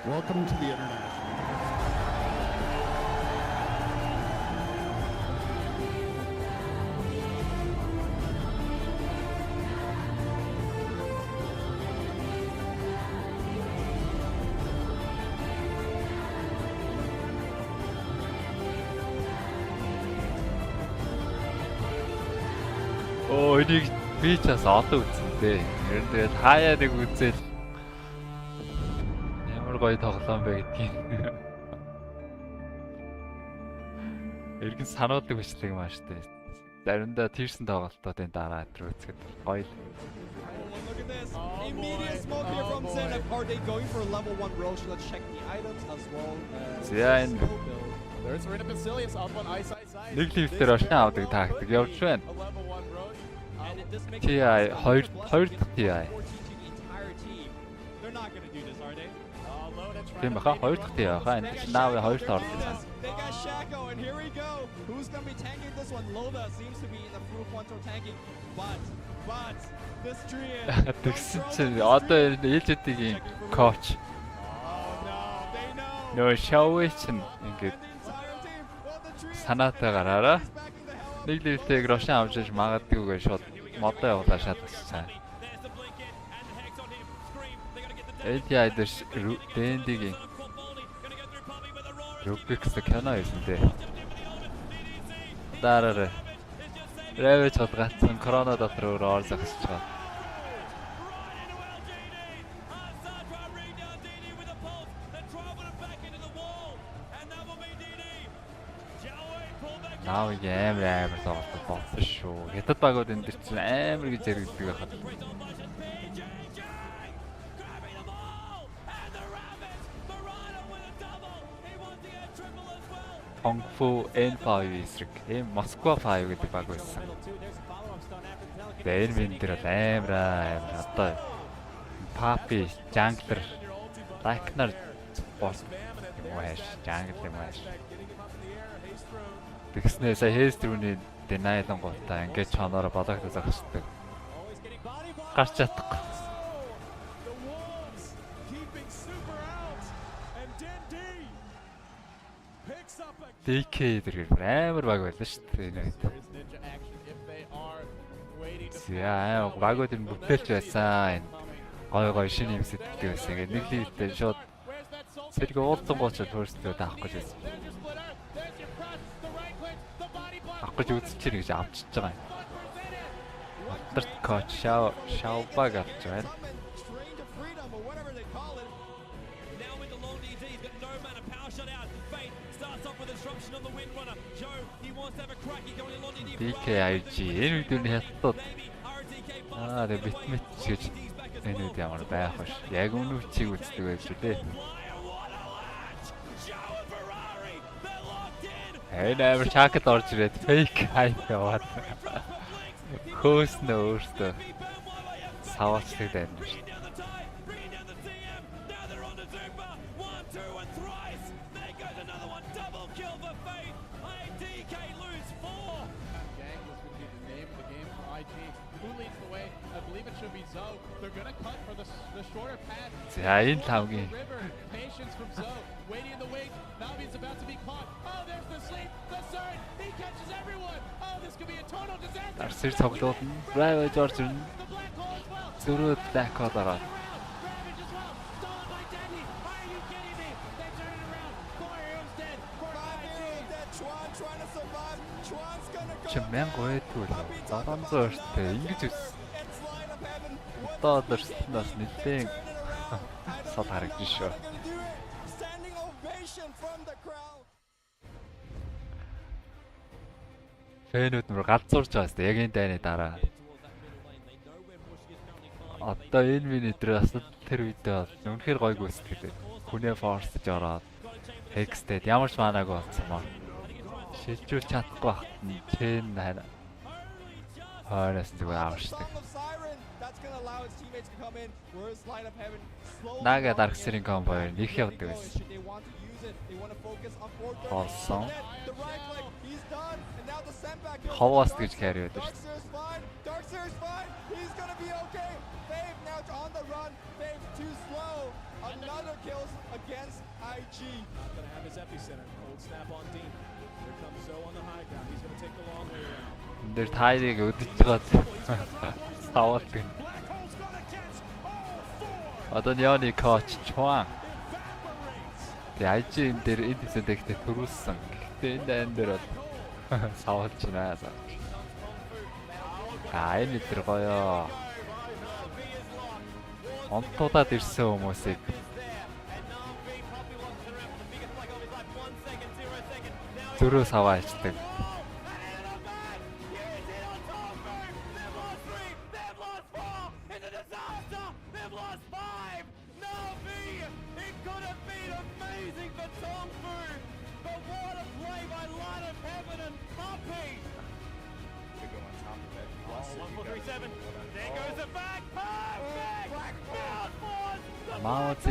Welcome to the International. Энийг би ч бас одоо үзсэнтэй. Ер нь тэгээд хаяа нэг үзэл ямар гоё тоглоом бэ гэдгийг. Эргэн сануулдаг бичлэг маа штэ. Заримдаа тийрсэн тоглолтуудын дараа өдр үзэхэд гоё л. Look at this. Immediate smoke here from Zenith. Are they going for a level 1 Roche? Let's check the items as well. There's Rina Basilius up on ice. Нэг лифтээр очно авдаг тактик явж байна. TI 2 дахь TI. Тийм баха 2 дахь TI баха энэ наав 2 таар. They got Shaco and here we go. Who's going to be tanking this one? Loda seems to be in the full frontal tanking, but this Trian. Тэгсэн чинь одоо ээлжүүдийн коуч. Нөө шоуч ингээд санаатай гараараа нэг лифтийг рошин авч иж магадгүйгээ шууд модоо явуулаа шатчихсан. ATI дээр дэндигийн Rubik's кино байсан дээ. Дараараа рэвэж хадгацсан корона дотор өөр зогсож байгаа. Now амар тоглолт болсон шүү. Хятад багууд энэ дэр чинь амар гэж зэрэгдэг байхад. Kung Fu N5 эсрэг Москва 5 гэдэг баг байсан. Тэгээд энэ дээр амар одоо Papi, Jungler, Ragnar босс юм ааш, Jungler юм ааш. Тэгснээ сая Хейстрүүний Denial гутаа ингээд чоноороо балагтаа загсдаг. Гарч чадахгүй. DK дэргээр амар баг байлаа шүү дээ энэ. Яа, багууд энэ бүтээлч байсан. Гой шинэ юм сэтгэдэг байсан. Ингээд нэг лигтэй шууд зэрэг уулзсан гоочод first-өө таахгүй байсан. Авах гэж үзчихэр гэж авчиж байгаа юм. Алтарт коуч шаубаг авч байна. DKIG энэ үед нь хятад. Тэгээ битмэт гэж Энэ үед ямар байх вэ? Яг үнэ үчиг үздэг байж лээ. Амар чакт орж ирээд fake hype яваад. Хөөс нөө өөртөө саваачдаг байна шүү. За энэ тавгийн Дарсэр цоглоод нь RIYADH орж ирнэ. Зөрөөд дакод ороод. Чимэн гойтгүй л 700 өртөө ингэж үс. Одоо дөрснөөс нэлээд сод харагдаж шүү. Фэнүүд нөр галзуурж байгаа сте яг энэ дайны дараа. Одоо энэ минутэр бас тэр үедээ үнэхээр гойг үстэй. Хүнээ форсж ороод хекстэд ямар ч манаагүй болсон маа. Шилжүүлж чадахгүй багт нь чэн хайна. Хойроос зүгээр аварчдаг. Нага дарксэрийн комбо их явдаг байсан. Олсон. Хаваас гэж carry байдаг шүү дээ. Another kills against IG. Not going to have his epicenter. Old snap on Dean. Here comes Zoe on the high ground. He's going to take the long way around. They're tidying өдөж байгаа. Савалт. Одоо яны коуч Чуан. IG энэ дээр эдисэдэгтэй төрүүлсэн. Гэхдээ энэ дайн дээр бол савалж байна. Энэ дээр гоё. Онтуудад ирсэн хүмүүсийг зөрөө саваачдаг.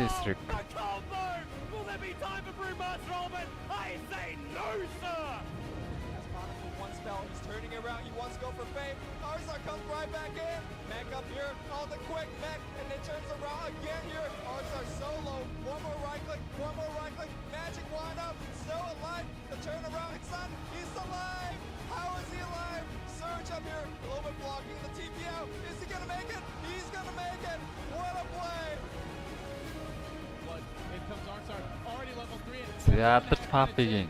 Эсрэг. Will there be time for Brewmaster Ultimate? I say no, sir! As Mono for one spell, he's turning around, he wants to go for fame. Arzar comes right back in. Mech up here, all the quick mech, and then turns around again here. Arzar solo, one more right click, magic wand up, still alive, the turnaround, it's on, he's alive! How is he alive? Surge up here, a little bit blocking the TP out. Is he gonna make it? He's gonna make it! What a play! Яадаг папигийн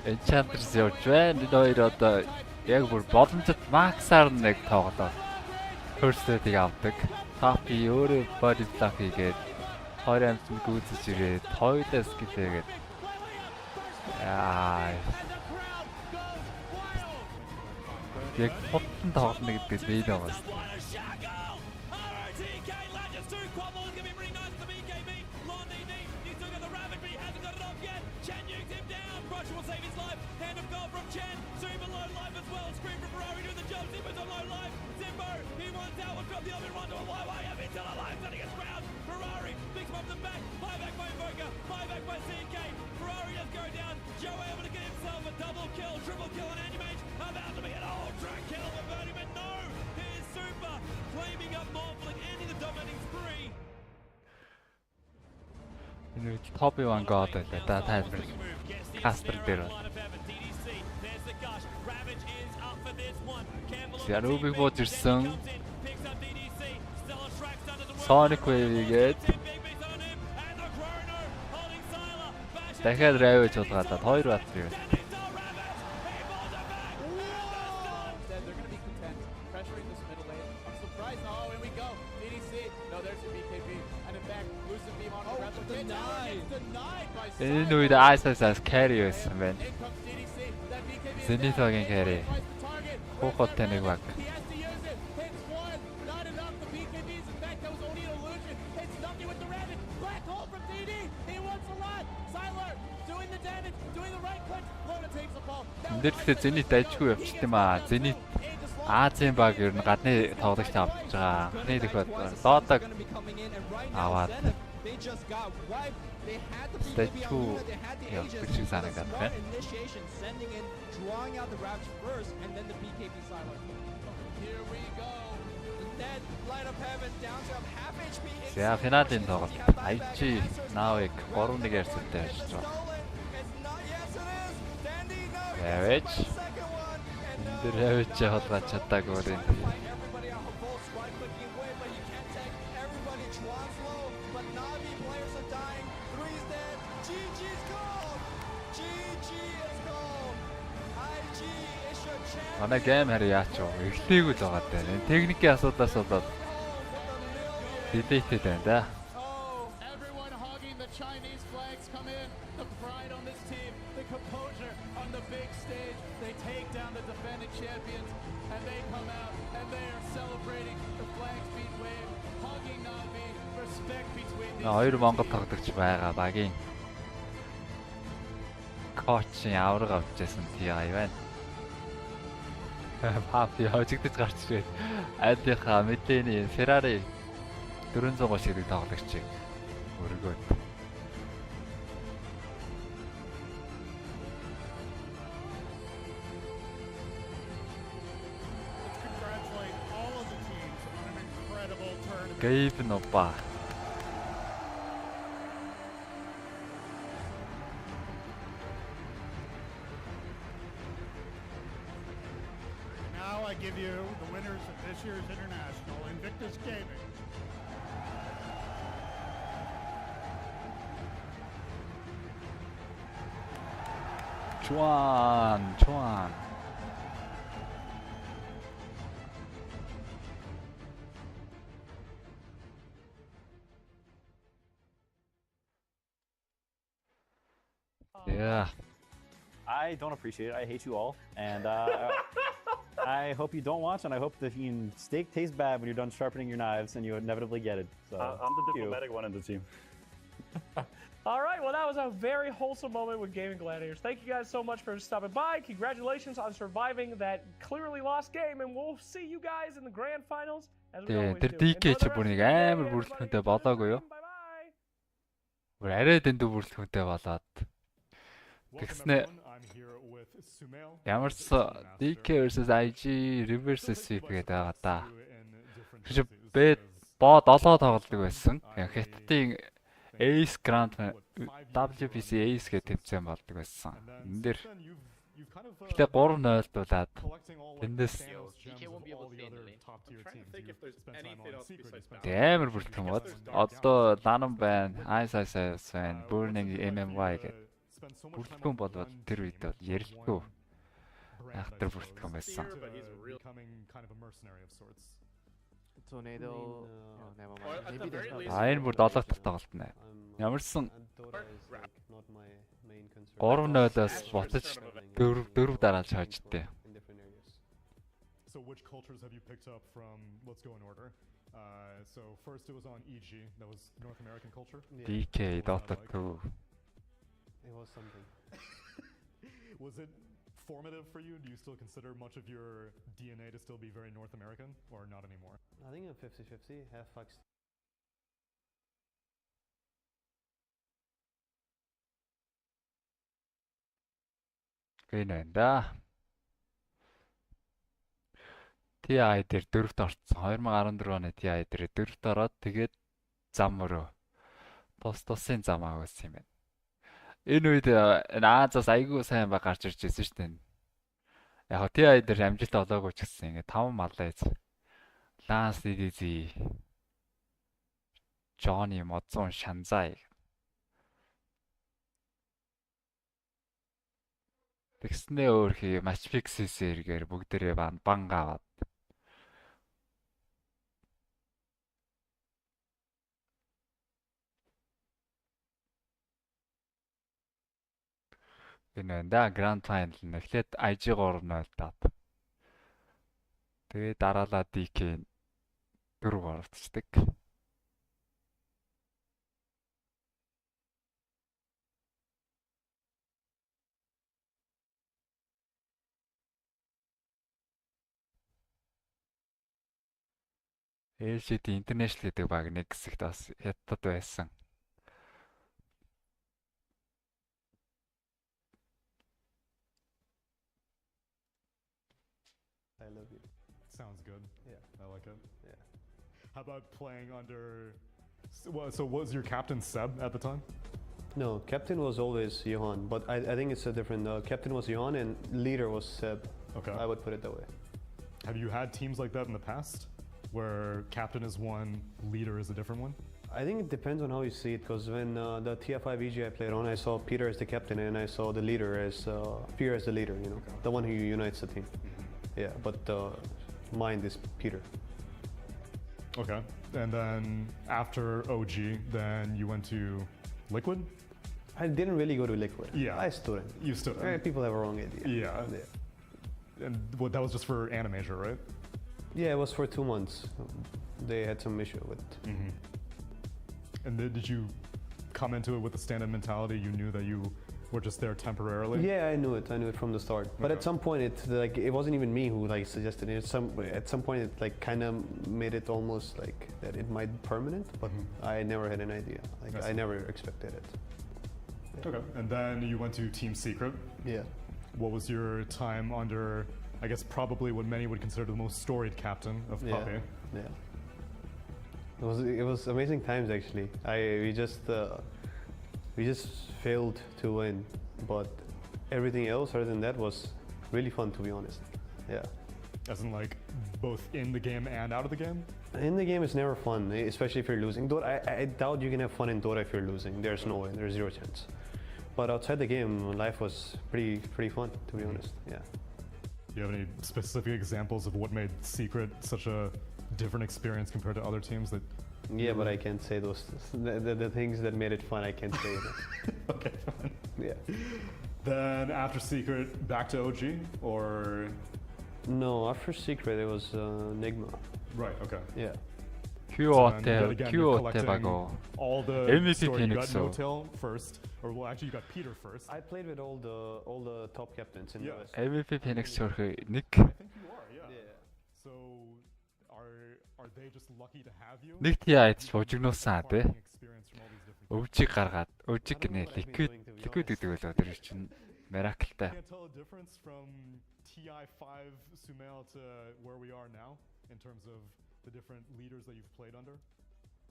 Enchantress явж байна. Энэ хоёр одоо яг бүр боломжит максаар нэг тоглоод first-ийг авдаг. Papi өөрөө body block хийгээд 20 амтнд гүйцэж ирээд тойлоос гэлээгээд яг хотон тоглоно гэдэг нь энэ байгаа. Top one god that has been caster there. Yarubi Waterson Sonic Wave get дахиад RIYADH удаагаад 2 бат юу. Энэ үед ISS carry байсан байна. Zenithoгийн carry. Хохоттой нэг баг. Энд дээр гэхдээ Зенит дайжгүй явчихт юм аа. Зенит Азийн баг ер нь гадны тоглогч авч байгаа. Анхны дэх Додог аваад дайжгүй явчих шиг санагдаад байна. За финалийн тоглолт IG Now-ыг 3-1 ярьсантай ярьж байгаа. Явж. Тэр явж хоолгож чадаагүй юм. Манай гейм хараа яач вэ? Эхлэегүй л байгаа даа. Техникийн асуудлаас болоод Deleted байна да. Everyone hogging the Chinese flags come in. The pride on this team, the composure on the big stage. They take down the defending champions and they come out and they are celebrating the flags being waved, hogging Navi, respect between these. Хоёр Монгол тоглогч байгаа багийн коучийн авраг авчихсан TI байна. Папи хожигдож гарч ирээд айлынхаа мэдээний Ferrari 430 хэрэг тоглогчийг өргөөд. Gabe Nova. Now I give you the winners of this year's International, Invictus Gaming. Chuan. Yeah. I don't appreciate it. I hate you all, and I hope you don't watch. And I hope the steak tastes bad when you're done sharpening your knives and you inevitably get it. So I'm the diplomatic one in the team. All right, well, that was a very wholesome moment with Gaming Gladiators. Thank you guys so much for stopping by. Congratulations on surviving that clearly lost game, and we'll see you guys in the grand finals. As we always do. Тэр DK ч бүрнийг амар бүрэлдэхүүнтэй болоогүй юу? Бүр арай дэндүү бүрэлдэхүүнтэй болоод. Тэгснэ ямар ч DK versus IG reverse sweep гэдэг байгаа да. Тэр B боо 7 тоглолдог байсан. Хятадын Ace Grand WBC Ace гэдэг тэмцээн болдог байсан. Энд дээр гэтээ 3-0 дуулаад тэндээс амар бүртгэн бод. Одоо Lanham байна, Ice байна, Burning MMY гэдэг бүртгэн болоод тэр үед ярилгүй айхтар бүртгэн байсан. Tornado. Never mind. Maybe there's not. Энэ бүр 7 дахь тоглолт нэ. Ямарсан 3-0-аас ботож 4 дараалж хождээ. So which cultures have you picked up from? Let's go in order. So first it was on EG. That was North American culture. DK Dota 2. It was something. Was it formative for you? Do you still consider much of your DNA to still be very North American, or not anymore? I think I'm 50-50. Half fucks. Гэнэ. TI дээр 4-т орсон. 2014 оны TI дээр 4-т ороод тэгээд зам өрөө. Тусын зам авсан юм байна. Энэ үед Азаас айгүй сайн баг гарч ирж байсан шүү дээ. Яг TI дээр амжилт олоогүй ч гэсэн ингээ 5 малайз. Lance DDZ. Johnny Mozon Shanzai. Тэгснээ өөр хий match fix-ээр бүгдээрээ банга аваад. Энэ да Grand Final нэхлээд IG 3-0 таад. Тэгээ дараалал DK 4 оролцдог. Ээлжид International гэдэг баг нэг хэсэгт бас хятад байсан. I love you. Sounds good. Yeah. I like it. Yeah. How about playing under... So was your captain Seb at the time? No, captain was always Johan, but I think it's a different. Captain was Johan and leader was Seb. Okay. I would put it that way. Have you had teams like that in the past, where captain is one, leader is a different one? I think it depends on how you see it, because when the TF5 EG I played on, I saw Peter as the captain and I saw the leader as Pierre as the leader. You know, the one who unites the team. Yeah, but mine is Peter. Okay. And then after OG, then you went to Liquid? I didn't really go to Liquid. Yeah. I stood in. You stood in. People have a wrong idea. Yeah. And what, that was just for Animator, right? Yeah, it was for 2 months. They had some issue with. And did you come into it with the stand-up mentality? You knew that you were just there temporarily? Yeah, I knew it. I knew it from the start. But at some point, it wasn't even me who suggested it. At some point, it kind of made it almost like that it might be permanent. But I never had an idea. I never expected it. Yeah. Okay. And then you went to Team Secret. Yeah. What was your time under, I guess, probably what many would consider the most storied captain of Puppy? Yeah. It was amazing times actually. We just failed to win, but everything else other than that was really fun, to be honest. Yeah. As in, like, both in the game and out of the game? In the game, it's never fun, especially if you're losing. I doubt you can have fun in Dota if you're losing. There's no way. There's zero chance. But outside the game, life was pretty fun, to be honest. Yeah. Do you have any specific examples of what made Secret such a different experience compared to other teams that? Yeah, but I can't say those. The things that made it fun, I can't say. Okay, fine. Yeah. Then after Secret, back to OG, or? No, after Secret, it was Nigma. Right. Okay. Yeah. All the MVP story, you got Phoenix. No-Tail first, or well, actually you got Peter first. I played with all the top captains in the West. MVP Phoenix төрхөй нэг. I think you are, yeah. So are they just lucky to have you? Нэг тиа идэж бужигнуулсан тий. Өвчиг гаргаад өвчиг гинэ ликвид гэдэг байлаа тэр чинь miracle-тай. Can you tell a difference from TI5 Sumail to where we are now in terms of the different leaders that you've played under?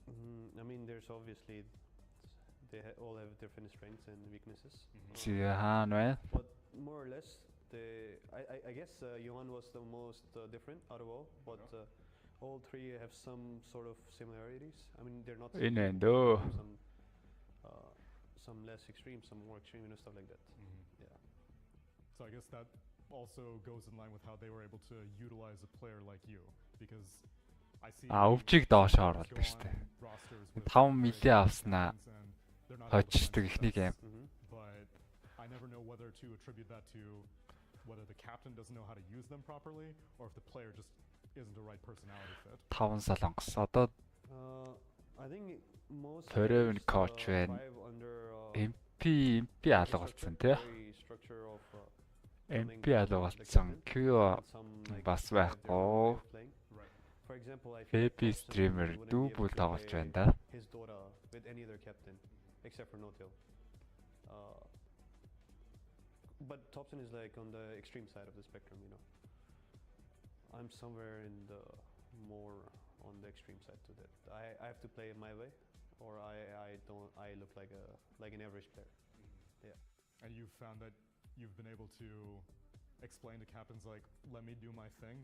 I mean, there's obviously they all have different strengths and weaknesses. But more or less, I guess Johan was the most different out of all, but all three have some sort of similarities. I mean, they're not some less extreme, some more extreme, stuff like that. Yeah. So I guess that also goes in line with how they were able to utilize a player like you, because I see. Өвчиг доош оруулдаг штэ. 5 милион авснаа хожчихдаг ихний гейм. But I never know whether to attribute that to whether the captain doesn't know how to use them properly, or if the player just isn't the right personality fit. 5 солонгос. Одоо I think most төрөвн коуч байна. MP алга болсон тий. MP алга болсон. Q бас байхгүй. Baby streamer дүүбэл тоглож байна да. His Dota with any other captain except for No-Tail. But Thompson is like on the extreme side of the spectrum, I'm somewhere in the more on the extreme side to that. I have to play it my way, or I look like an average player. Yeah. And you've found that you've been able to explain to captains like, let me do my thing?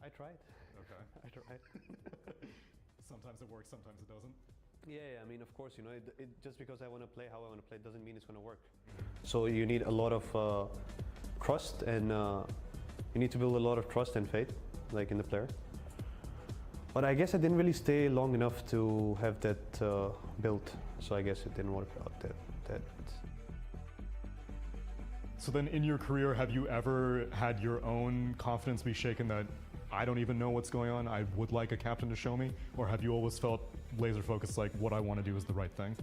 I tried. Okay. I tried. Sometimes it works, sometimes it doesn't. Yeah, I mean, of course, just because I want to play how I want to play doesn't mean it's going to work. So you need a lot of trust, and you need to build a lot of trust and faith, like in the player. But I guess I didn't really stay long enough to have that built, so I guess it didn't work out that. So then in your career, have you ever had your own confidence be shaken that I don't even know what's going on, I would like a captain to show me? Or have you always felt laser focused, like what I want to do is the right thing?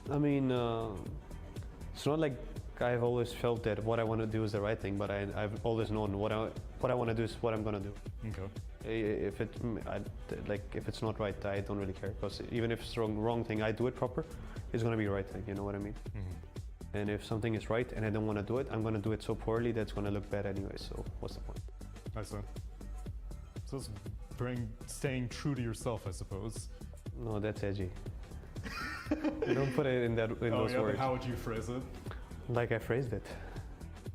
I mean, it's not like I've always felt that what I want to do is the right thing, but I've always known what I want to do is what I'm going to do. Okay. If it's not right, I don't really care, because even if it's the wrong thing, I do it proper, it's going to be the right thing, you know what I mean? And if something is right and I don't want to do it, I'm going to do it so poorly that's going to look bad anyway, so what's the point? I see. So it's staying true to yourself, I suppose. No, that's edgy. Don't put it in those words. But how would you phrase it? Like I phrased it.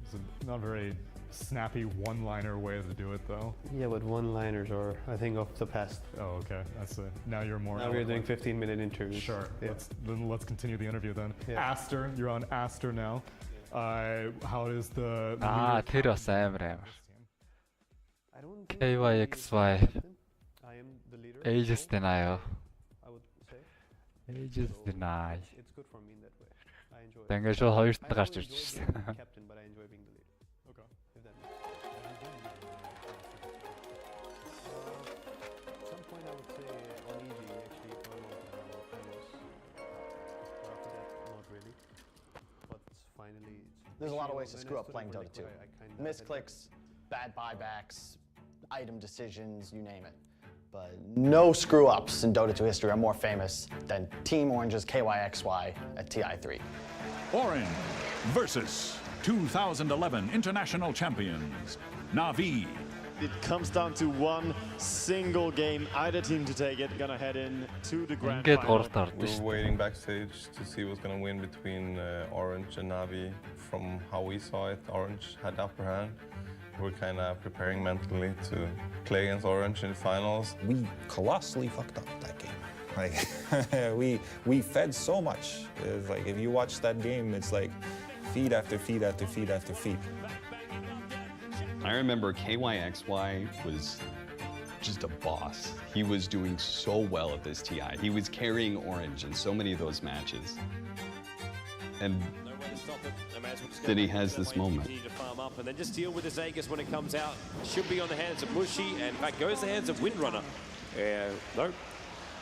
It's not a very snappy one-liner way to do it, though. Yeah, but one-liners are, I think, of the past. Oh, okay. That's it. Now you're more. Now we're doing 15-minute interviews. Sure. Yeah. Let's continue the interview then. Yeah. Aster, you're on Aster now. How is the? Тэр бас амар. KYXY. Ages deny. Ages deny. It's good for me in that way. I enjoy it. Ингээд шууд хоёрт нь гарч ирж I'm байна. captain, but I enjoy being the leader. Okay. If that makes some point I would say RIYADH actually for a long time famous. After that, not really. But finally, there's a lot of ways to screw up playing Dota 2. Misclicks, bad buybacks, item decisions, you name it. But no screw-ups in Dota 2 history are more famous than Team Orange's KYXY at TI3. Orange versus 2011 international champions, Na'Vi. It comes down to one single game, either team to take it, gonna head in to the grand final. We were waiting backstage to see what's gonna win between Orange and Na'Vi. From how we saw it, Orange had the upper hand. We're kind of preparing mentally to play against Orange in the finals. We colossally fucked up that game. Like we fed so much. It's like if you watch that game, it's like feed after feed after feed after feed. I remember KYXY was just a boss. He was doing so well at this TI. He was carrying Orange in so many of those matches. And then he has this moment. To farm up and then just deal with his Aegis when it comes out. Should be on the hands of Mushi, and in fact goes to the hands of Windrunner. Nope.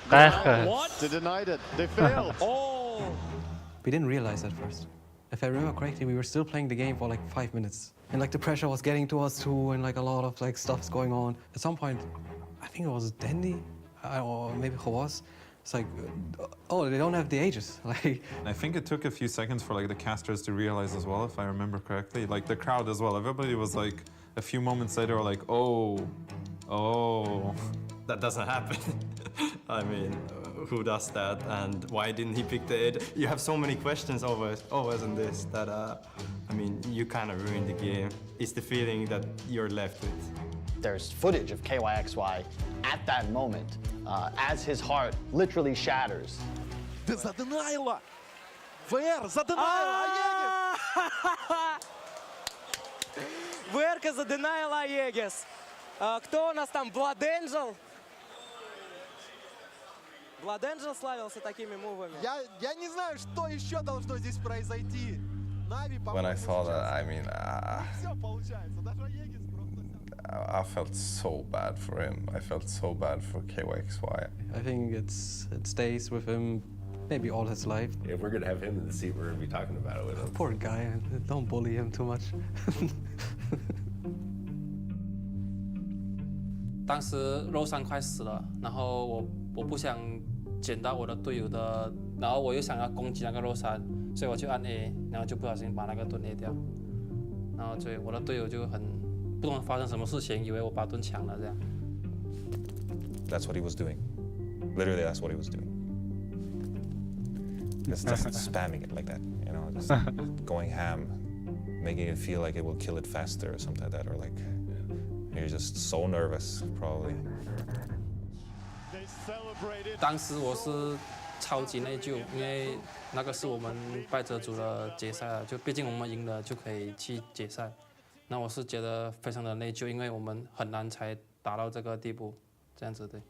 What? They denied it. They failed. Oh! We didn't realize at first. If I remember correctly, we were still playing the game for like 5 minutes. And like the pressure was getting to us too, and like a lot of like stuff's going on. At some point, I think it was Dandy, or maybe Hawas. It's like, oh, they don't have the ages. Like, I think it took a few seconds for like the casters to realize as well, if I remember correctly. Like the crowd as well. Everybody was like, a few moments later, were like, oh, that doesn't happen. I mean, who does that, and why didn't he pick the aid? You have so many questions always in this that, I mean, you kind of ruined the game. It's the feeling that you're left with. There's footage of KYXY at that moment as his heart literally shatters. Ты заденаила! ВР заденаила Аегис! ВР заденаила Аегис. Кто у нас там? Blood-Angel? Blood-Angel славился такими мувами. Я не знаю, что еще должно здесь произойти. When I saw that, I mean, I felt so bad for him. I felt so bad for KYXY. I think it stays with him maybe all his life. If we're gonna have him in the seat, we're gonna be talking about it with him. Poor guy, don't bully him too much. 当时肉山快死了，然后我不想捡到我的队友的，然后我又想要攻击那个肉山，所以我就按 A， 然后就不小心把那个盾 A 掉，然后所以我的队友就很不懂发生什么事情，以为我把盾抢了这样。That's what he was doing. Literally, that's what he was doing. Just spamming it like that, you know, just going ham, making it feel like it will kill it faster or something like that, or like you're just so nervous, probably. 当时我是超级内疚，因为那个是我们败者组的决赛了，就毕竟我们赢了就可以去决赛。那我是觉得非常的内疚，因为我们很难才打到这个地步，这样子对。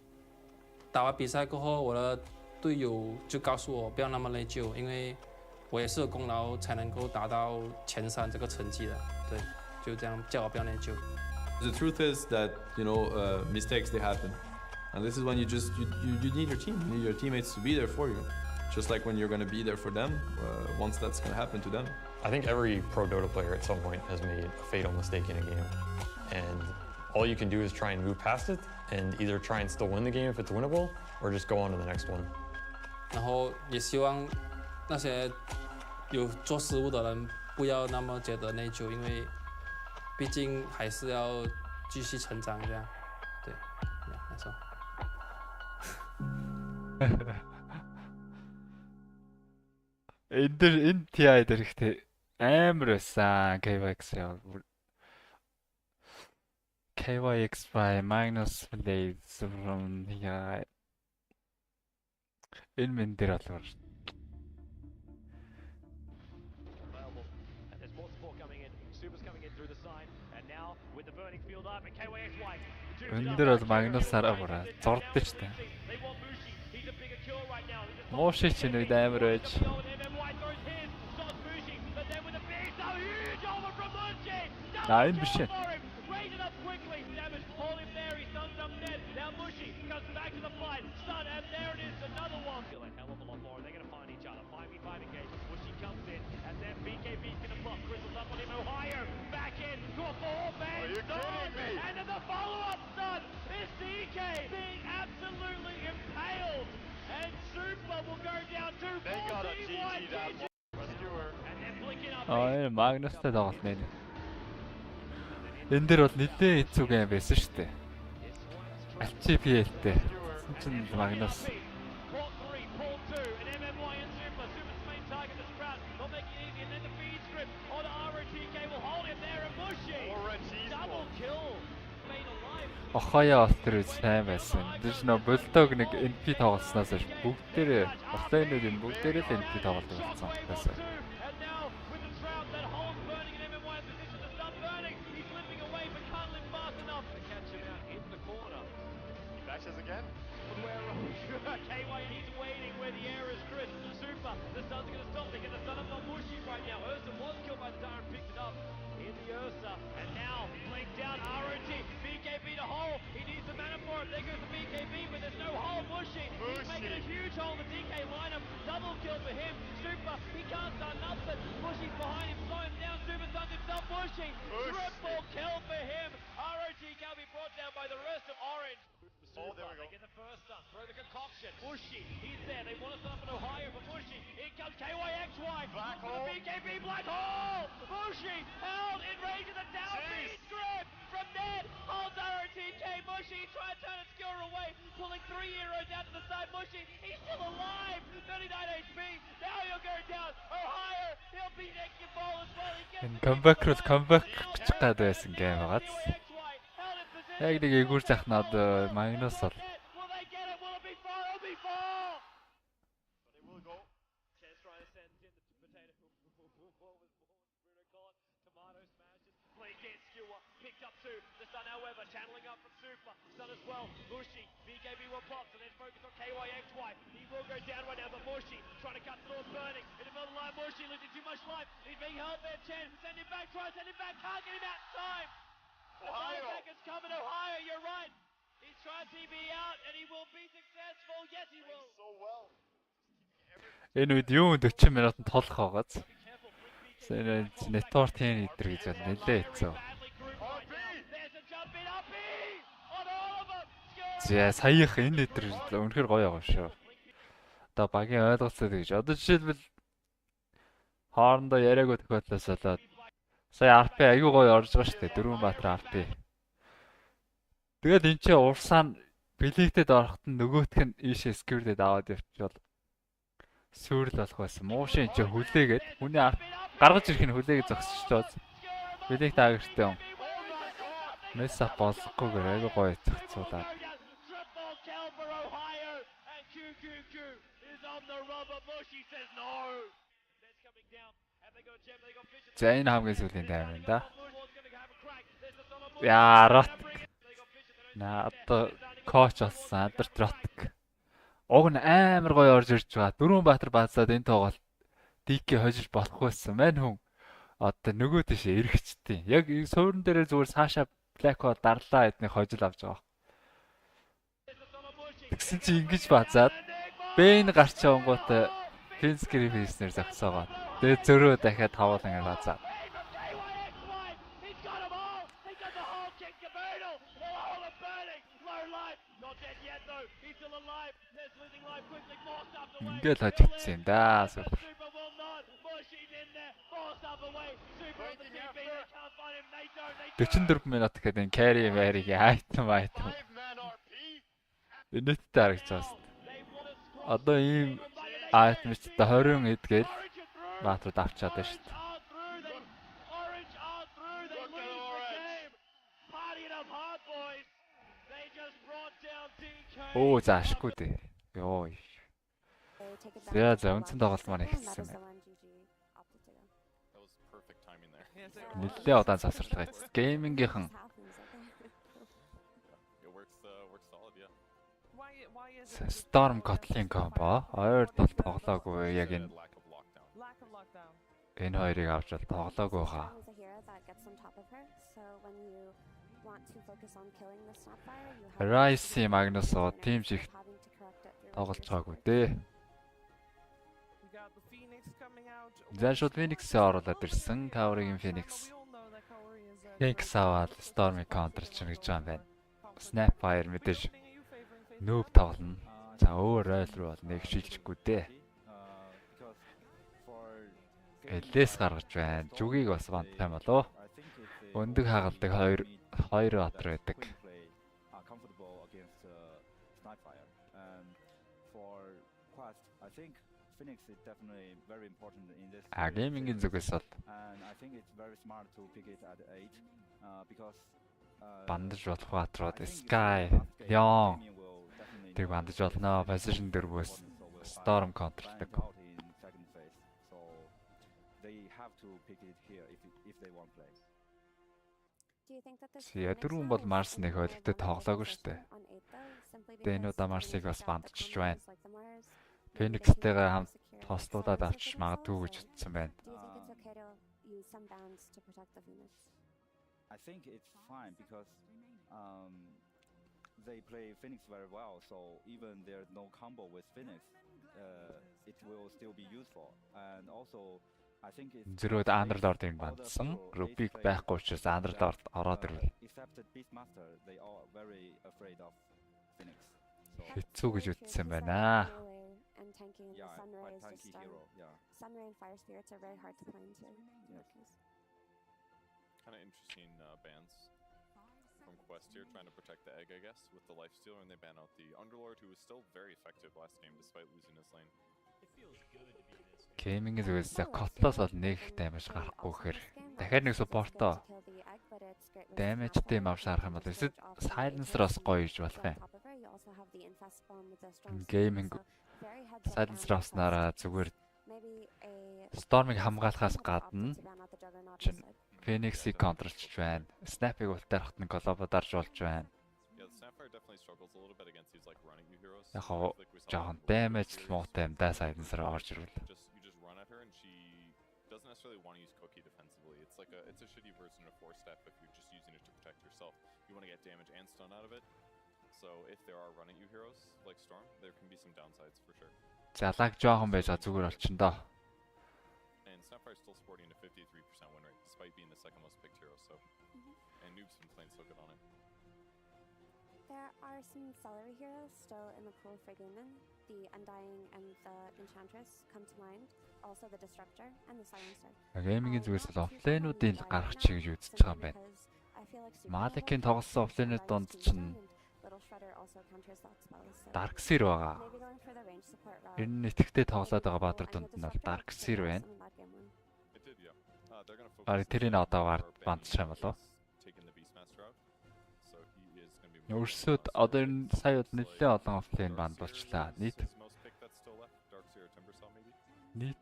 打完比赛过后，我的队友就告诉我不要那么内疚，因为我也是有功劳才能够达到前3这个成绩的，对，就这样叫我不要内疚。The truth is that mistakes they happen, and this is when you need your team, you need your teammates to be there for you, just like when you're going to be there for them once that's going to happen to them. I think every pro Dota player at some point has made a fatal mistake in a game. And all you can do is try and move past it and either try and still win the game if it's winnable or just go on to the next one. 然后也希望那些有做失误的人不要那么觉得内疚，因为毕竟还是要继续成长这样。对，没错。энэ TI дээр ихтэй амар байсан KYX яа. KYX by minus plays from here. Энэ мен дээр болоор. Энэ дээр бол Magnus араа бураа зурддаг ч таа. Моши ч нэг амар байж. Энэ биш. Энэ Magnusтай тоглолт нэ. Энэ дээр бол нэлээд хэцүү гейм байсан шүү дээ. Альчи PL-тэй. Чин Magnus. Охоёо тэр сайн байсан. Тэс нөө Bulldog нэг NP тоглосноос бүгдээрээ офлайнууд энэ бүгдээрээ л NP тоглолт болсон байсан. Comeback гэж гад байсан гейм байгааз. Яг нэг эгүүр захнаад Magnus бол энэ үед юу 40 минутанд толох байгааз. Энэ network-ийн идэр гэж нэлээ хэцүү. За саях энэ идэр үнэхээр гоё байгаа шүү. Одоо багийн ойлголцоо гэж. Одоо жишээлбэл хоорондоо яриаггүй тохиолдлоос болоод сая RP аягүй гоё орж байгаа шүү дээ. Дөрвөн баатар RP. Тэгээд энэ чинь урсаа бэлэгтэд ороход нөгөөх нь ийшээ сквэрдэд аваад явчихвал сүрэл болох байсан. Муушин чи хүлээгээд хүний гаргаж ирэх нь хүлээгээд зогсчихлоо. Бэлэг таагэртэй юм. Месап болохгүйгээр аягүй гоё зогцуулаад. За энэ хамгийн сүүлийн тайм юм да. Яарат. Наад коуч болсон Алдарт Ротк. Уг нь амар гоё орж ирж байгаа. Дөрвөн баатар баацаад энэ тоглолт DK хожиж болох байсан. Мань хүн одоо нөгөө тийшээ эргэжтий. Яг суурин дээрээ зүгээр цаашаа Black Hole дарлаа эднийг хожил авч байгаа. Тэгсэн чи ингэж баацаад Бэйн гарч явангуудаа Финскэр хийснээр зогсоогоо. Тэгээ зөрөө дахиад тавуулан ялаацаа. Ингээд хажигдсан юм да. 44 минут гэхэд энэ carry mary-гийн item. Энэттэй харагдаж байна. Одоо ийм item ч 20 эдгээл баатрууд авчаад байна шүү дээ. Оо заашгүй дээ. Йоо. За үндсэн тоглолт маань ихсэн байна. Нэлээд удаан завсарлага хийсэн. Геймингийнхэн Storm Kotlin combo ойр тол тоглоогүй яг энэ хоёрыг авч тоглоогүй хаа. Rice Magnus team шиг тоглож байгаагүй дээ. За шууд Phoenix-ээ оруулаад ирсэн. Cover-ийн Phoenix. Phoenix аваад Storm-ыг counter чинь гэж байгаа юм байна. Snapfire мэдээж noob тоглоно. За өөр ойл руу бол нэг шилжихгүй дээ. Элэс гаргаж байна. Жүгийг бас бандах юм болов. Өндөг хагалдаг хоёр батар байдаг. Gaming-ийн зүгээс бол бандаж болох батрууд Sky, Leon тэг бандаж болно. Position дөрвөөс Storm контролдог. Я дөрвөн бол Mars нэг хөлтөд тоглоогүй шүү дээ. Тэгээ энэ удаа Mars-ыг бас бандажж байна. Phoenix-тэйгээ хамт хостуудад авчиж магадгүй гэж утсан байна. I think it's fine because they play Phoenix very well, so even there's no combo with Phoenix, it will still be useful. And also, I think it's Zero Underlord юм бандсан. Rubik байхгүй учраас Underlord ороод ирвэл. Except Beastmaster, they are very afraid of Phoenix. Хэцүү гэж утсан байна. And tanking the Sunray is just Sunray and Fire Spirits are very hard to play into. Kind of interesting bans from Quest here, trying to protect the egg, I guess, with the Lifestealer, and they ban out the Underlord, who was still very effective last game despite losing his lane. Gaming зүгээс котлоос бол нэг damage гарахгүй гэхээр дахиад нэг support-оо damage team авч харах юм бол эсвэл silencer-оос гоё гэж болох юм. Gaming silencer-оос нараа зүгээр Storm-ыг хамгаалахаас гадна Phoenix-ийг контролч байна. Snap-ыг ултаарахт нь глобо дарж болж байна. Яг хоо жоохон damage л муутай юм да silencer орж ирвэл. Doesn't necessarily want to use Cookie defensively. It's a shitty version of 4-step if you're just using it to protect yourself. You want to get damage and stun out of it. So if there are run at you heroes like Storm, there can be some downsides for sure. Залаг жоохон байж зүгээр болчихно доо. And Snapfire is still sporting a 53% win rate despite being the second most picked hero. So and Noob's been playing so good on it. There are some celery heroes still in the pool for Gaiman. The Undying and the Enchantress come to mind. Also the Disruptor and the Silencer. Gaming-ийн зүгээс л offlane-уудын гарах чиг гэж үзэж байгаа юм байна. Malik-ийн тоглосон offlane-ууд донд чинь Darkseer байгаа. Энэ нь итгэвтэй тоглоод байгаа баатар донд нь бол Darkseer байна. Тэрийг одоо бандчих юм болов? Өөрсөд одоо энэ сая нэлээд олон offlane бандуулчлаа. Нийт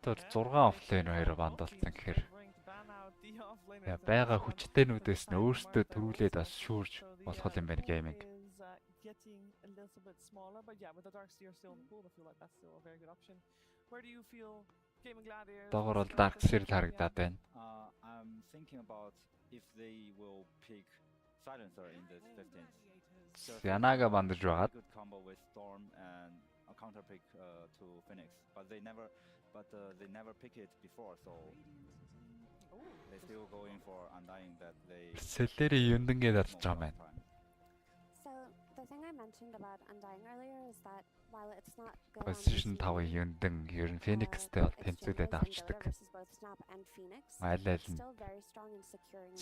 6 offlane хоёр бандуулсан гэхээр байгаа хүчтэйнүүдээс нь өөрсдөө төрүүлээд бас шүүрж болох юм байна гейминг. Дагвар бол Darkseer л харагдаад байна. I'm thinking about if they will pick Silencer in this 15th. Янага бандаж байгаад Good combo with Storm and a counter pick to Phoenix, but they never but they never pick it before, so they're still going for Undying that they. Селлери юндангээ дарж байгаа маань. So the thing I mentioned about Undying earlier is that while it's not good Position 5 юндан ер нь Phoenix-тэй бол тэмцүүлээд авчдаг. Айл нь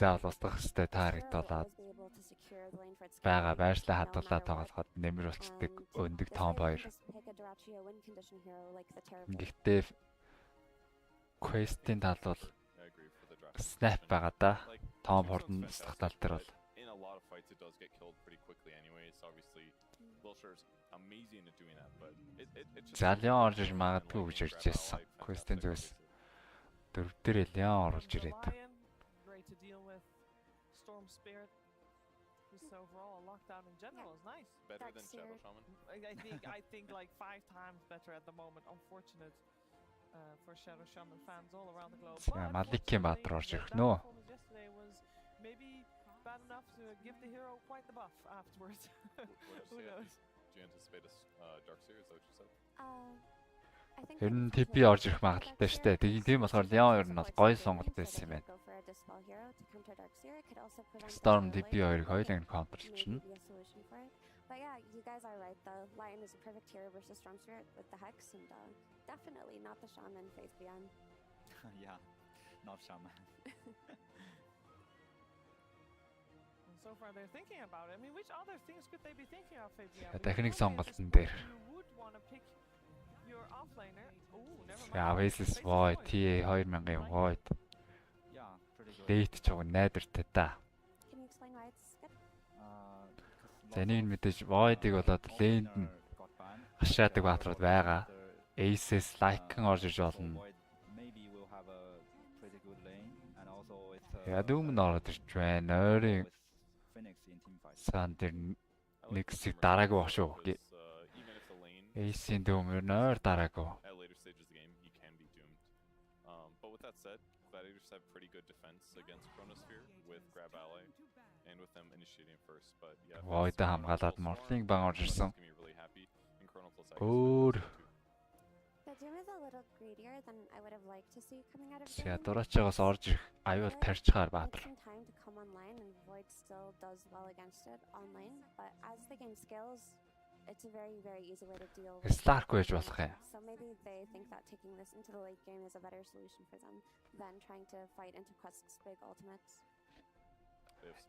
заавал устгах хэрэгтэй таарагдуулаад байгаа байршлаа хадгалаад тоглоход нэмэр болцдог өндөг том хоёр. Гэхдээ Quest-ийн тал бол snap байгаа да. Том хордон устгах тал дээр бол in a lot of fights it does get killed pretty quickly anyway, so obviously Wilshire's amazing at doing that, but it's just Залиан орж ир магадгүй гэж ирж байсан. Quest-ийн зүгээс дөрөв дээр Лиан оруулж ирээд. Great to deal with. Storm Spirit. Just overall lockdown in general is nice. Better than Shadow Shaman. I think like 5 times better at the moment. Unfortunate for Shadow Shaman fans all around the globe. За Маликийн Баатар орж ирэх нөө. Yesterday was maybe bad enough to give the hero quite the buff afterwards. Who knows? Do you anticipate a Dark Seer? Is that what you said? Ер нь TP орж ирэх магадaltaй штэ. Тийм болохоор Leon ер нь бол гоё сонголт байсан юм байна. Storm TP 2-ыг хоёулаа контрлж чинь. But yeah, you guys are right though. Lion is a perfect hero versus Storm Spirit with the Hex, and definitely not the Shaman phase beyond. Yeah, not Shaman. So far they're thinking about it. I mean, which other things could they be thinking of, Fabian? Техник сонголтын дээр. You would want to pick your offlaner. Ooh, never mind. За Oasis Void TA 2000-ын Void. Yeah, pretty good. Late ч яг найдвартай та. Can you explain why it's good? За энийг мэдээж Void-ыг болоод Lane нь хашаадаг баатрууд байгаа. Aces like-ын орж иж болно. Maybe we'll have a pretty good lane, and also it's Ядум нь ороод ирж байна. Ойрын сан дээр нэг хэсэг дараагүй баг шүү. Ace-ийн дөм ер нь ойр дараагүй. At later stages of the game, he can be doomed. But with that said, Gladiators have pretty good defense against Chronosphere with Grab Ally and with them initiating first. But yeah, Void хамгаалаад Morphling баг орж ирсэн. Really happy in Chronicles. Өөр The Doom is a little greedier than I would have liked to see coming out of За Doom. дураачаагаас орж ирэх аюул тарьчгаар Баатар. It takes some time to come online, and Void still does well against it online. But as the game scales, it's a very, very easy way to deal with. Slark байж болох юм. So maybe they think that taking this into the late game is a better solution for them than trying to fight into Quest's big ultimates.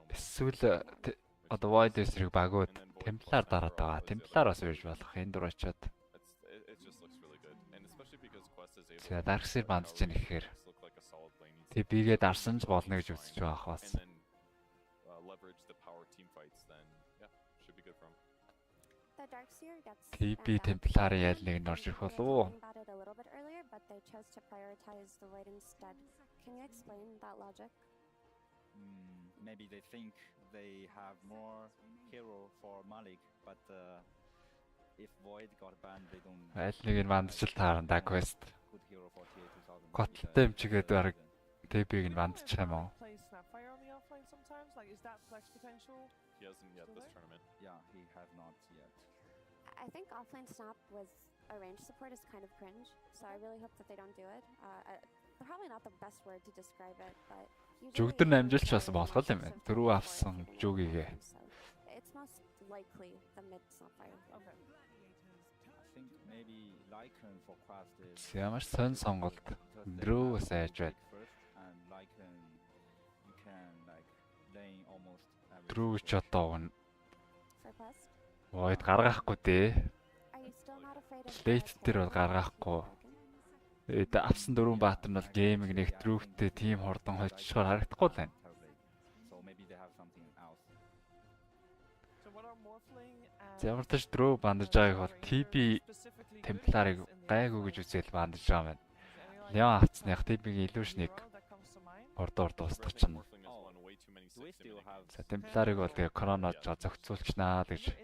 Эсвэл одоо Void эсрэг багууд Templar дараад байгаа. Templar бас байж болох энэ дураачаад. It just looks really good, and especially because Quest is able. За Dark Seer бандж ийн гэхээр TP-гээ дарсан ч болно гэж үзэж байгаа хаас. And then leverage the power team fights, then yeah, should be good for him. The Dark Seer gets TP Templar-ын ялныг нь орж ирэх болов уу? about it a little bit earlier, but they chose to prioritize the Void instead. Can you explain that logic? Maybe they think they have more hero for Malik, but if Void got banned, they don't. Аль нэг нь бандчил таарна Quest. Good hero for TA 2000. Готлтой юм чигээд баг TP-г нь бандчих юм уу? Play Snapfire on the offlane sometimes. Like, is that flex potential? He hasn't yet this tournament. Yeah, he has not yet. I think offlane snap with a range support is kind of cringe, so I really hope that they don't do it. Probably not the best word to describe it, but Жүгдэр намжилч бас болох юм байна. Дөрөв авсан жүгийгээ. it's most likely the mid Snapfire. Okay. I think maybe Lycan for Quest is. Ямар сонь сонголт. Дөрөв сайж байд. And Lycan, you can like lane almost. Дөрөв ч одоо гон. For Quest, Void гаргахгүй дээ. are you still not afraid of Late дээр бол гаргахгүй. Тэгээд авсан дөрвөн Баатар нь бол геймиг нэг трүүхтэй тим хордон хожчихоор харагдахгүй л байна. So maybe they have something else. So what are Morphling and Ямар ч дөрөв бандаж байгааг бол TP Templar-ыг гайгүй гэж үзэл бандаж байгаа юм байна. Leon авцсных TP-гийн illusion-ыг ордоор дуустах чинь. За Templar-ыг бол тэгээ Chrono-ж зохицуулчихнаа гэж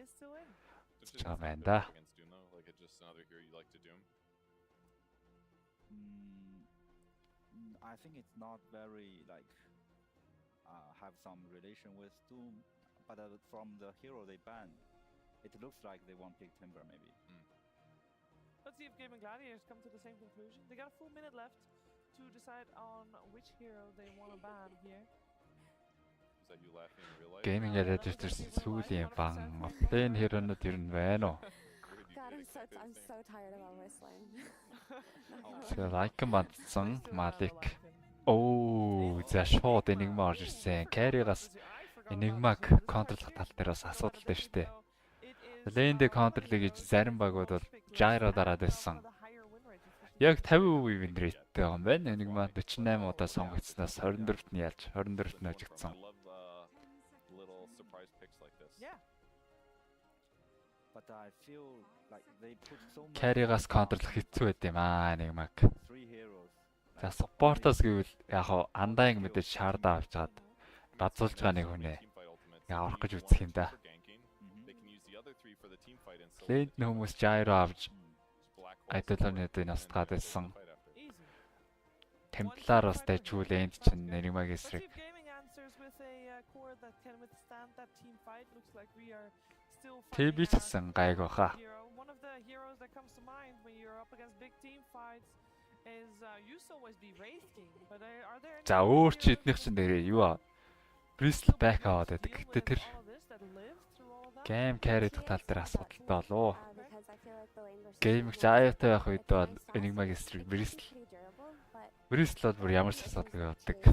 үзэж байгаа юм байна да. Like it's just another hero you like to doom. I think it's not very like have some relation with Doom, but from the hero they banned, it looks like they won't pick Timber maybe. Let's see if Gaming Gladiators come to the same conclusion. They got a full minute left to decide on which hero they want to ban here. Is that you laughing in real life? Gaming Gladiators сүүлийн бан offlane hero-нууд ер нь байна уу? God, I'm so tired of all whistling. So like мандсан Malik. Оо, за шууд Enigma орж ирсэн. Carry-гаас Enigma-г контрлох тал дээр бас асуудалтай шүү дээ. Lane-д контрлыг гэж зарим багууд бол Gyro дараад байсан. Яг 50% win rate-тэй юм байна. Enigma 48 удаа сонгогдсноос 24-т нь ялж 24-т нь хожигдсон. But I feel like they put so much Carry-гаас контрлох хэцүү байд юм аа Enigma-г. За support-ос гэвэл яг хаа Undying мэдээж шаардаа авч чад базуулж байгаа нэг хүнээ явах гэж үзэх юм да. Lane хүмүүс Gyro авч Idol-ны настгаад байсан. Templar бас дэжгүй Lane чинь Enigma-г эсрэг. TB чсэн гайг баха. За өөр чи эднийх чинь нэрээ юу аа? Bristol back аваад байдаг. Гэтэ тэр game carry тал дээр асуудалтай болов. Game-ийг аяатай байх үед бол Enigma-г эсрэг Bristol бол бүр ямар ч асуудалгүй явдаг.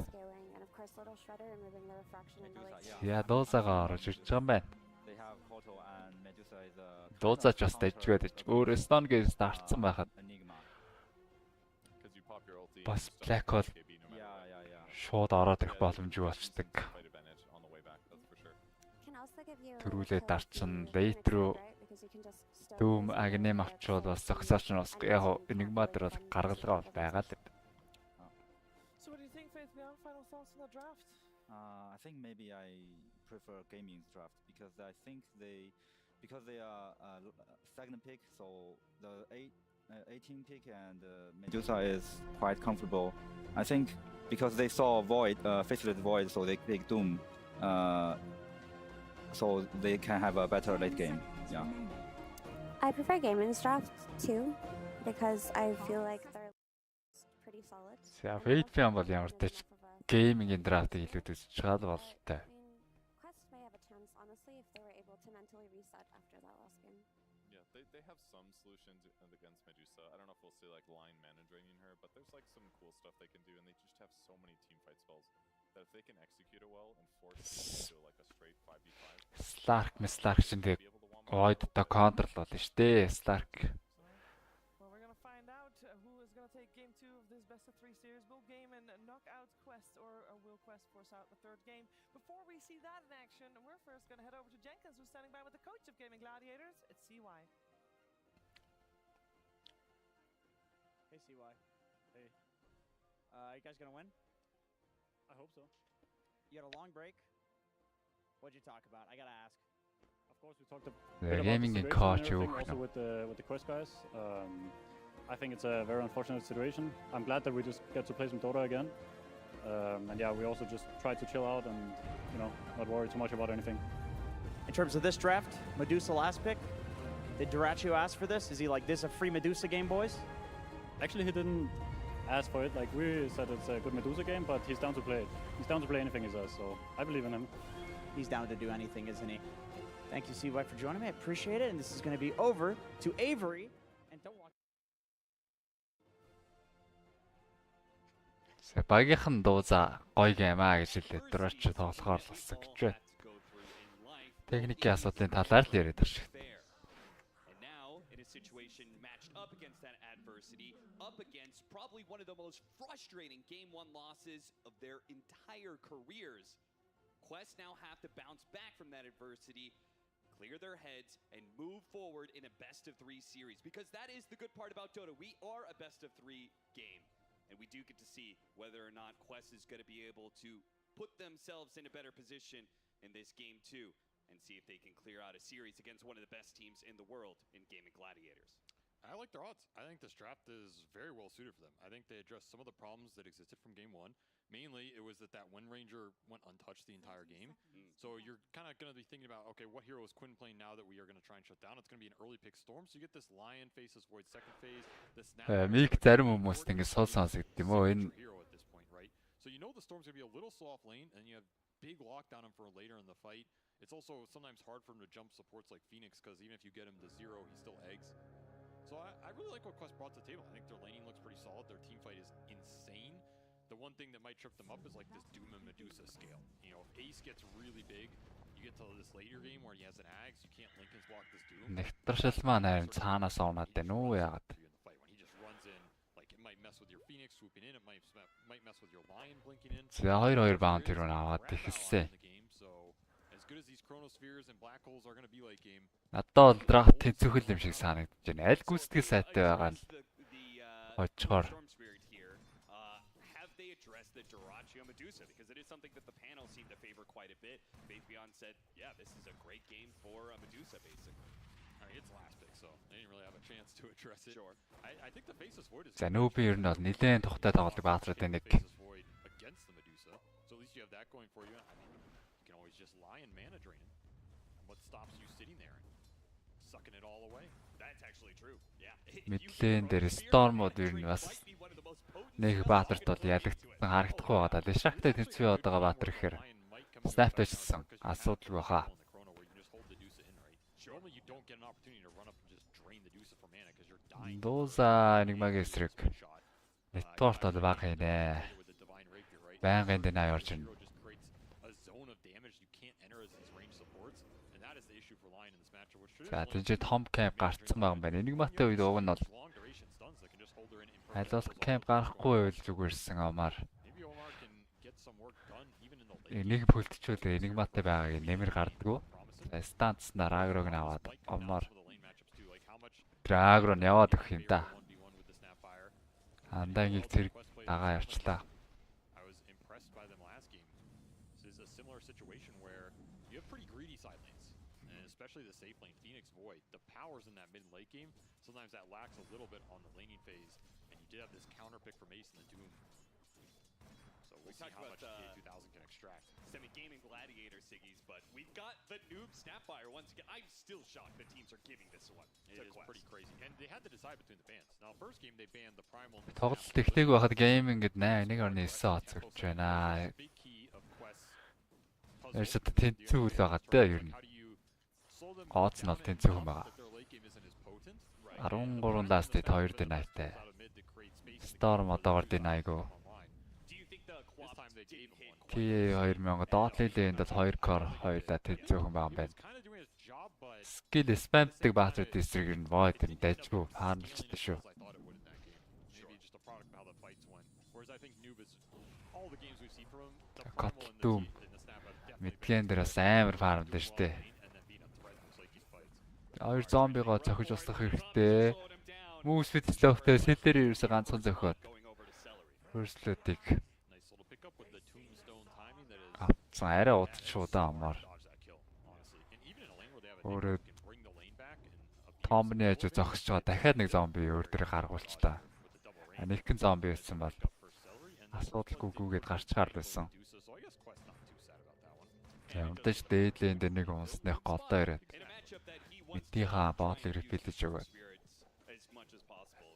Яа доозагаа орж ирж байгаа юм байна. Доозаач бас дэжгүй дэж. Өөр Stone Gaze дарцсан байхад бас Black Hole шууд ороод ирэх боломжгүй болчдөг. Төрүүлээ дарчин late руу Doom Agnem авчвал бас Succession бас яг Enigma дээр бол гаргалгаа бол байгаа л. So what do you think, Faith? Final thoughts on the draft? I think maybe I prefer Gaming's draft because I think they are second pick, so the 18 pick and Medusa is quite comfortable. I think because they saw Void, Faceless Void, so they pick Doom, so they can have a better late game. Yeah. I prefer Gaming's draft too because I feel like they're pretty solid. За Fate fan бол ямар ч Gaming-ийн draft-ийг илүү үзэж байгаа болтой. Quest may have a chance honestly if they were able to mentally reset after that last game. Yeah, they have some solutions against Medusa. I don't know if we'll say like line mana draining her, but there's like some cool stuff they can do, and they just have so many team fight spells that if they can execute it well and force it into like a straight 5v5. Slark чинь тэг ойдтой контрол болно шүү дээ. Slark. Well, we're gonna find out who is gonna take game 2 of this best of 3 series. Will Game and knock out Quest, or will Quest force out the third game? Before we see that in action, we're first gonna head over to Jenkins, who's standing by with the coach of Gaming Gladiators. It's CY. Hey CY. Hey. You guys gonna win? I hope so. You had a long break. What'd you talk about? I gotta ask. Of course, we talked The gaming and culture also with the Quest guys. I think it's a very unfortunate situation. I'm glad that we just get to play some Dota again. And yeah, we also just try to chill out and not worry too much about anything. In terms of this draft, Medusa last pick. Did Duraccio ask for this? Is he like, this a free Medusa game, boys? Actually, he didn't ask for it. Like, we said it's a good Medusa game, but he's down to play it. He's down to play anything he says, so I believe in him. He's down to do anything, isn't he? Thank you, CY, for joining me. I appreciate it. And this is going to be over to Avery. And don't watch. Багийнхан дууза гоё геймаа гэж хэлээд Duraccio тоглохоор л болсон гэж байна. Техникийн асуудлын талаар л яриад байна. Up against probably one of the most frustrating Game 1 losses of their entire careers. Quest now have to bounce back from that adversity, clear their heads, and move forward in a best-of-3 series. Because that is the good part about Dota. We are a best-of-3 game. And we do get to see whether or not Quest is going to be able to put themselves in a better position in this Game 2 and see if they can clear out a series against one of the best teams in the world in Gaming Gladiators. I like their odds. I think this draft is very well suited for them. I think they addressed some of the problems that existed from Game 1. Mainly, it was that Wind Ranger went untouched the entire game. So you're kind of going to be thinking about, okay, what hero is Quinn playing now that we are going to try and shut down? It's going to be an early pick Storm. So you get this Lion faces Void second phase. The snap. Миг зарим хүмүүст ингэ сул сонсогдсон юм уу энэ. So you know the Storm's going to be a little slow off lane, and you have big lockdown him for later in the fight. It's also sometimes hard for him to jump supports like Phoenix, because even if you get him to 0, he still eggs. So I really like what Quest brought to the table. I think their laning looks pretty solid. Their team fight is insane. The one thing that might trip them up is like this Doom and Medusa scale. You know, if Ace gets really big, you get to this later game where he has an Axe, you can't Linken's block this Doom. Нэгтршил маань харин цаанаас оноод байна уу яагаад? When he just runs in, like it might mess with your Phoenix swooping in, it might mess with your Lion blinking in. За 2-2 bounty руу аваад ихэлсэн. As good as these chronospheres and black holes are going to be late game. Надад бол драфт тэнцвэрхэл юм шиг санагдаж байна. Аль гүйцэтгэл сайтай байгаа нь очоор. The Duraccio Medusa, because it is something that the panel seem to favor quite a bit. Faith Beyond said, yeah, this is a great game for Medusa, basically. I mean, it's last pick, so they didn't really have a chance to address it. Sure. I think the Faceless Void is... За нүүби ер нь бол нэлээд тухтай тоглох баатруудын нэг. Void against the Medusa, so at least you have that going for you. I mean, you can always just lie and mana drain him. And what stops you sitting there and sucking it all away? That's actually true. Yeah. Мэдлэн дээр Storm-ууд ер нь бас нэг баатрт бол ялагдсан харагдахгүй байгаа. Дешактай тэнцвээ одоогоо баатар гэхээр снайптэйчсэн асуудалгүй хаа. Доза Enigma-гийн эсрэг нэтворт бол бага хийнэ. Байнгын дэнай орж ирнэ. За тийж том camp гарцсан байгаа юм байна. Enigma-тай үед уг нь бол айлуулах camp гарахгүй байвал зүгээрсэн амаар. Нэг пөлтчүүд Enigma-тай байгааг нэмэр гардггүй. Станцнаар агрог нь аваад амаар. Агро нь яваад өгөх юм да. Андагийг зэрэг дагаа явчлаа. Especially the safe lane, Phoenix Void, the powers in that mid and late game, sometimes that lacks a little bit on the laning phase, and you did have this counter pick from Ace in the Doom. So we'll see how much PA2000 can extract. Semi-gaming gladiator Siggies, but we've got the noob Snapfire once again. I'm still shocked that teams are giving this one to It is Quest. pretty crazy, and they had to decide between the bans. Now, first game they banned the primal. Тоглолт ихтэйг байхад гейм ингээд 1.9 оц өгч байна. Ерөөсөө тэнцүү үл байгаа даа ер нь. Оц нь бол тэнцүү юм байгаа. 13 ластд 2 дэнайтай. Storm одоогор дэнайгүй. T2000 Dot-ийн бол 2 core 2-да тэнцүү юм байгаа юм байна. Skill spamдаг баатрууд эсрэг нь void юм дайжгүй хаанлчтай шүү. Doom мэдгэн дээр бас амар фармд нь штэ. 2 зомбигоо зохиж услах хэрэгтэй. Moose with slow-тэй сэлээр ерөөсө ганцхан зохиод. First-лүүдийг авцсан арай удаж удаан амаар. Өөрөө Томны аж зогсож байгаа дахиад нэг зомби өөр дээр гаргуулчлаа. Нэгэн зомби байсан бол асуудалгүйгээд гарч гар байсан. Ямдаж дээдлэн дээр нэг унсных голдоо ирээд мэдийнхаа бодлыг репилж өгөөд.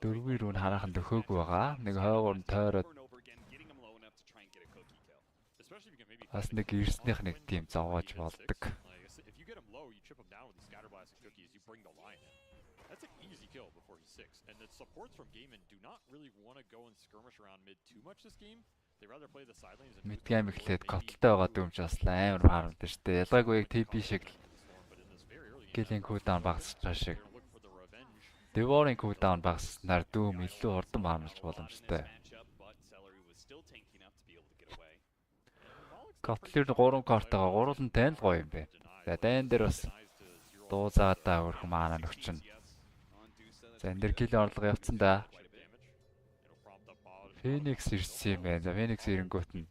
Дөрвийн рүү хараахан дөхөөгүй байгаа. Нэг хойгоор нь тойроод бас нэг ирснийх нэг тийм зовоож болдог. That's an easy kill before he's 6. And the supports from Gaiman do not really want to go and skirmish around mid too much this game. They rather play the side lanes and Mid-game ихлээд готтой байгаа дүмж бас амар харамд шүү дээ. Ялгаагүй яг TP шиг гэлэн кулдаун багасчаа шиг. Devoring cooldown багаснаар дүүм илүү хурдан харамлж боломжтой. Котлер 3 картагаа гурван тань гоё юм байна. За дайн дээр бас дуузаадаа өрх маана нөхчин. За энэ дэр кил орлого явцсан да. Phoenix ирсэн юм байна. За Phoenix ирэнгүүт нь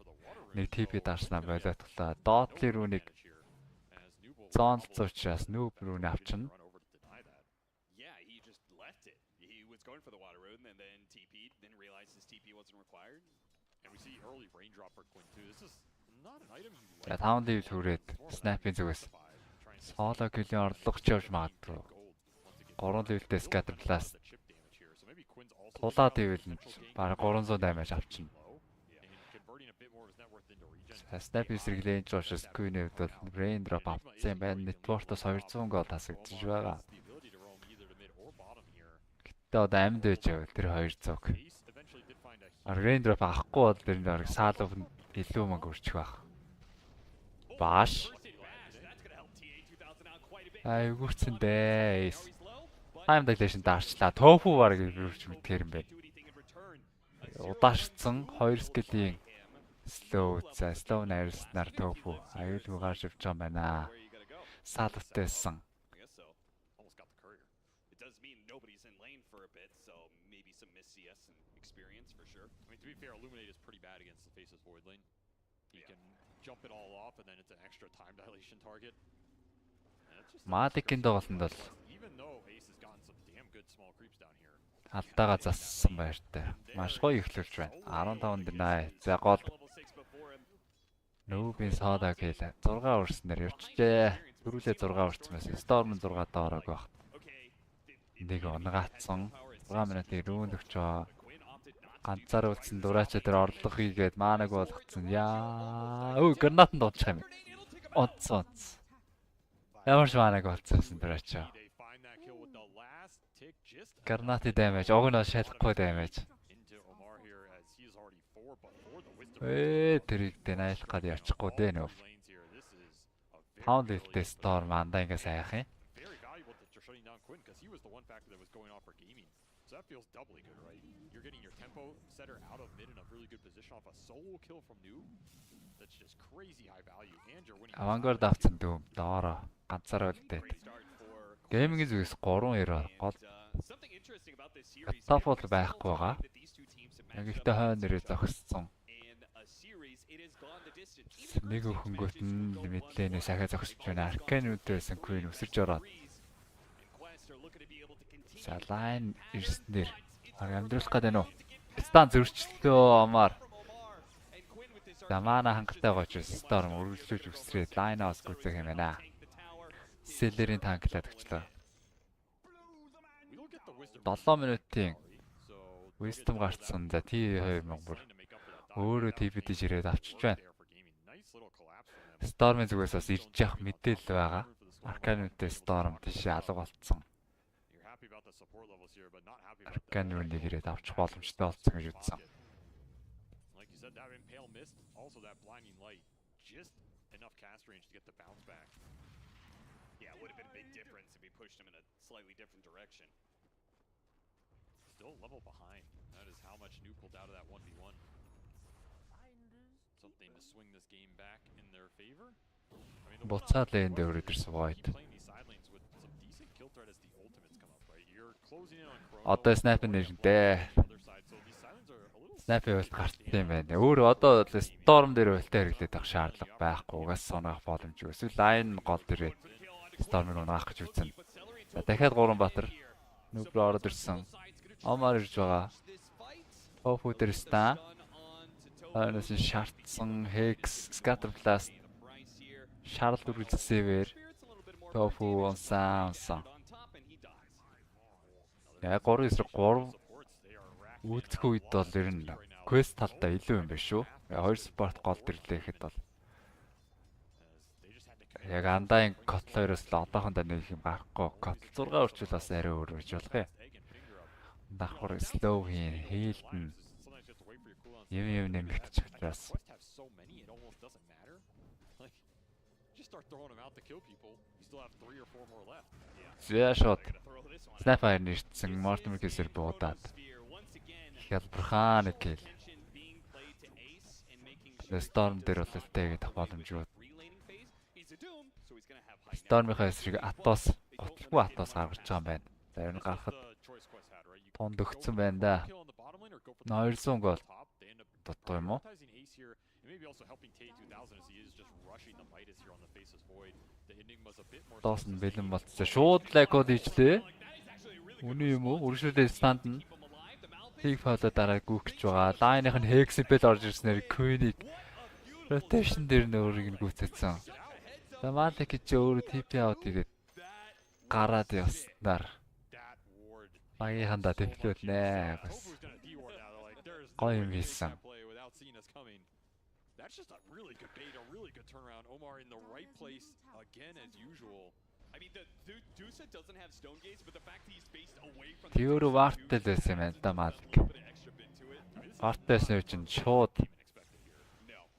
нэг TP дарснаа болоотглаа. Dotly руу нэг зоонлцууч бас noob руу нь авчна. Going for the water road and then TP'd, didn't realize his TP wasn't required. And we За 5 дэв түрээд снайпийн зүгээс соло киллийн орлогоч явж магадгүй. 3 дэвлтэй scatter blast. Тулаад ивэл бараг 300 damage авчихна. Снайпийн сэргэлэн жошс Queen-ийн хувьд бол brain drop авсан байна. Network-оос 200 гол тасагдчих байгаа. Гэтэ одоо амьд байж байгаа тэр 200. Brain drop авахгүй бол тэр нэг саалав илүү мөнгө өрчих байх. Бааш. Гүрцэн дээ. Time dilation даарчлаа. Тофу баг өрч мэдгээр юм бэ. Удаашцсан 2 скилийн slow найрснаар тофу аюулгүй гарч явж байгаа юм байна. Саалтайсан. Маадикийн доолтонд бол алдаагаа зассан байртай. Маш гоё эхлүүлж байна. 15 динай. За гол. Нүүбийн саадаа гэлээ. 6 өрснээр явчихжээ. Дөрүлээ 6 өрцмээс Storm 6 доорог баг. Нэг онгацсан. 6 минутын рүүнд өгчөө. Ганцаар үлдсэн дураачаа тэр орлого хийгээд маанаг болгоцсон. Яа. Өө гранатанд дуудчих юм. Онц. Ямар ч маанаг болцсон дураачаа. Гранаты damage, огноо шалахгүй damage. Тэрийг дэнайлах гээд явчихгүй дээ нөө. Pound илтэй Storm андаа ингээ сайх юм. So that feels doubly good, right? You're getting your tempo setter out of mid in a really good position off a solo kill from Noob. That's just crazy high value. And you're winning. Avangard авсан дүүм доороо ганцаар үлдээд. Геймингийн зүгээс 3-2 гол. Top бол байхгүй байгаа. Гэхдээ хойно нэрээ зогссон. Нэг хөнгөт нь мэдлэнээс ахаа зогсож байна. Arcane үдээсэн Queen өсөж ороод. За лайн ирснээр амьдруулах гэдэг нь үү? Стан зөрчлөө амаар. За мана хангалттай гоч Storm өргөлжүүлж өсрээд лайн аус гүцэх юм байна. Селлерийн танклаад өчлөө. 7 минутын Wisdom гарцсан. За T2000 бүр өөрөө TPD ирээд авчиж байна. Storm-ийн зүгээс бас ирж явах мэдээлэл байгаа. Arcane-тэй Storm тийшээ алга болцсон. Arcane-ийг ирээд авчих боломжтой болсон гэж үзсэн. Still level behind. That is how much Noob pulled out of that 1v1. Something to swing this game back in their favor. Буцаад лэнд өрөөд ирсэн void. Одоо снайпер нэрнтэй. Снайпер уулт гартсан юм байна. Өөр одоо Storm дээр уултаа хэрэглээд авах шаардлага байхгүй. Угаас сунаах боломжгүй. Эсвэл лайн гол дээрээ Storm-ыг унаах гэж үзсэн. За дахиад 3 баатар Noob руу ороод ирсэн. Омар ирж байгаа. Тофу дээр ста. Анаас шаардсан Hex, Scatter Blast. Шаарл дүрэл сэвэр. Тофу онсан. Яг 3 эсрэг 3 үүсэх үед бол ер нь quest талдаа илүү юм байна шүү. 2 спорт гол дэрлэхэд бол яг андаын котлоороос л одоохондоо нэг юм гарахгүй. Котл 6 өрчил бас арай өөр гэж болох юм. Давхар slow хийн, хийлдэн. Юм нэмэгдэж учраас. Зэ шот. Снайпер нэрчсэн Mortimer-гээс буудаад. Хялбархан гэл. Storm дээр бол тэгээд авах боломжгүй. Storm-ийнхаа эсрэг Atos, готлгүй Atos гаргаж байгаа юм байна. За ер нь гарахад тонд өгцөн байна да. 200 гол дутуу юм уу? Доосон бэлэн болцсон. Шууд лайкод ижлээ. Үний юм уу? Өргөжлөлөө станд нь. Тийг фоло дараа гүөх гэж байгаа. Лайных нь Hexipel орж ирснээр Queen-ийг rotation дээр нь өөрийг нь гүйцэтсэн. Matic ч өөрөө TP out хийгээд гараад явснаар багийнхандаа тэвлүүд нэ. Гоё юм хийсэн. That's just a really good bait, a really good turnaround. Omar in the right place again as usual. I mean, the Dusa doesn't have stone gates, but the fact that he's faced away from the Pure Wartel байсан юм да Matic. Wartel чинь шууд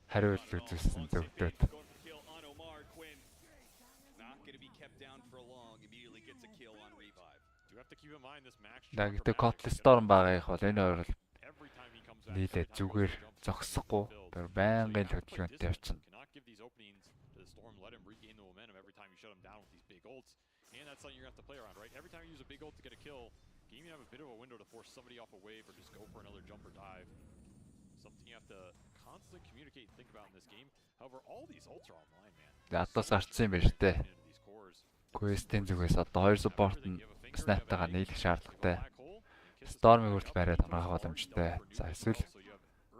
хариулт үзүүлсэн зөвдөөд. Дагт Kotlin Storm байгаа их бол энэ хоёр л нийлээд зүгээр зогсохгүй тэр байнгын хөдөлгөөнтэй явчихна. And that's something you're going to have to play around, right? Every time you use a big ult to get a kill, game you have a bit of a window to force somebody off a wave or just go for another jump or dive. Something you have to constantly communicate and think about in this game. However, all these ults are online, man. Атос гарцсан юм байна шүү дээ. Quest-ийн зүгээс одоо хоёр support нь Snap-тайгаа нийлэх шаардлагатай. Storm-ыг хүртэл бариад хангах боломжтой. За эсвэл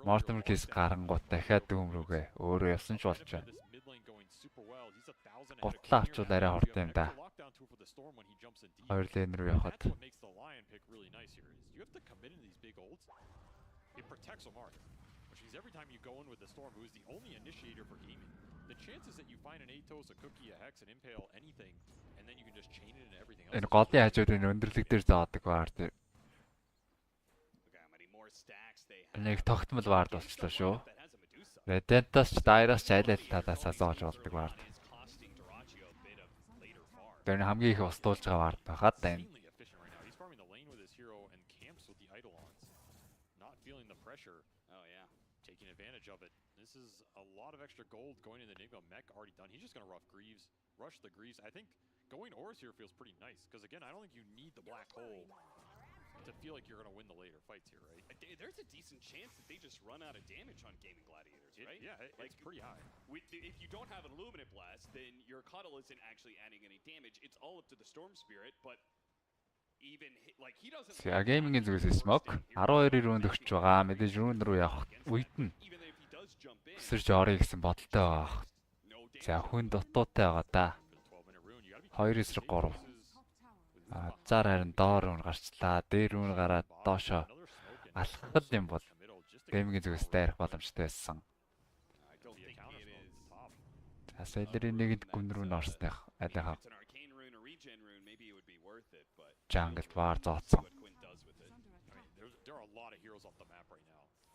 Mortimer case гарангууд дахиад дүүм рүүгээ өөрөө явсан ч болж байна. Готлаа авчвал арай хортой юм да. Хоёр лейн рүү явахад. Every time you go in with the Storm, who is the only initiator for gaming, the chances that you find an Atos, a Cookie, a Hex, an Impale, anything, and then you can just chain it into everything else. Энэ голын хажуудын өндөрлөг дээр заадаг ваар дээр. Нэг тогтмол вард болчихлоо шүү. Redentас ч Dairas ч аль аль талаасаа зоож болдог вард. Тэр хамгийн их устуулж байгаа вард байхад тань. Of it. This is a lot of extra gold going in the Enigma. Mech already done. He's just going to rush the Greaves. I think going Ors here feels pretty nice because again, I don't think you need the black hole to feel like you're going to win the later fights here, right? There's a decent chance that they just run out of damage on Gaming Gladiators, right? It's pretty high. If you don't have an Illuminate Blast, then your Cuddle isn't actually adding any damage. It's all up to the Storm Spirit, but even like he doesn't. За геймингийн зүгээс smoke 12 руунд өгч байгаа. Мэдээж рүүнд рүү явах үед нь өсөрж орё гэсэн бодолтой байгаа. За хүн дутуутай байгаа да. 2-3. Зар харин доор руу гарчлаа. Дээр рүү гараад доошоо алхах юм бол геймингийн зүгээс дайрах боломжтой байсан. За Селерийн нэгэнд гүн рүү орсныг алиха. Jungle вар зооцсон.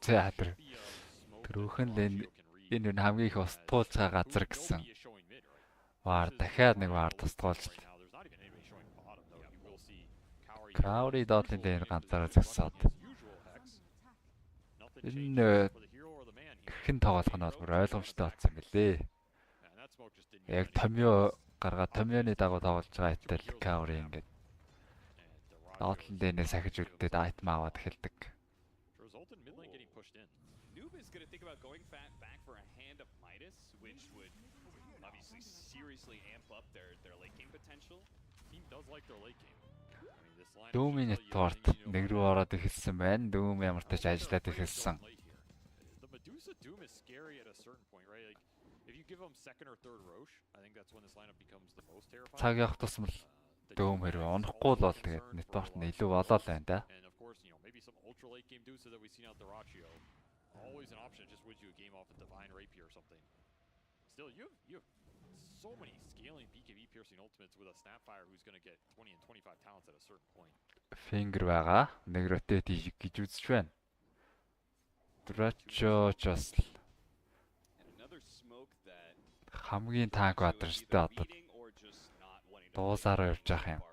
За тэр түрүүхэн л энэ хамгийн их устгуулж байгаа газар гэсэн. Вар дахиад нэг вар тусгуулж. Cowrie доотлын дээр ганцаараа зогсоод. Энэ хэн тоглох нь бол бүр ойлгомжтой болсон мөлий. Яг томьёо гаргаад томьёоны дагуу тоглож байгаа хэтэл Cowrie ингээд доотлын дээр сахиж үлдээд айтм аваад эхэлдэг. Noob is going to think about going back for a hand of Midas, which would obviously seriously amp up their late game potential. Team does like their late game. Doom-ийн network нэг рүү ороод эхэлсэн байна. Doom ямар ч ажиллаад эхэлсэн. The Medusa Doom is scary at a certain point, right? Like if you give them second or third Roche, I think that's when this lineup becomes the most terrifying. Цаг явах тусмал Doom хэрэг онохгүй л бол тэгээд network нь илүү болоо л байна да. And of course, you know, maybe some ultra late game Dusa that we've seen out the Ratio. Always an option, just wins you a game off a Divine Rapier or something. Still, you have so many scaling BKB piercing ultimates with a Snapfire who's going to get 20 and 25 talents at a certain point. Finger байгаа. Нэг rotate хийж гэж үзэж байна. Ratio just хамгийн танк бадарчтай одоо дуусаараа явж байгаа юм.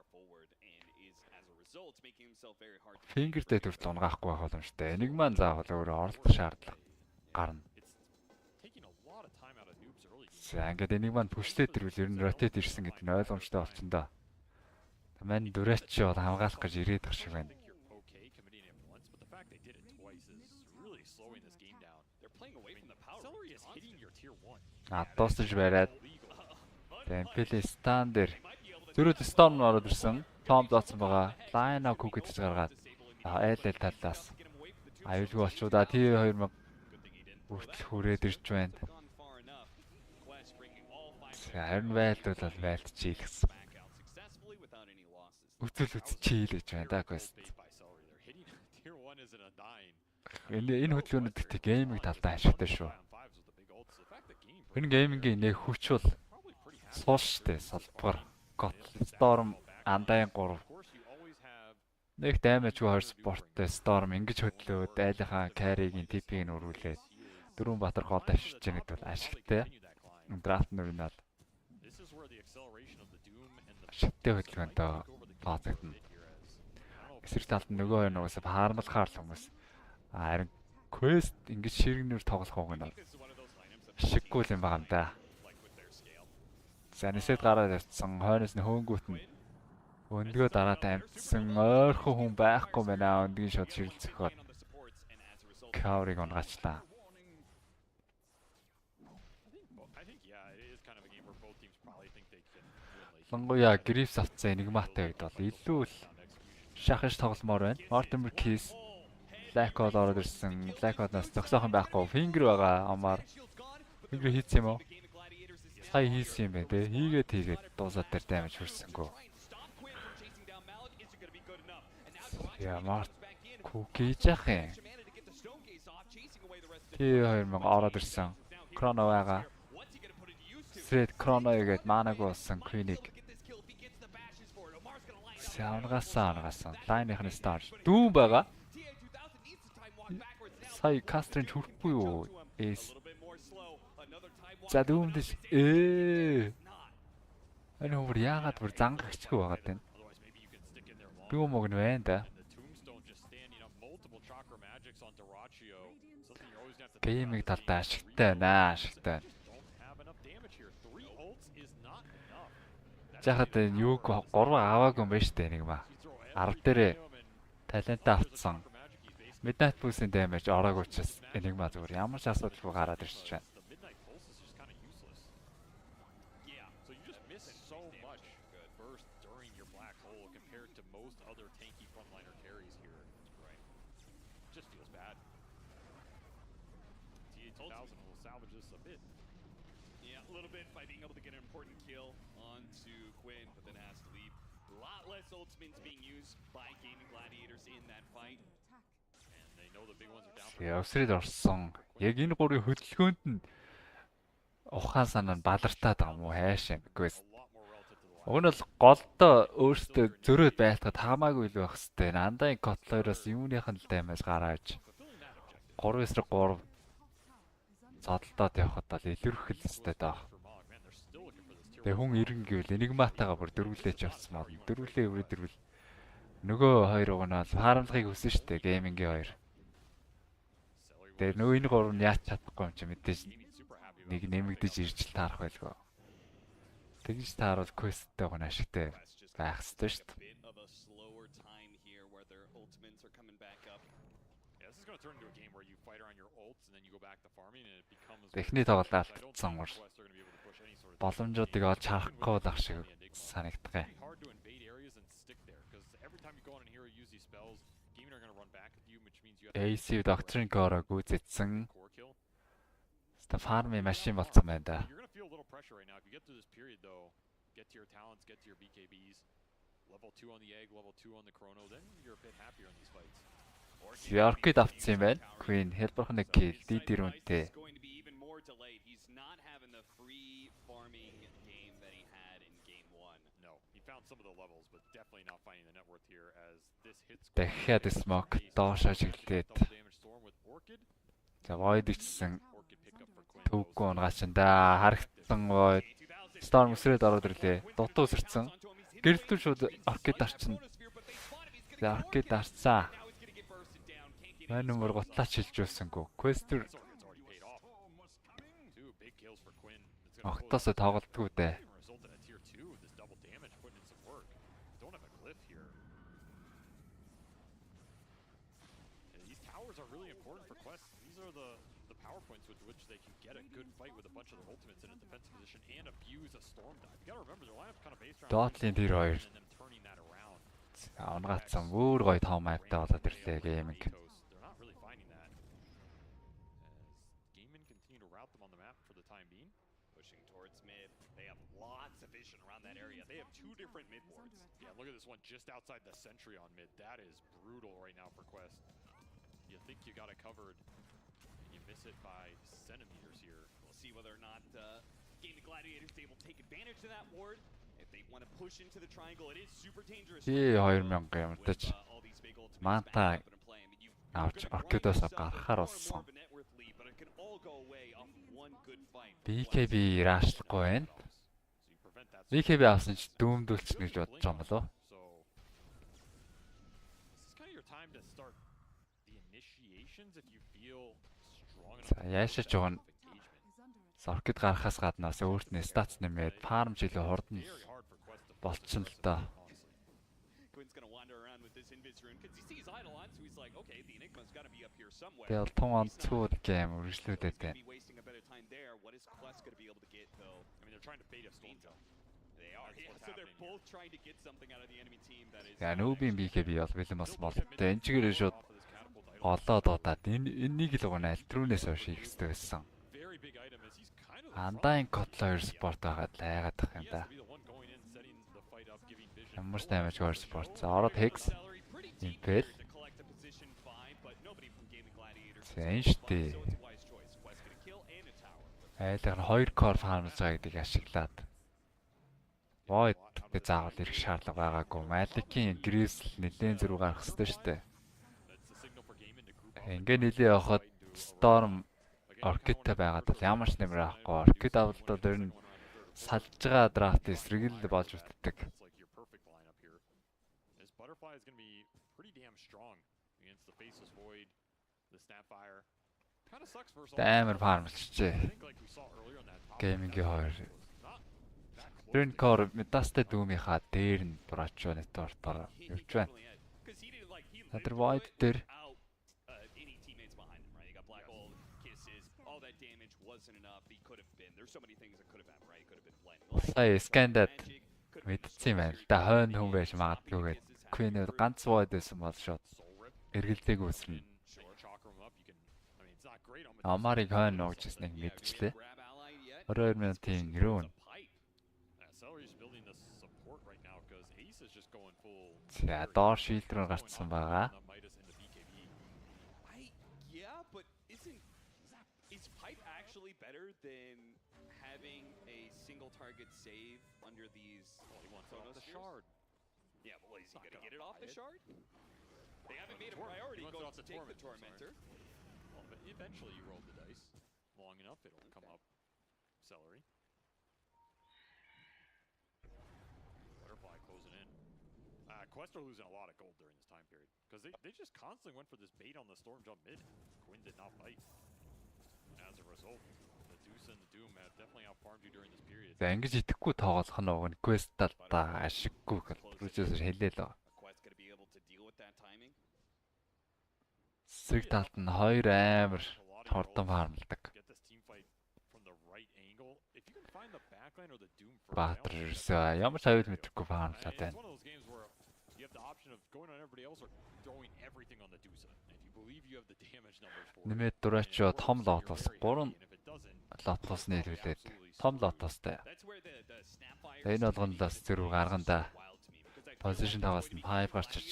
Finger дээр төрөл унгаахгүй байх боломжтой. Энийг маань заавал өөрөө оролдох шаардлага гарна. За ингээд энийг маань push-тэй тэрвэл ер нь rotate ирсэн гэдэг нь ойлгомжтой болчихно да. Таман дүрэч бол хамгаалах гэж ирээд байгаа шиг байна. Атосж бариад Temple stand дээр зөрүүд Storm ороод ирсэн. Tom зооцсон байгаа. Line-up cook гэж гаргаад айл талаас Аюулгүй болчуудаа T2000 хүртэл хүрээд ирж байна. Харин байлдвал байлтчихъя гэсэн. Үзчихъя л гэж байна да quest. Энэ хөдөлгөөнөд гэхдээ гейминг талдаа ашигтай шүү. Энэ геймингийн нэг хүч бол суул штэ, салбар, гот, storm, андайн 3. Нэг даймажгүй 2 спорттой storm ингэж хөдлөөд айлынхаа carry-гийн типийг нь өргүүлээд дөрвөн баатар гол авчиж байгаа гэдэг бол ашигтай. Драфт нь бол ашигтай хөдөлгөөнтэй баазагдана. Эсрэг талд нь нөгөө хоёр нугасаа харамлахаар л хүмүүс. Харин quest ингэж ширгэнээр тоглох уу гэнэ. Ашиггүй юм байгаа юм да. Санисэд гараад явцсан хойноос нь хөөнгүүт нь өндгөө дараад амтсан ойрхон хүн байхгүй байна. Өндгийн шууд ширэлцэхөд Кауриг онгаачлаа. Лангуя грифс авцсан энигматай үед бол илүү л шахаж тогломоор байна. Mortimer Keys Black Hole ороод ирсэн. Black Hole-наас зогсоох юм байхгүй. Finger байгаа амаар. Finger хийсэн юм уу? Сая хийсэн юм бэ те. Хийгээд дуусаад тэр damage хүрсэнгөө. Яа Март кукиж яах юм. T2000 ороод ирсэн. Chrono байгаа. Thread Chrono гээд манаг болсон Queen-ийг. Саангасан. Line-ийн start. Дүүн байгаа. Сая Кастрин хүрхгүй юу? Эс. За дүүмдэс. Энэ хөр яагаад бүр зангагчгүй байгаа тань. Дүүм мог нь байна да. Гейминг талдаа ашигтай байна, ашигтай. Жахад энэ юуг 3 аваагүй юм байна штэ нэг ба. 10 дээрээ талентаа авцсан. Midnight Boost-ийн damage ороогүй учраас энигма зүгээр ямар ч асуудалгүй гараад ирчихэж байна. Yeah, a little bit by being able to get an important kill onto Quinn, but then has to leave. A lot less ultimates being used by Gaming Gladiators in that fight. And they know the big ones are down. Явсрид орсон. Яг энэ гурийн хөдөлгөөнд нь ухаан санаа нь балартаад байгаа юм уу хайш юм гэвээс. Уг нь бол голдоо өөртөө зөрөөд байлтахад хамаагүй л байх хэвээр. Андайн котлоороос юуных нь л даймаж гарааж 3-3 зодолдоод явхад бол илэрхэл өстэй даа. Тэгээ хүн иргэн гэвэл энигматагаа бүр дөрвөлээч явсан маа. Дөрвөлээ өврө дөрвөл нөгөө хоёр уг нь бол харамлахыг хүсэн шүү дээ геймингийн хоёр. Тэгээ нөгөө энэ гурав нь яач чадахгүй юм чи мэдээж нэг нэмэгдэж ирж л таарах байлгүй. Тэгж тааруул quest-тэй гоо ашигтай байх ёстой шүү дээ. Техник тоглолтсон мөр боломжуудыг олж харахгүй л ах шиг санагддаг. AC Doctrine Core гүйцэтсэн. Ста фармын машин болсон байна да. Яркид авцсан юм байна. Queen хэлбэрх нэг kill дидэрүүнтэй. Дахиад smoke доошоо чиглээд. За void ичсэн. Төвгөө унгачандаа харагтсан void. Storm өсрээд ороод ирлээ. Дутуу өсөрцөн. Гэрэлтүү шууд аркед арчин. За аркед арцаа. Мань нөмөр готлаач хэлж өссөнгөө. Quester Октосоо тоглолтгүй дээ. Dotлийн тэр хоёр. Унгацсан бүр гоё том аптай болоод ирлээ гейминг. different mid wards. Yeah, look at this one just outside the sentry on mid. That is brutal right now for Quest. You think you got it covered, and you miss it by centimeters here. We'll see whether or not Game the Gladiators is able to take advantage of that ward. If they want to push into the triangle, it is super dangerous. 2000 ямартаж Манта авч Оркидоос гарахаар болсон. BKB раашлахгүй байна. BKB авсан ч дүүмдүүлчихнэ гэж бодож байгаа юм болов. За яашаач байгаа нь Оркид гарахаас гаднаас өөрт нь стац нэмээд фарм жилээ хурдан болчихно л доо. Тэгэл тун онцгой гэм үргэлжлүүлээд байна. Я нүүбийн BKB бол бэлэн бас болтой. Энэ чигээр шууд голоо дуудаад энийг л угнаа альтрүүнээс хойш хийхтэй байсан. Андаын котлоор спорт байгаад лайгаад ах юм да. Ямар ч damage гоор спорт. За ороод Hex Impel. Зэн штэ. Айлгар 2 core farmж байгаа гэдгийг ашиглаад. Void гэдэг заавал ирэх шаардлага байгаагүй. Malik-ийн Grisel нэлээд зөрүү гарах хэрэгтэй штэ. Ингээ нэлээ явахад Storm Orchid-тай байгаад бол ямар ч нэмэр авахгүй. Orchid авалдаа ер нь салж байгаа драфт эсрэг л болж үтдэг. Амар фармлчжээ. Геймингийн хоёр. Green Core Metasтай дүүмийнхаа дээр нь Bracho network-оор явж байна. Надэр Void дээр сая скандад мэдсэн юм байна. Та хойно хүн байж магадгүйгээд Queen-д ганц Void байсан бол шууд эргэлдээг үүснэ. Амарыг хойно нуугчсныг мэдчихлээ. 22 минутын рүүн. За доор шилдрээр гарцсан байгаа. Yeah, but is Pipe actually better than having a single target save under these? Oh, he wants off the shard. Yeah, but is he going to get it off the shard? They haven't made a priority going to take the Tormentor. Well, but eventually you roll the dice long enough, it'll come up. Celery. Butterfly closing in. Quest are losing a lot of gold during this time period because they just constantly went for this bait on the storm jump mid. Quinn did not bite. And as a result, the Deuce and the Doom have definitely outfarmed you during this period. За ингэж идэхгүй тоглох нь уг нь Quest талдаа ашиггүй гэж producer хэлээ л. Сэг талд нь хоёр амар хурдан фармладаг. Баатар ерөөсөө ямар ч аюул мэдрэхгүй фармлаад байна. Нэмээд Bracho том лотос 3 лотос нийлүүлээд том лотостай. Энэ болгонлоос зэрэг гарганда position таваас нь 5 гарч иж.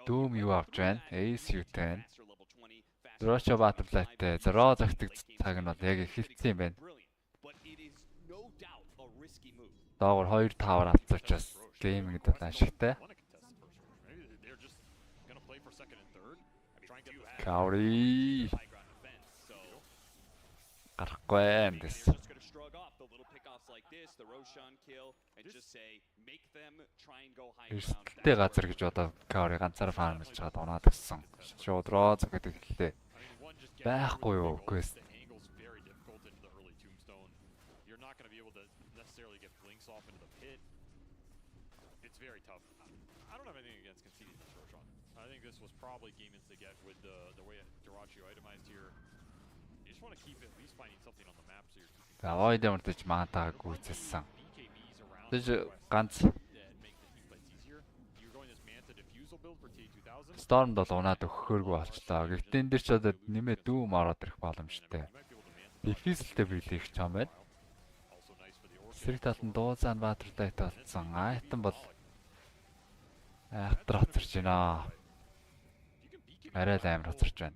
Doom юу авч байна? Ace юу-тэй байна? Bracho Battle-тай зөрөө загтэг цаг нь бол яг эхэлсэн юм байна. Доогор 2 тавар авцуучаас гейминг дэл ашигтай. Kauri гарахгүй юм дэс. Эрсдэлтэй газар гэж одоо Kauri ганцаар фармлж чад унаад гисэн. Шууд роо гэдэг хэлээ. Байхгүй юу Quest. Off into the pit. It's very tough. I don't have anything against conceding this Roshan. I think this was probably game to get with the way Duracho itemized here. You just want to keep at least finding something on the map so you're keeping. За Void мөрдөж маатаа гүйцэлсэн. Тэгж ганц Storm бол унаад өгөхөөргүй болчлоо. Гэхдээ энэ дэр ч одоо нэмээ дүүм ороод ирэх боломжтой. дефизэлтэй биелэх ч юм байна. Эсрэг талд нь дуузаан баатартай талцсан. Айтан бол айхтар хоцорч байна. Арай л амар хоцорч байна.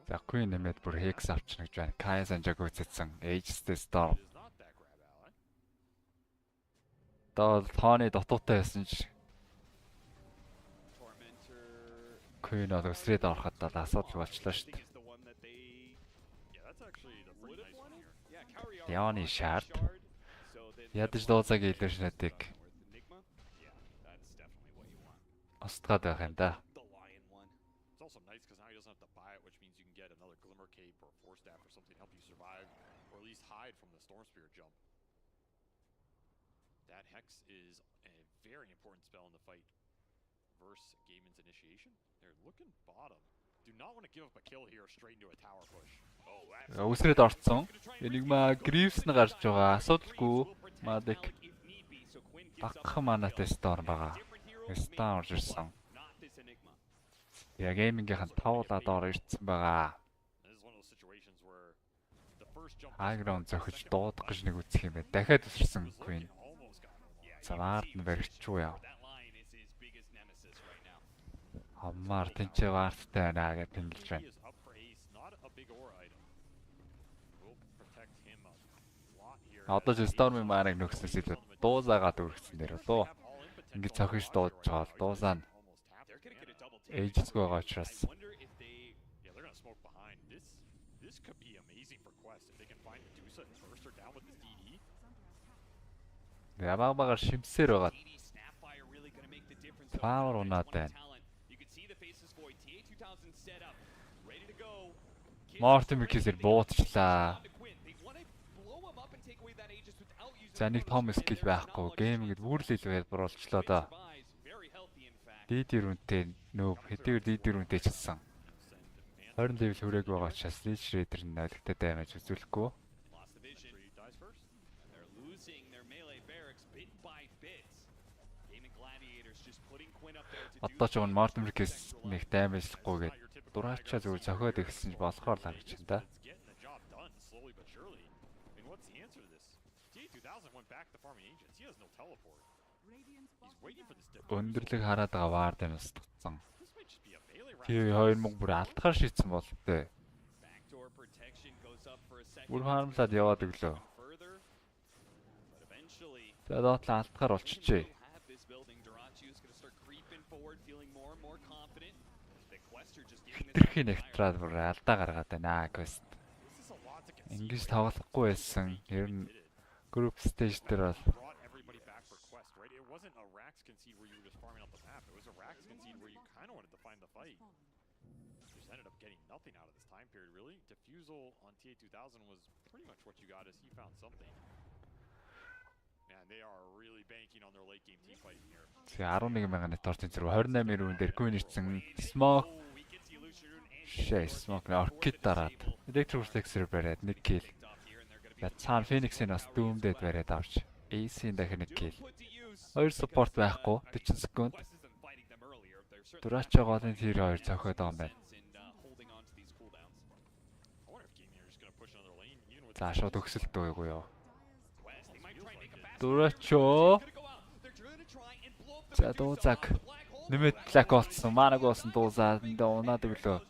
За Queen нэмээд бүр Hex авчна гэж байна. Kai Sanjag үзсэн. Agesтэй Storm. Дол тооны дотуутай байсан ч Queen ол өсрээд ороход л асуудал болчлоо шүү дээ. Яоны шард. Ядаж дууцаг илэршнэтийг устгаад байх юм да. That Hex is a very important spell in the fight versus Gaiman's initiation. They're looking bottom. Do not want to give up a kill here straight into a tower push. Үсрээд орцсон. Enigma Greaves нь гарч байгаа. Асуудалгүй. Madik. Багхан манатай Storm байгаа. Storm орж ирсэн. Яг Gaming-ийн 5 ладоор ирсэн байгаа. Агрон зөхөж дуудах гэж нэг үзэх юм байна. Дахиад үсэрсэн Queen. Вард нь барьчихгүй яа. Хаммар тэнцээ вардтай байна гэж тэнэлж байна. Одоо ч Storm-ийн мааныг нөхснөөс илүү дуузаагаад өргөцсөн дээр болоо. Ингээд цохиж дуудаж байгаа л дуузаа нь Ages-гүй байгаа учраас Ябаагаар шимсээр байгаа. Power унаад байна. Mortimer-кисэр буутчлаа. За нэг том скил байхгүй. Геймгээд бүрл илүү хялбарлуулчлаа да. DD рүнтэй нөөв хэдийгээр DD рүнтэй чилсэн. 20 level хүрээг байгаа учраас Leech Raider нь нойлгтой даймаж үзүүлэхгүй. Одоо ч гон Mortimer-кис нэг даймажлахгүйгээд дураачаа зүгээр зохиод ихсэн ч болохоор л харагч юм да. Өндөрлөг хараад байгаа вард юм устгацсан. Тэгээ 2000 бүр алдахаар шийдсэн бол тээ. Бүр харамлаад яваад өглөө. За доотлоо алдахаар болчихжээ. Хитрхийн нэгтраад бүр алдаа гаргаад байна quest. Ингэж тоглохгүй байсан. Ер нь group stage дээр бол nothing out of this time period, really. Defusal on TA2000 was pretty much what you got as he found something. Man, they are really banking on their late game team fighting here. Тэгээ 11,000 net орсон зэрэг 28 рүүн дээр Queen ирсэн. Smoke. Smoke Orchid дараад. Electric Reflexer бариад 1 kill. Цаана Phoenix-ийн бас дүүмдээд бариад авч. AC-ийн дахин 1 kill. 2 support байхгүй 40 секунд. Дурачаа голын тэр 2 цохиод байгаа юм байна. За шууд өгсөлт өгөөгүй юу. Дурачоо. За дуузаг. Нэмээд black болцсон. Манаг болсон дуузаа унаад өглөө.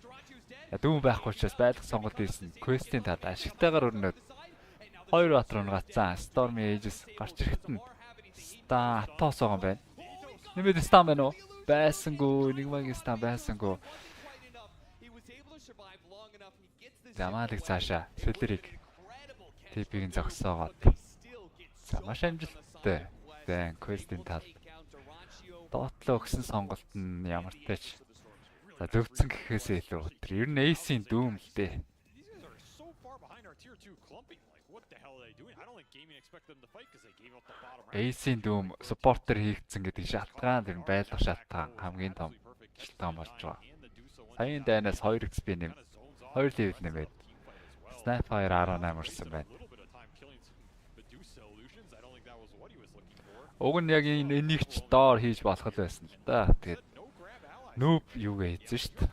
Дүүн байхгүй учраас байлах сонголт хийсэн. Quest-ийн тад ашигтайгаар өрнөд 2 бат руу гацсан. Stormy Ages гарч ирэхэд нь ста атоос байгаа юм байна. Нэмээд ста байна уу? Байсангүй. Enigma-гийн ста байсангүй. Замаалыг цаашаа. Фэлэрийг TP-ийн зогсоогоод. За маш амжилттай. Зэн Quest-ийн тал. Доотлоо өгсөн сонголт нь ямар тач. За зөвцөн гэхээсээ илүү өтер. Ер нь AC-ийн дүүм л дээ. AC-ийн дүүм supporter хийгдсэн гэдэг шалтгаан тэр байлгах шалтгаан хамгийн том шалтгаан болж байгаа. Саяын дайнаас 2 XP нэм 2 level нэмээд Snapfire 18 өрсөн байна. Уг нь яг энэ энийг ч доор хийж болох л байсан л да. Тэгээд нүүб юугээ хийсэн шүү дээ.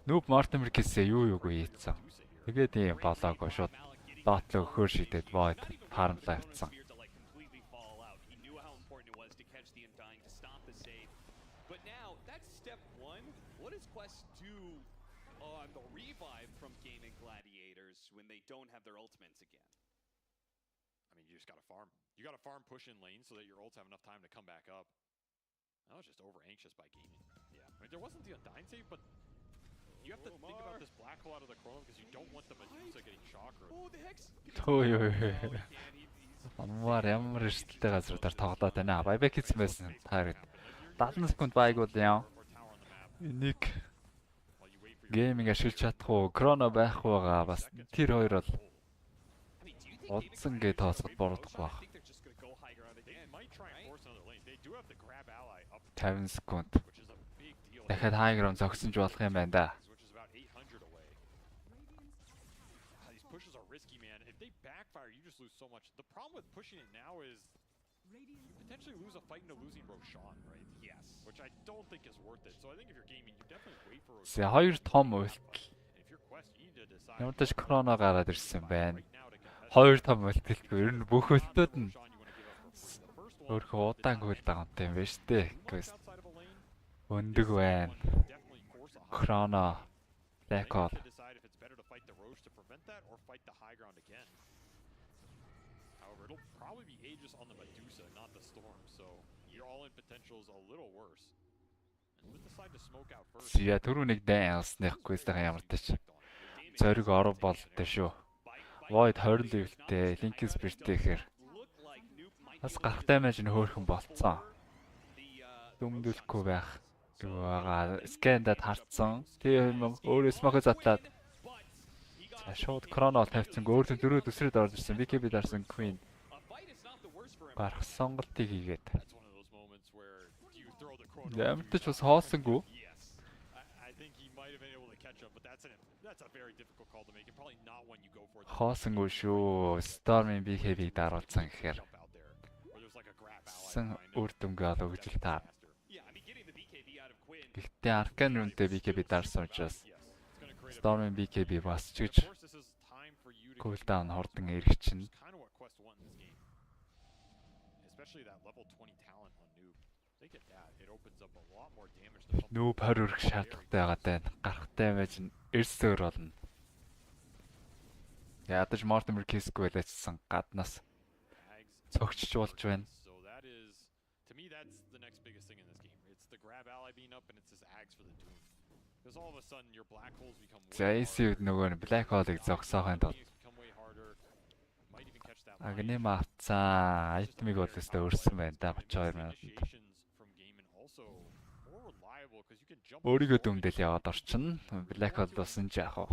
Нүүб Мартин Маркесээ юугүй хийсэн. Тэгээд ийм болоогүй шууд доотлоо өгөхөр шидэд войд фармлаа авцсан. But now, that's step one. What does Quest do on the revive from Gaming Gladiators when they don't have their ultimates again? I mean, you just gotta farm. You gotta farm push in lane so that your ults have enough time to come back up. That was just over anxious by Gaming. Yeah. I mean, there wasn't the Undying save, but you have to think about this black hole out of the Chrono because you don't want the Medusa getting chakra. Oh, the Hex! Амар ямар эрсдэлтэй газруудаар тоглоод байна. Байбек хийсэн байсан. Таард 70 секунд байг бол яа. Энийг гейминг ашиглаж чадах уу? Chrono байх байгаа. Бас тэр хоёр бол удсан гээ тооцоход буруудах баг. 50 секунд. Дахиад high ground зогсон ч болох юм байна да. These pushes are risky, man. If they backfire, you just lose so much. The problem with pushing it now is you potentially lose a fight into losing Roshan, right? Yes. Which I don't think is worth it. So I think if you're gaming, you definitely wait for Roshan. За хоёр том ult. If you're Quest, you need to decide. Ямар ч Chrono гараад ирсэн байна. Хоёр том ult гэлгүй. Ер нь бүх ультүүд нь өөрхөө удаан хөл дагамтай юм байна шүү дээ. Quest өндөг байна. Chrono Black Hole. Decide if it's better to fight the Roche to prevent that or fight the high ground again. However, it'll probably be Aegis on the Medusa, not the Storm, so your all-in potential is a little worse. And we'll decide to smoke out first. Сия түрүүнийг дан ялсных Quest-ийн ямар тач. Зориг оров болтой шүү. Void 20 levelтэй, Linkin Spirit-тэй гэхээр бас гарах даймаж нь хөөрхөн болцсон. Дүмдүүлэхгүй байх. Юугаа скандад харцсан. Тийм өөрөө смок затлаад. За шууд Chrono тавьсан. Өөрөө дөрөв төсрөд орж ирсэн. BKB дарсан Queen. Гарах сонголтыг хийгээд. Ямтч бас хоосонгүй. Хоосонгүй шүү. Storm-ийн BKB-г даруулсан гэхээр. Сэн үр дүнгээ олох гэж л таа. Гэхдээ Arcane Rune-тэй BKB дарсан учраас Storm-ийн BKB бас ч гэж cooldown хордон ирэх чинь Noob 20 өрөх шаардлагатай байгаа даа. Гарах даймаж нь эрсээр болно. Ядаж Mortimer Kiss-гүй байлаачсан гаднаас цогчж болж байна. To me, that's the next biggest thing in this game. It's the grab ally being up and it's his Ags for the Doom. Because all of a sudden your black holes become way harder. Нөгөө Black Hole-ыг зогсоохын тулд Агним авцаа айтмыг бол өстэй өрсөн байна да 32 минутанд. Өөрийгөө дүмдэл яваад орчин. Black Hole болсон ч яах вэ?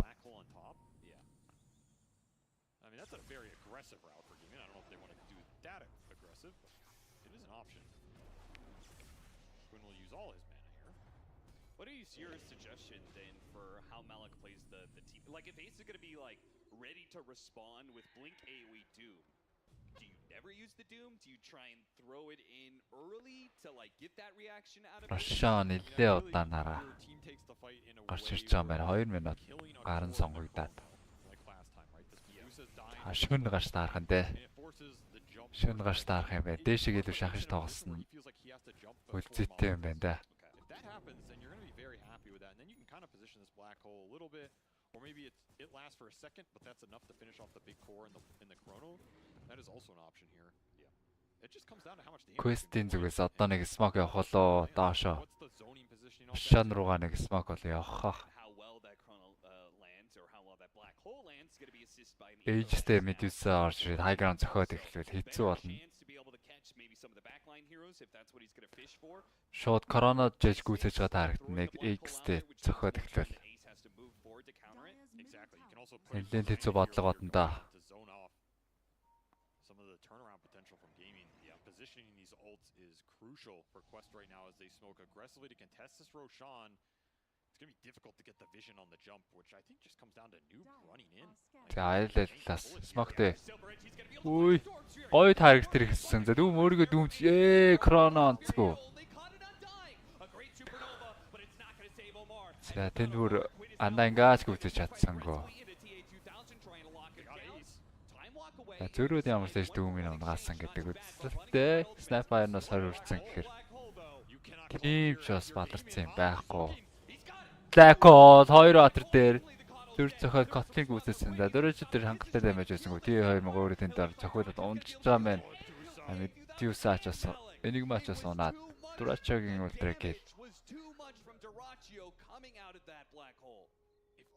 I mean, that's a very aggressive route for gaming. I don't know if they want to do that aggressive, but it is an option. Quinn will use all his mana here. What is your suggestion then for how Malik plays the team? Like if Ace is going to be like ready to respond with Blink AoE Doom, do you never use the Doom? Do you try and throw it in early to like get that reaction out of it? Рашаа нэлээ удаанаараа гарч ирж байгаа юм байна. 2 минут гарын сонгогдаад. Шүн гарч таарах нь дээ. Шүн гарч таарах юм байна. Дээшээ илүү шахаж тоглосон. Үлзийтэй юм байна да. That happens, then you're going to be very happy with that. And then you can kind of position this black hole a little bit, or maybe it lasts for a second, but that's enough to finish off the big core in the Chrono. That is also an option here. Yeah. It just comes down to how much damage. Quest-ийн зүгээс одоо нэг smoke явах болоо доошоо. Шан руугаа нэг smoke бол явах. Ээжтэй Medusa орж ирээд high ground зөхиод эхлэвэл хэцүү болно. Шууд Chrono жиж гүйцэж байгаа харагдана. Нэг X-тэй зөхиод эхлэвэл. Нэлээд хэцүү бодлого бодно да. Some of the turnaround potential from gaming. Yeah, positioning these ults is crucial for Quest right now as they smoke aggressively to contest this Roshan. It's going to be difficult to get the vision on the jump, which I think just comes down to Noob running in. За айллаас смоктэй. Үй. Гой таргетэр гэсэн. За дүүм өөрийгөө дүүмч крона онцгоо. За тэнд бүр андаа ингаач гүйтэж чадсангүй. За зөрүүд ямар ч дүүмийн унгаасан гэдэг үсэлтэй. Снайпернаас хорь үрцэн гэхээр тийм ч бас баларсан юм байхгүй. Лакод 2 атар дээр зүр цохоод котлыг үүсгэсэн. За дөрөж дээр хангалттай дэмэж байсангүй. T2 мөгөөр тэнд ор цохиулаад унжиж байгаа мэн. Амид Тьюсаач бас Enigmaч бас унаад Дурачогийн ультрак гэл.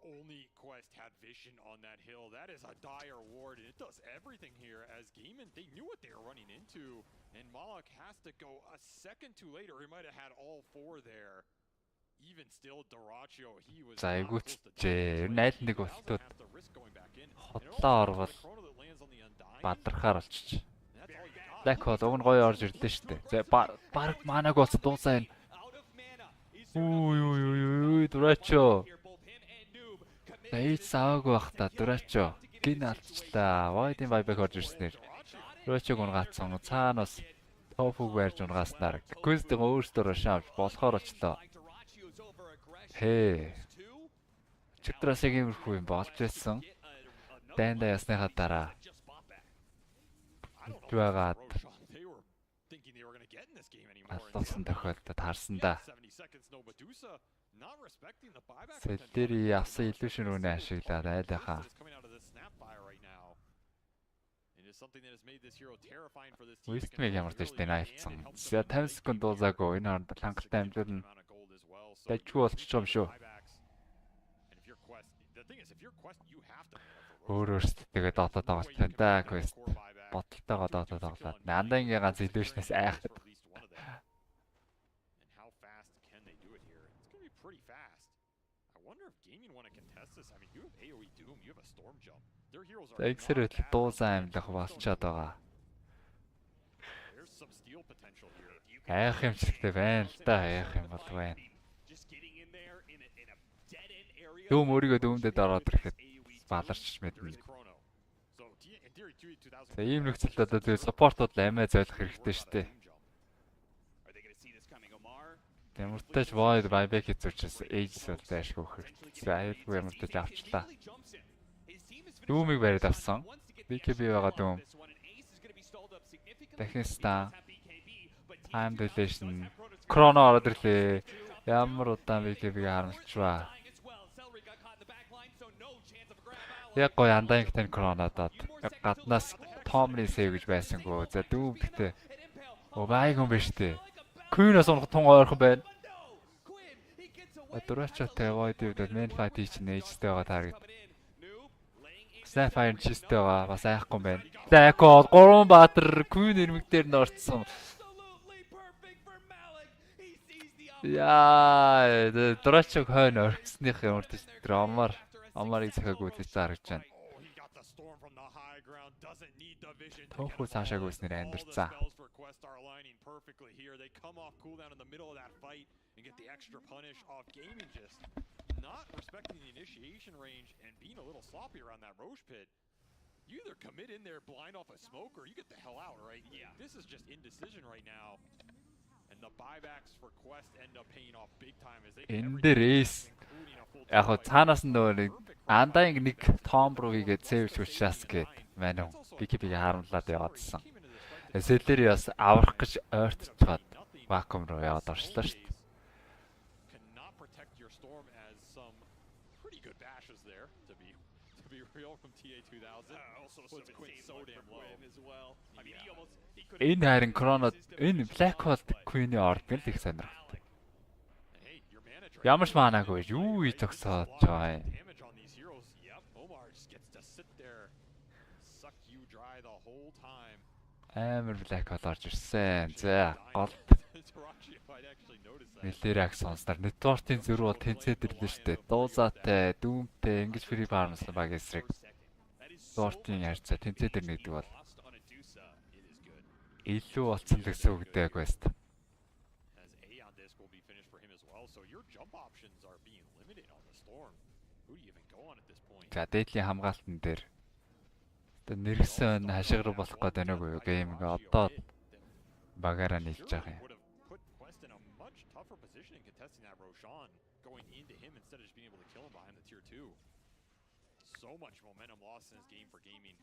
Only Quest had vision on that hill. That is a dire ward, and it does everything here as Gaiman, they knew what they were running into, and Malak has to go a second too late, or he might have had all 4 there. Even still, Duracho, he was За айгуучжээ. Найл нэг болтууд хотлоо орвол бадрахаар болчих. Лакод уг нь гоё орж ирлээ шүү дээ. За баг манаг болсон дуусаа энэ. Үй Дурачо. Эйд сааг байх та Дурачо. Гин алдчихлаа. Вайдын байбек орж ирснээр. Дурачог унгацсан. Цаанаас тофуг байрж унгааснаар. Квестиг өөрсдөө шаавч болохоор очлоо. Хээ. Чигтраас яг иймэрхүү юм болж байсан. Дайнда ясныхаа дараа. Жуагаад. Алласан тохиолдолд харсан да. Сэлдери авсан illusion үнэ ашиглаад айлахаа. Үстмэг ямар ч тийм айлцсан. За 50 секунд дуусаагүй. Энэ хооронд хангалттай амжуулна. Дажгүй болчих юм шүү. Өөрөөсөө дотоод тоглолт та quest бодолтойгоо дотоод тоглоод. Нандангийн ганц illusion-аас айхад. Эксэрэт дуусаа амьлах болчиход байгаа. Айх юм чигтэй байна л да, айх юм бол байна. Дүүм өөрийгөө дүүмдэд ороод ирэхэд баларч мэднэ. За ийм нөхцөлд одоо тэгээ саппортууд амиа зойлох хэрэгтэй шүү дээ. Ямартаж void buyback хийчихсэн age бол зайшгүй хэрэгтэй. За аюулгүй ямартаж авчлаа. Дүүмийг бариад авсан. BKB байгаа дүүм. Дахинстаа. Time dilation. Chrono ороод ирлээ. Ямар удаан BKB-г харамлчваа. Яг гоё андаанг тань Chrono даад. Гаднаас Tommy save гэж байсангүй. За дүүм гэхдээ байг юм биш үү? Queen-аас унах тун ойрхон байна. Дурачтай void-д main fight чинь age-тэй байгаа таргет. Snapfire чистэй байгаа бас айхгүй байна. Лакод 3 баатар Queen нэрмэг дээр нь орцсон. Яа, Дурачог хойно орцсных юм урд амарыг захаагүй гэж харагдаж байна. Тофу цаашаа гүйснээр амьдэрцаа. Not respecting the initiation range and being a little sloppy around that Roche pit. You either commit in there blind off a smoke or you get the hell out, right? Yeah. This is just indecision right now. And the buybacks for Quest end up paying off big time as they энэ дээр эс яг хоо цаанаас нь нөгөө андаанг нэг том руу хийгээд сэвж учраас гээд манай BKB-г харамлаад яваадсан. Эсэлэр яс аврах гэж ойртчиход вакуум руу яваад орчлоо шүү дээ. Энэ харин Chrono энэ Black Hole Queen-ийн ордог л их сонирхолтой. Ямар ч маанаагүй юу ий зогсоод байгаа юм. Амар Black Hole орж ирсэн. За гол Нэлэрэг сонсноор network-ийн зөрүү бол тэнцээд ирлээ шүү дээ. Дуузаатай, дүүмтэй ингэж free farm-сан баг эсрэг. Network-ийн харьцаа тэнцээд ирнэ гэдэг бол илүү болсон л гэсэн үг дээ Quest. risk will be finished for him as well. So your jump options are being limited on the Storm. Who do you even go on at this point? За дээдлийн хамгаалтан дээр одоо нэрсэн хашиг руу болох гээд байна уу гейм ингээ одоо багаараа нийлж байгаа юм. Put Quest in a much tougher position in contesting that Roshan going into him instead of just being able to kill him behind the tier 2. So much momentum lost in this game for gaming.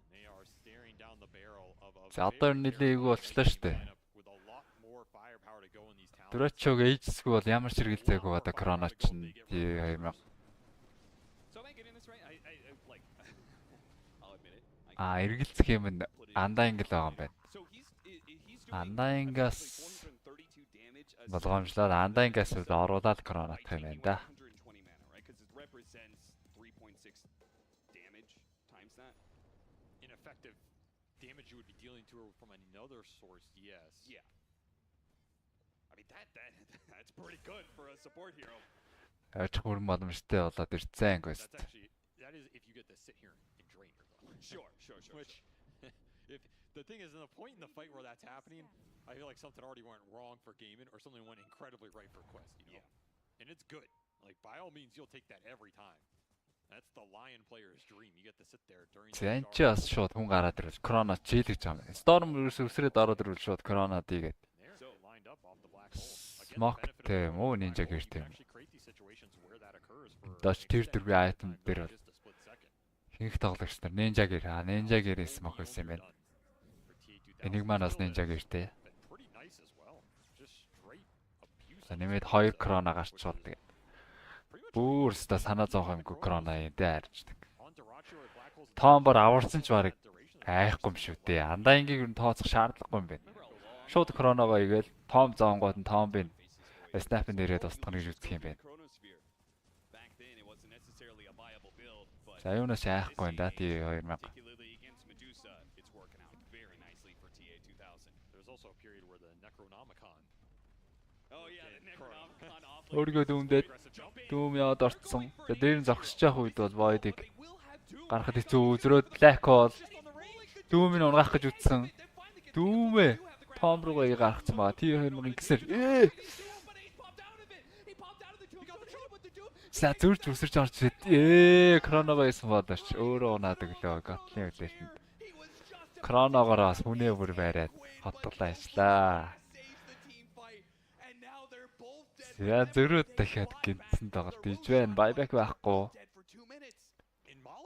And they are staring down the barrel of a За одоо нэлээгүй болчлаа шүү дээ. with a lot more firepower to go in these towns. Дөрөчөг эйжсгүй бол ямар ширгэлцээгүй одоо Крона ч 2000. Эргэлзэх юм Undying л байгаа юм байна. Undying-аас болгоомжлоод Undying-аас оруулаад Кронатах юм байна да. Ineffective damage you would be dealing to her from another source, yes. Yeah. I mean that's pretty good for a support hero. Ажиг хүрэн боломжтой болоод ирцэн Quest. That is if you get to sit here and drain her though. Sure. Which if the thing is in the point in the fight where that's happening, I feel like something already went wrong for Gaiman or something went incredibly right for Quest, you know. Yeah. And it's good. Like by all means you'll take that every time. That's the Lion player's dream. You get to sit there during the Зэнчээс шууд хүн гараад ирвэл Крона чийлгэж байгаа юм. Storm өсрөөд ороод ирвэл шууд Крона дийгээд. Smoke тэ муу ninja гэртэй. Даш тэр дөрвийн item дээр бол хинх тоглогч нар ninja гэр ninja гэрээс Smoke байсан юм байна. Энийг манаас ninja гэртэй. За нэмээд 2 Крона гарчвал тэгээд бүр өстө санаа зовх юмгүй Крона юм дээр харждаг. Том бор аварсан ч барыг айхгүй юм шүү дээ. Undying-ийг юу тооцох шаардлагагүй юм байна. Шууд Кроногоо игээл Том зоонгоод нь Том бин Snap нэрээд устгах гэж үздэг юм байна. За юунаас айхгүй юм да тий 2000. Өөрийгөө дүүмдээд дүүм яваад орцсон. Тэгээд дээр нь зогсож явах үед бол Void-ыг гаргахад хэцүү зөрөөд Black Hole дүүмийг унгаах гэж үтсэн. Дүүмээ Том руугаа гаргацсан баа. T2000 ингэсээр За зүрж үсэрч орж ирээд Кроногоо исэн бодооч өөрөө унаад өглөө готлын үлээтэнд. Кроногоороос хүнээ бүр байраад хотлоо ажиллаа. Я зөрөөд дахиад гинцэн тоглолт хийж байна. Buyback байхгүй.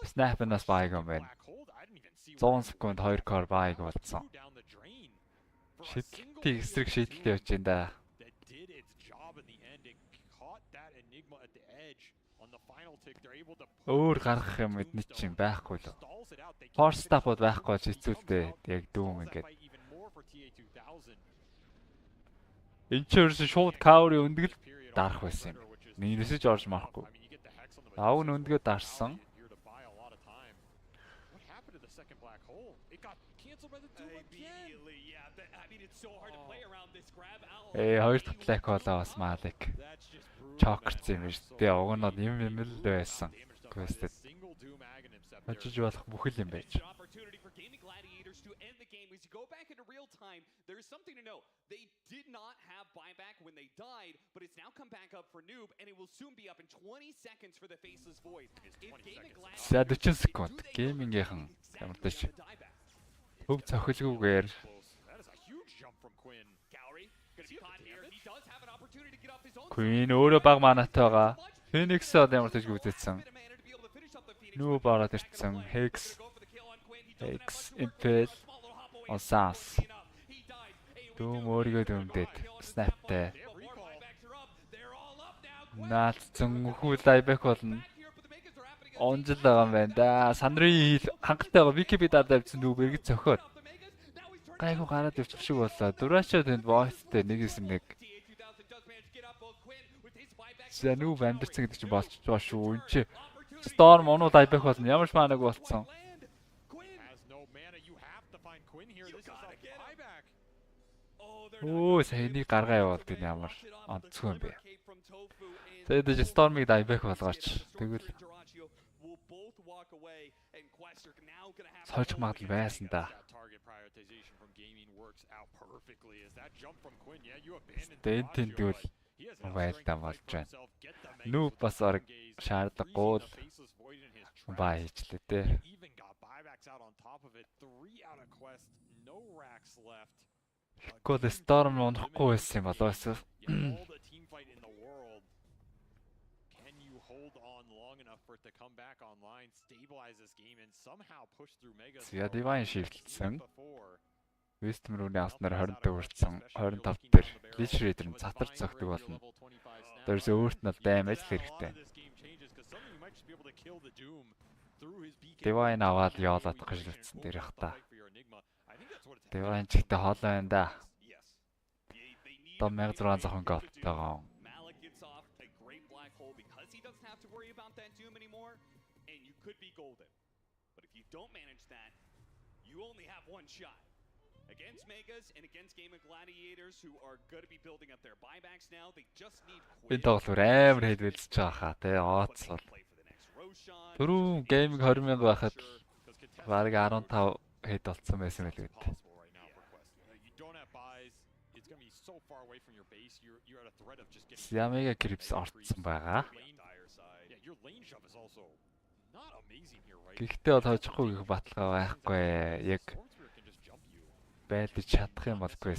Snap-наас байг юм байна. 100 секунд 2 core байг болсон. Шийдэлтийн эсрэг шийдэлт явж байна да. Өөр гаргах юм эдний чинь байхгүй л. Force stop-ууд байхгүй ч хэцүүлдэ. Яг дүүм ингээд. Энд ч ерөөсөө шууд Kauri өндгөл дарах байсан юм. Нэрээсээ ч орж марахгүй. Аав нь өндгөө дарсан. Хоёр дахь Black Hole-аа бас Malik чокерц юм шүү дээ. Уг нь юм л байсан. Quest-д. Очиж болох бүхэл юм байж. Go back into real time, there's something to know. They did not have buyback when they died, but it's now come back up for Noob, and it will soon be up in 20 seconds for the Faceless Void. За 40 секунд. Геймингийнхэн ямар дэш. Хөв цохилгүйгээр Queen өөрөө баг манатай байгаа. Phoenix ямар дэж үзсэн. Noob ороод ирсэн. Hex Impel Osas. Дүүм өөрийгөө дүүмдээд Snap-тай. Наалцсан хүү лайбек болно. Онжил байгаа юм байна да. Сандрын хангалтайгаа Wiki дадаа авчихсан Noob эргэж цохоод. Гайгүй гараад явчих шиг боллоо. Дурашаа тэнд voice-тэй нэг юм нэг. За Noob амьдсан гэдэг чинь болчих жоо шүү. Энд чи Storm оноо лайбек болно. Ямар ч маанаг болцсон. Оо саяны гаргаа явуулд энэ ямар онцгүй юм бэ. Тэгээд Storm-ыг dieback болгооч. Тэгвэл both walk away, and Quest are now going to have Сольж магадгүй байсан да. Target prioritization from gaming works out perfectly. As that jump from Quinn, yeah, you abandoned Дэнтэн дүүл байлдаа болж байна. Нүүп бас орог шаардлагагүй л баа хийчлээ те. Even got buybacks out on top of it. 3 out of Quest, no racks left. Гол Storm унахгүй байсан юм болоо эсвэл All the team fight in the world. Can you hold on long enough for it to come back online, stabilize this game, and somehow push through Mega? Зя Divine шивтэлсэн. Western рууны авснаар 24 хүрсэн 25 дээр Lich Raider нь цатар цогтөг болно. Тэрс өөрт нь damage хэрэгтэй. Divine аваад явуулаад гэж хэлсэн дээр их та. Divine ч ихтэй хоолой байна да. Том 1600 готтойгоо. Malik gets off a great black hole because he doesn't have to worry about that doom anymore, and you could be golden. But if you don't manage that, you only have one shot. Against Megas and against Game of Gladiators, who are going to be building up their buybacks now, they just need Би тоглоор амар хэлвэлж байгаа те ооцол. Түрүү геймиг 20,000 байхад баг 15 хэд болцсон байсан мэл үү. Siamega Crips орцсон байгаа. Гэхдээ бол хожихгүй гэх баталгаа байхгүй яг байлж чадах юм болгүй.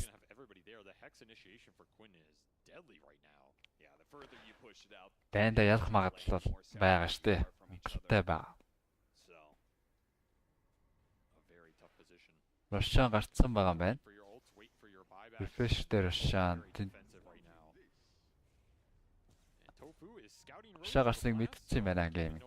Дайнда ялах магадлал байгаа штэ. Хангалттай байгаа. Рушан гарцсан байгаа юм байна. Refresh дээр Рушан Шагарсныг мэдчихсэн юм байна гейм.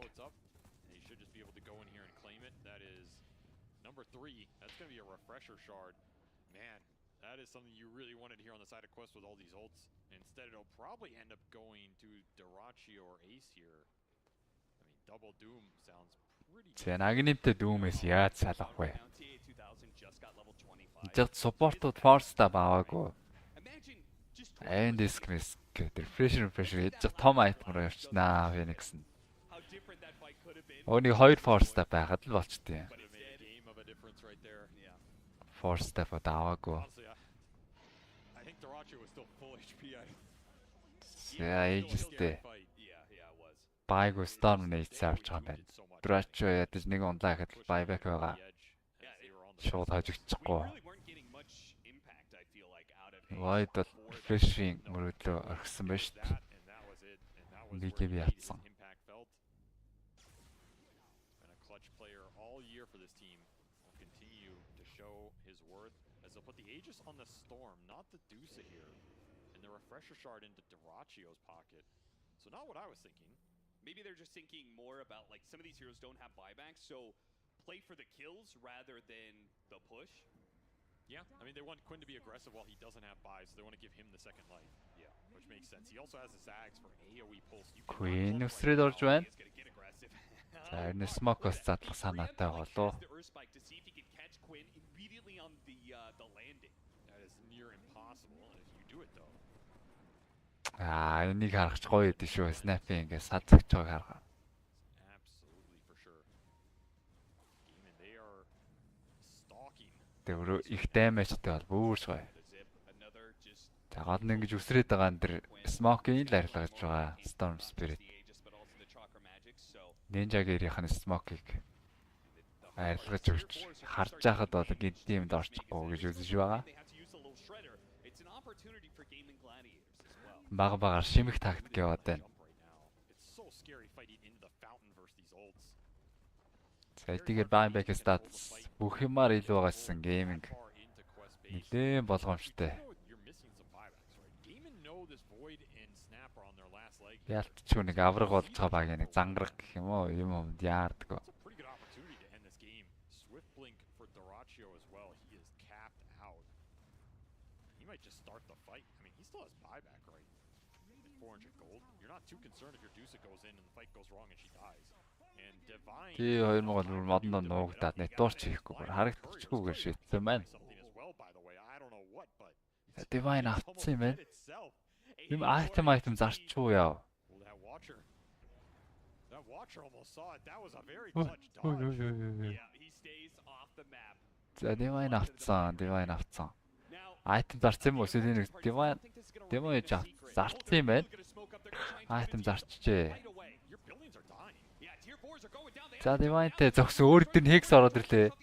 That is something you really wanted here on the side of Quest with all these ults. Instead, it'll probably end up going to Dirachi or Ace here. I mean, double Doom sounds pretty good. Агниптэй Doom-ээс яаж салах вэ? Жад supportууд force-та баваагүй. And this miss гэдэг refresh хийж том item руу явчихнаа Phoenix нь. Өөний 2 force-та байхад л болчтой. Force-та даваагүй. Яа ийжтэй. Байг Storm нээж авч байгаа юм байна. Dirachi ядаж нэг унлаа гэхэд buyback байгаа. Шууд хожигдчихгүй. Void бол refreshing мөрөдлөө орхисон байна шүү дээ. Нэг юм ятсан. Put the Aegis on the Storm, not the Dusa here, and the Refresher Shard into Dirachio's pocket. So not what I was thinking. Maybe they're just thinking more about, like, some of these heroes don't have buybacks, so play for the kills rather than the push. Yeah, I mean, they want Quinn to be aggressive while he doesn't have buys, so they want to give him the second life. Yeah, which makes sense. He also has the Zags for AoE pulse. Queen өсрээд орж байна. За, энэ Smoke-оос задлах санаатай болоо. Энийг харах ч гоё дээ шүү. Snap-ийн ингээ садагч байгааг харах. Тэр их damage-тэй бол бүрш гоё. За гол нь ингэж өсрээд байгаа энэ Smoke-ийн л арилгаж байгаа Storm Spirit. Ninja-гэрийнх нь Smoke-ийг арилгаж өгч харж байхад бол гинти юмд орчихгүй гэж үзэж байгаа. Бага шимэх тактик яваад байна. За эдгээр buyback статус бүх юмар илүү байгаарсан гейминг нэлээд болгоомжтой. Ялтч нэг авраг болж байгаа баг нэг зангараг гэх юм уу юм яардаг. Too concerned if your Dusa goes in and the fight goes wrong and she dies. And Divine Тий 2000 модонд нуугдаад нэтворч хийхгүй харагдчихгүйгээр шийдсэн байна. Divine автсан юм байна. Юм item зарчгүй яа. That watcher almost saw it. That was a very clutch dodge. Yeah, he stays off the map. За Divine авцсан. Item зарсан юм уу? Эсвэл нэг Divine зарсан юм байна. Item зарчжээ. За Divine-тэй зогсон өөр дөр нь Hex ороод ирлээ.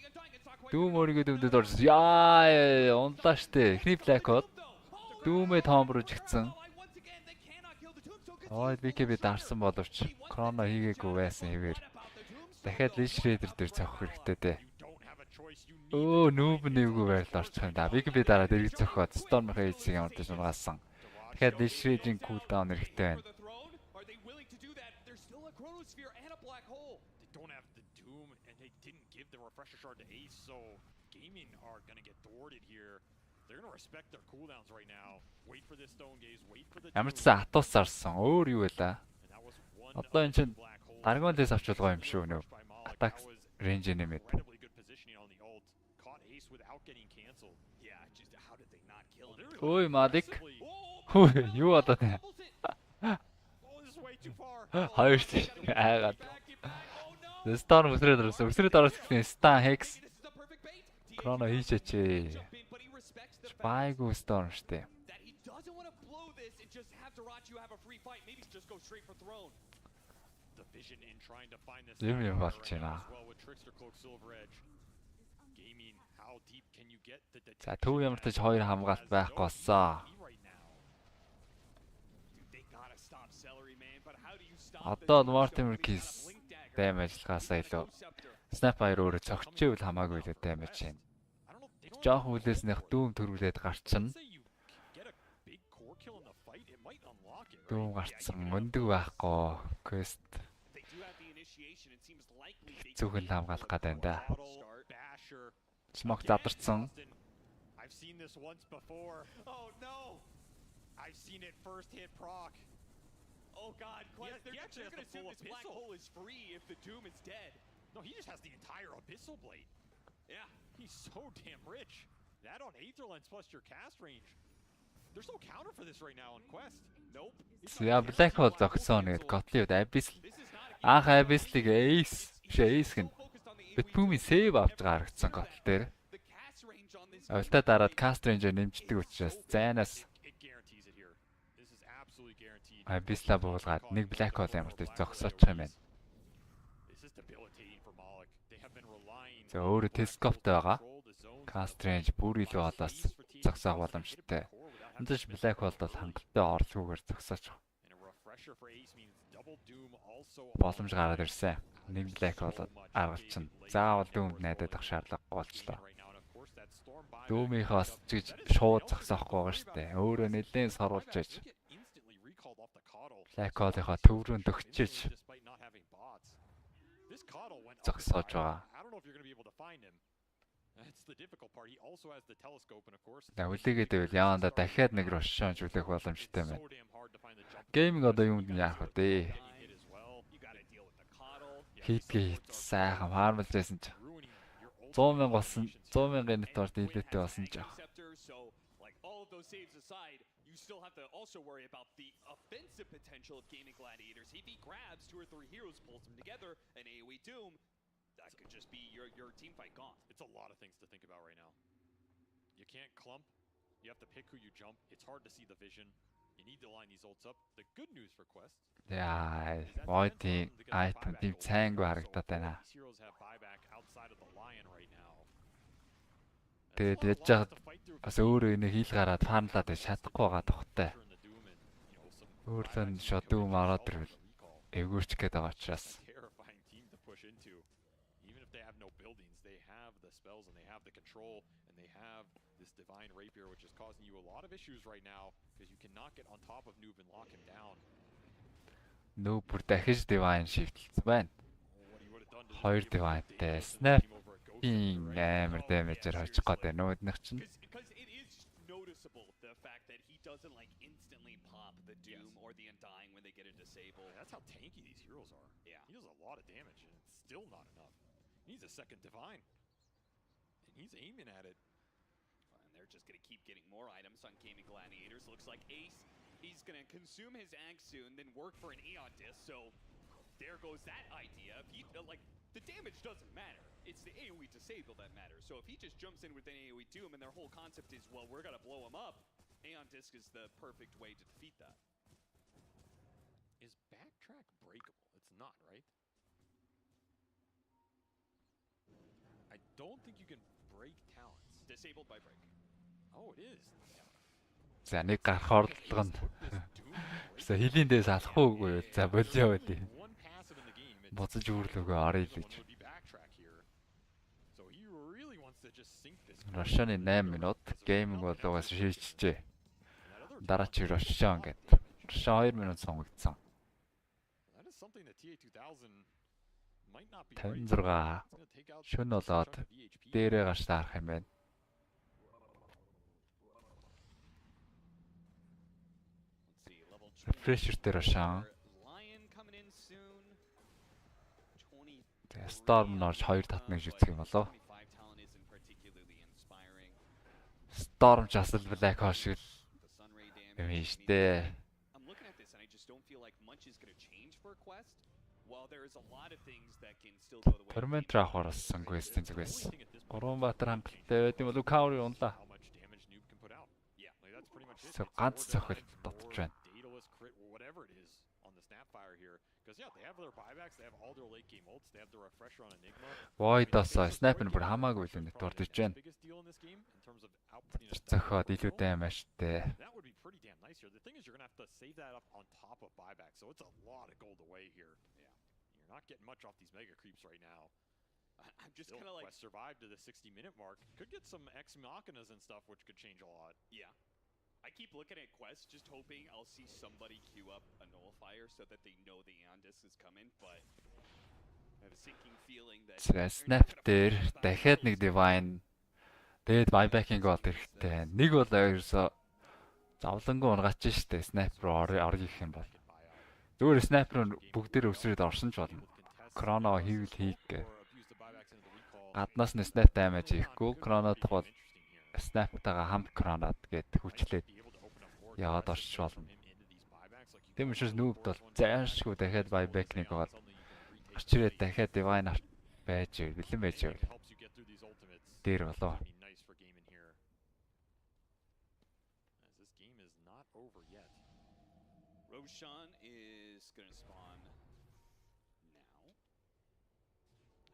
Doom өөрийгөө дөмдөд орсон. Яа, унлаа штэ. Эхний Black Hole. Doom-ээ том руу жигдсэн. Ой, BKB дарсан боловч Chrono хийгээгүй байсан хэвээр. Дахиад Lee Shredder дээр цохих хэрэгтэй дээ. Өө, noob нэвгүй байрал орчих юм да. BKB дараа дэрэг цохиод Storm Rage-ийг ямар ч унгаасан. Дахиад Lee Shredder-ийн cooldown хэрэгтэй байна. Ямар ч сан атус зарсан. Өөр юу байлаа? Одоо эн чинь Dragon-лээс авч байгаа юм шүү нөө. Attack range нэмээд. Ой, Malik. Хөө, юу одоо тэ? Хоёр ч айгаад. Storm өсрээд орсон. Өсрээд орсон гэсэн Stan Hex. Chrono хийчихээ. Байгуу Storm штэ. Юм болчихно. За төв ямар ч хоёр хамгаалт байхгүй болсоо. Одоо Mortimer Kiss дэмэжлэхаасаа илүү Snapfire өөрөө цогччихвэл хамаагүй л дэмэж байна. Жоох үлээснийх дүүм төрүүлээд гарчихна. Дүүм гарцсан мөндөг байхгүй quest. Зүгэл хамгаалах гэдэг юм да. Smoke задарсан. I've seen this once before. Oh no. I've seen it first hit proc. Oh god, Quest, they're gonna assume this black hole is free if the Doom is dead. No, he just has the entire Abyssal Blade. Yeah. He's so damn rich. That on Aether Lens plus your cast range. There's no counter for this right now on Quest. Nope. За Black Hole зогсоо нэгэд Gottlieb Abyssal. Анх Abyssal-ыг Ace гэн. Бэтбүүмийн save авч гаргацсан Gottl дээр. Авилтаа дараад cast range нэмждэг учраас зайнаас Abyssal буулгаад нэг Black Hole ямар ч зогсоочих юм байна. За өөрөө телескоптой байгаа. Cast range бүр илүү болоос зогсоох боломжтой. Эндэж Black Hole бол хангалттай орлогоор зогсоочих. Боломж гараад ирсэн. Нэг Black Hole аргалчин. Заавал Doom найдаад ах шаардлагагүй болчлоо. Doom-ийнхоос ч шууд зогсоохгүй байгаа шүү дээ. Өөрөө нэлээд саруулж иж. Black Hole-ийнхоо төв рүү дөгчиж зогсоож байгаа. Үлээгээд байвал яванда дахиад нэг Russian жүлэх боломжтой байна. Гейминг одоо юунд нь яах вэ? Хийгээ сайхан хармалж байсан ч 100,000 болсон 100,000-ын нэтворт илүүтэй болсон ч. You still have to also worry about the offensive potential of Gaming Gladiators. If he grabs 2 or 3 heroes, pulls them together, and AoE Doom, that could just be your team fight gone. It's a lot of things to think about right now. You can't clump. You have to pick who you jump. It's hard to see the vision. You need to line these ults up. The good news for Quest. Яа, Void item team цаангүй харагдаад байна. Тэгээд яж жаад бас өөрөө энийг хийл гараад фармлаад чадахгүй байгаа тухтай. Өөрлөө нь шот Doom ороод ирвэл эвгүүрч гээд байгаа учраас. Divine Rapier, which is causing you a lot of issues right now because you cannot get on top of Noob and lock him down. Noob бүр дахиж Divine shift байна. Хоёр Divineтэй Snap амар damage-ээр хожих гэдэг нүүднийх чинь. Because it is noticeable the fact that he doesn't like instantly pop the Doom or the Undying when they get a disable. That's how tanky these heroes are. Yeah. He does a lot of damage and it's still not enough. He needs a second Divine. And he's aiming at it. They're just going to keep getting more items on Gaming Gladiators. Looks like Ace, he's going to consume his Ag soon, then work for an Eon disc. So there goes that idea. If he, like, the damage doesn't matter. It's the AoE disable that matters. So if he just jumps in with an AoE Doom and their whole concept is, well, we're gonna blow him up, Aeon Disc is the perfect way to defeat that. Is backtrack breakable? It's not, right? I don't think you can break talents. Disabled by break. Oh, it is. За нэг гарах орлого нь. За хилийн дээс алах уугүй. За болио байдیں۔ Буцаж үүрлөөгөө орё л гэж. Рашаны 8 минут гейминг болоогоос шийдчихжээ. Дараа чи Рашан гэдэг. Рашан 2 минут сонгогдсон. 56 шөнө болоод дээрээ гарч таарах юм байна. Refresher дээр Рашан. Storm норж 2 татныг үзэх юм болов. Storm just black hole шиг юм штэ. I'm looking at this and I just don't feel like much is going to change for Quest. While there is a lot of things that can still go the way. Permanent авахарсан quest-ийн зүгээс. Гурванбаатар хангалттай байт юм бол Cower унлаа. Ганц цохол дотж байна. Because yeah, they have their buybacks, they have all their late game ults, they have the refresher on Enigma. Void-оос снайпер бүр хамаагүй л үнэт дурдж байна. Цохоод илүү даймажтай. That would be pretty damn nice here. The thing is you're going to have to save that up on top of buyback. So it's a lot of gold away here. Yeah. You're not getting much off these mega creeps right now. I'm just kind of like survive to the 60-minute mark. Could get some Ex Machinas and stuff which could change a lot. Yeah. I keep looking at Quest, just hoping I'll see somebody queue up a nullifier so that they know the Aeon Disc is coming, but I have a sinking feeling that... Snap дээр дахиад нэг Divine дээд buyback-ing бол хэрэгтэй. Нэг бол ерөөсө завлангүй унгаач штэ Snap руу орё гэх юм бол. Зүгээр Snap руу бүгдээр өсрээд орсон ч болно. Chrono хийвэл хийх гэ. Гаднаас нь Snap damage хийхгүй, Chrono-д бол Snap-тайгаа хамт Chrono-д гээд хүчлээд яваад орчих болно. Тийм учраас нүүбд бол зайлшгүй дахиад buyback нэг бол гарч ирээд дахиад Divine байж бэлэн байж байв. Дээр болоо. Roshan is going to spawn now.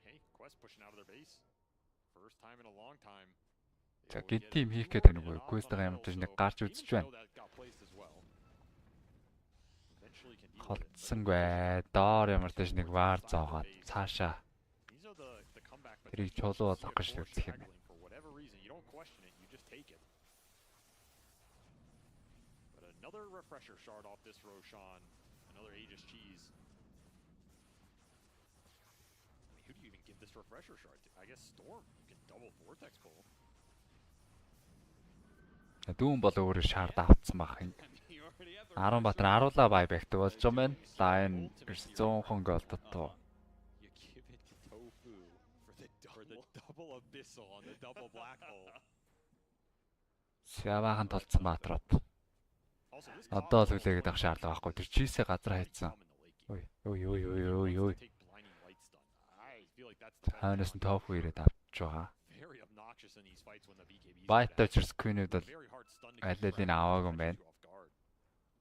Hey, Quest pushing out of their base. First time in a long time. За гид тим хийх гэдэг нэг quest-ийн юм чинь нэг гарч үзэж байна. Холдсон гэ. Доор ямар ч нэг вар зоогоод цаашаа тэрийг чулуу болох гэж үзэх юм. Another refresher shard off this Roshan. Another Aegis cheese. Who do you even give this refresher shard to? I guess Storm. You can double vortex pull. Дүүн бол өөрөө шаард авцсан байх юм. 10 батар аруулаа buyback-тэй болж байгаа юм. Line 100 голдтоо. You give it to Tofu for the double abyssal on the double black hole. Сяваахан толцсон баатрууд. Одоо л үлээгээд авах шаардлага байхгүй. Тэр чийсээ газар хайцсан. Ой. Хаанаас нь Tofu ирээд авч байгаа. Bat-UlziiAK Queen-үүд бол аль-алийг аваагүй юм байна.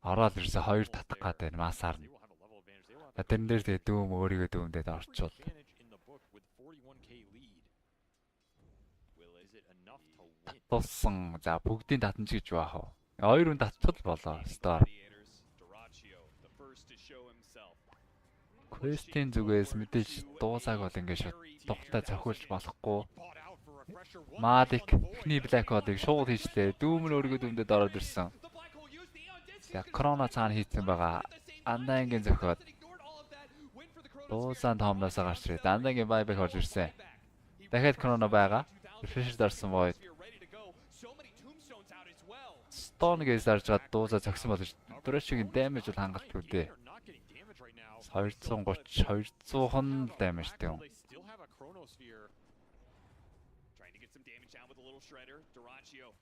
Ороод ирсэн 2 татах гад байна масаар нь. Тэрэн дээр тэгээ дүүм өөрийгөө дүүмдээд орчвол. Татсан. За бүгдийн татамж гэж байх уу? 2 хүн татчихвал болоо. Star. Quest-ийн зүгээс мэдээж дуусааг бол ингэ шууд тухтай цохиулж болохгүй. Маадик ихний black hole-ыг шууд хийчлээ. Дүүм нь өөрийгөө дүүмдээд ороод ирсэн. За Chrono цаана хийцэн байгаа. Андангийн зөхиод. Дуусаан тоомноос гарч ирээд Андангийн buyback орж ирсэн. Дахиад Chrono байгаа. Refresher дарсан Void. Stone-гээ зарж гад дуусаа зогсон болж Thrashing damage бол хангалтгүй дээ. 230 200 damage-тэй юм.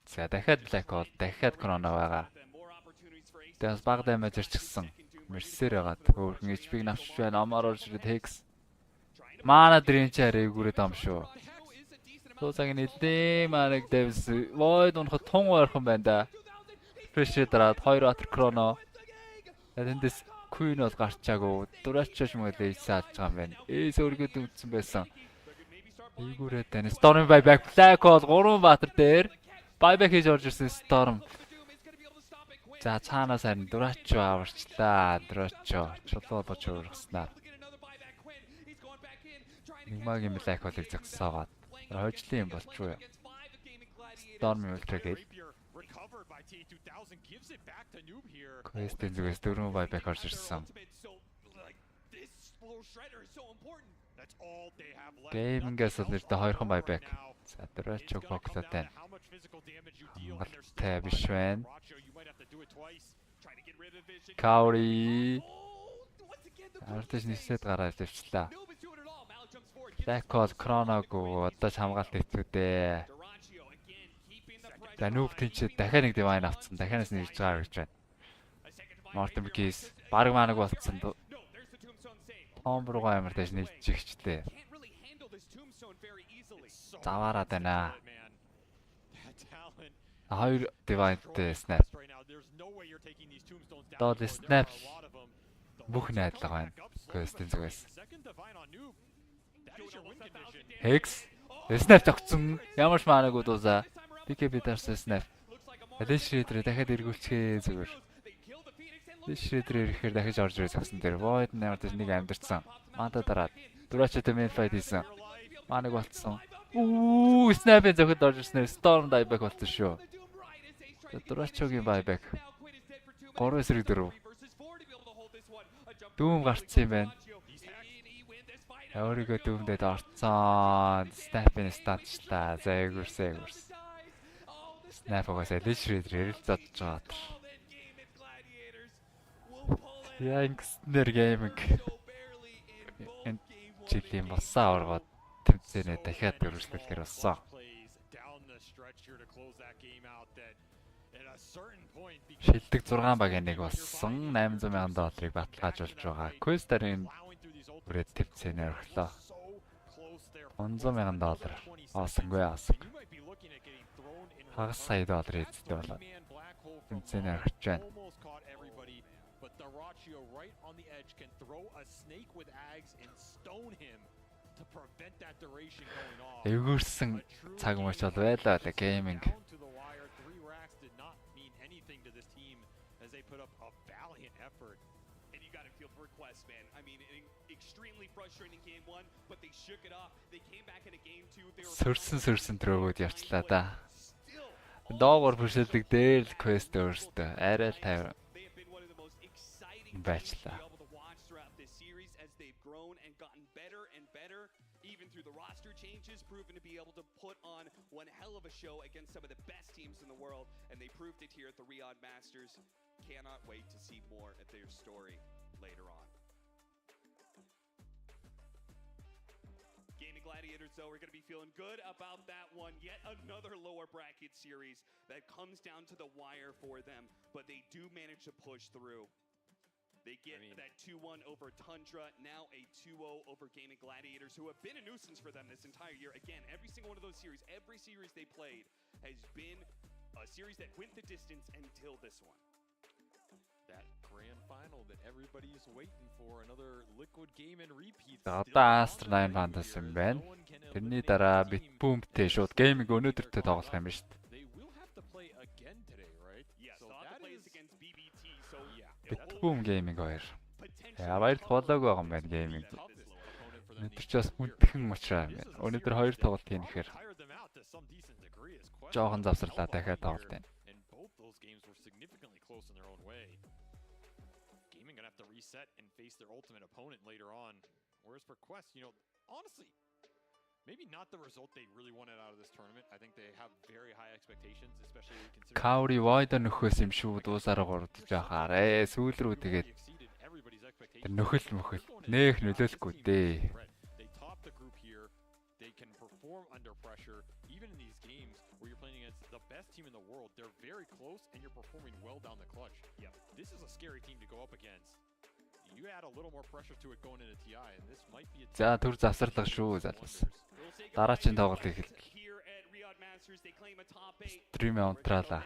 За дахиад black hole, дахиад Chrono байгаа. Тэгээс баг damage ирчихсэн. Мерсер агаад хөөрхөн HP-г навчж байна. Амаар орж ирээд Hex. Мана дрин чарыг үрээд ам шүү. Тусаг нэлээ манаг Davis Void унахад тун ойрхон байна да. Pressure дараад 2 атер Chrono. Тэндээс Queen бол гарчаагүй. Дурачч мөлий саалж байгаа юм байна. Эс өөргөд үтсэн байсан. Ийгүүрээд тань Storm buyback Black Hole 3 баатар дээр buyback хийж орж ирсэн Storm. За цаанаас харин Дурачч аварчлаа. Дурачч чулуу болж өөргснаа. Нэгмагийн Black Hole-ыг зогсоогоод хойжлын юм болчихгүй. Storm Ultra гээд Quest-ийн зүгээс 4 buyback орж ирсэн. Gaming-ээс л нэрдэ 2хан buyback. За Duracho box-ад байна. Хангалттай биш байна. Kaori Артиш нисээд гараад дэвчлээ. Black Hole Chrono-г одоо ч хамгаалт хэцүүдээ. За Noob тэнцээ дахиад нэг divine авцсан. Дахианаас нэрж байгаа гэж байна. Mortem Keys баг манаг болцсон. Том руугаа амар тааш нэлж игчлээ. Заваараад байна. 2 divine-тэй snap. Доод snap бүх найдлага байна. Quest-ийн зүгээс. Hex snap тогтсон. Ямар ч маанаг удуусаа. BKB дарсан snap. Shredder дахиад эргүүлчихээ зүгээр. Shredder ирэхээр дахиж орж ирээ зогсон дээр. Void нэрд нэг амьдэрсэн. Манда дараад Duracho-тэй main fight хийсэн. Маанаг болцсон. Snap-ийн зөхөд орж ирснээр Storm buyback болсон шүү. Duracho-гийн buyback. 3 эсрэг 4. Дүүм гарцсан юм байна. Өөрийгөө дүүмдээд орцсон. Snap-ийн станчлаа. За эгүрсэн. Snap-аас Shredder зодж байгаа. Янгснэр гейминг. Энэ жилийн басаа оргоод тэмцээнэ дахиад өргөжлөлөөр болсон. Шилдэг 6 багийн нэг болсон. $800,000 баталгаажуулж байгаа. Quest-ийн бүрээд тэмцээнэ орхлоо. $100,000 оосонгүй асаг. Хагас сая доллар эзэдээ болоод тэмцээнэ орхиж байна. Right on the edge can throw a snake with Ags and stone him to prevent that duration going off. Эгүрсэн цаг мөч бол байлаа л гейминг. 3 racks did not mean anything to this team as they put up a valiant effort. And you got to feel for Quest, man. I mean, an extremely frustrating game 1, but they shook it off. They came back in a game 2. They were Сөрсөн трөөгөд явчлаа да. Доогор бүшэлдэг дээр л Quest өөртөө арай л тайван Bachelor. Even through the roster changes, proven to be able to put on one hell of a show against some of the best teams in the world, and they proved it here at the RIYADH Masters. Cannot wait to see more of their story later on. Gaming Gladiators, though, we're going to be feeling good about that one. Yet another lower bracket series that comes down to the wire for them, but they do manage to push through. They get that 2-1 over Tundra, now a 2-0 over Gaming Gladiators, who have been a nuisance for them this entire year. Again, every single one of those series, every series they played has been a series that went the distance until this one. That grand final that everybody's waiting for, another liquid game and repeat. Одоо Astro 9 Fantasy юм байна. Тэрний дараа Bat-UlziiAK шууд гейминг өнөөдөртөө тоглох юм шүү дээ. Bat-UlziiAK гейминг хоёр. Баяр тоглоог байгаа юм байна гейминг. Өнөөдөр ч бас хүндхэн уучраа юм байна. Өнөөдөр 2 тоглолт хийхээр жоохон завсарлаа дахиад тоглолт байна. Gaming gonna have to reset and face their ultimate opponent later on. Whereas for Quest, you know, honestly, maybe not the result they really wanted out of this tournament. I think they have very high expectations, especially considering Kaori Void нөхөөс юм шүү дуусаараа гурдж яхаарэ. Сүүл рүү тэгээд нөхөл нээх нөлөөлөхгүй дээ. They top the group here. They can perform under pressure even in these games where you're playing against the best team in the world. They're very close and you're performing well down the clutch. Yep. This is a scary team to go up against. You add a little more pressure to it going into TI, and this might be a За түр завсарлага шүү залуус. Дараагийн тоглолтыг эхэллээ. Стрим онтраалаа.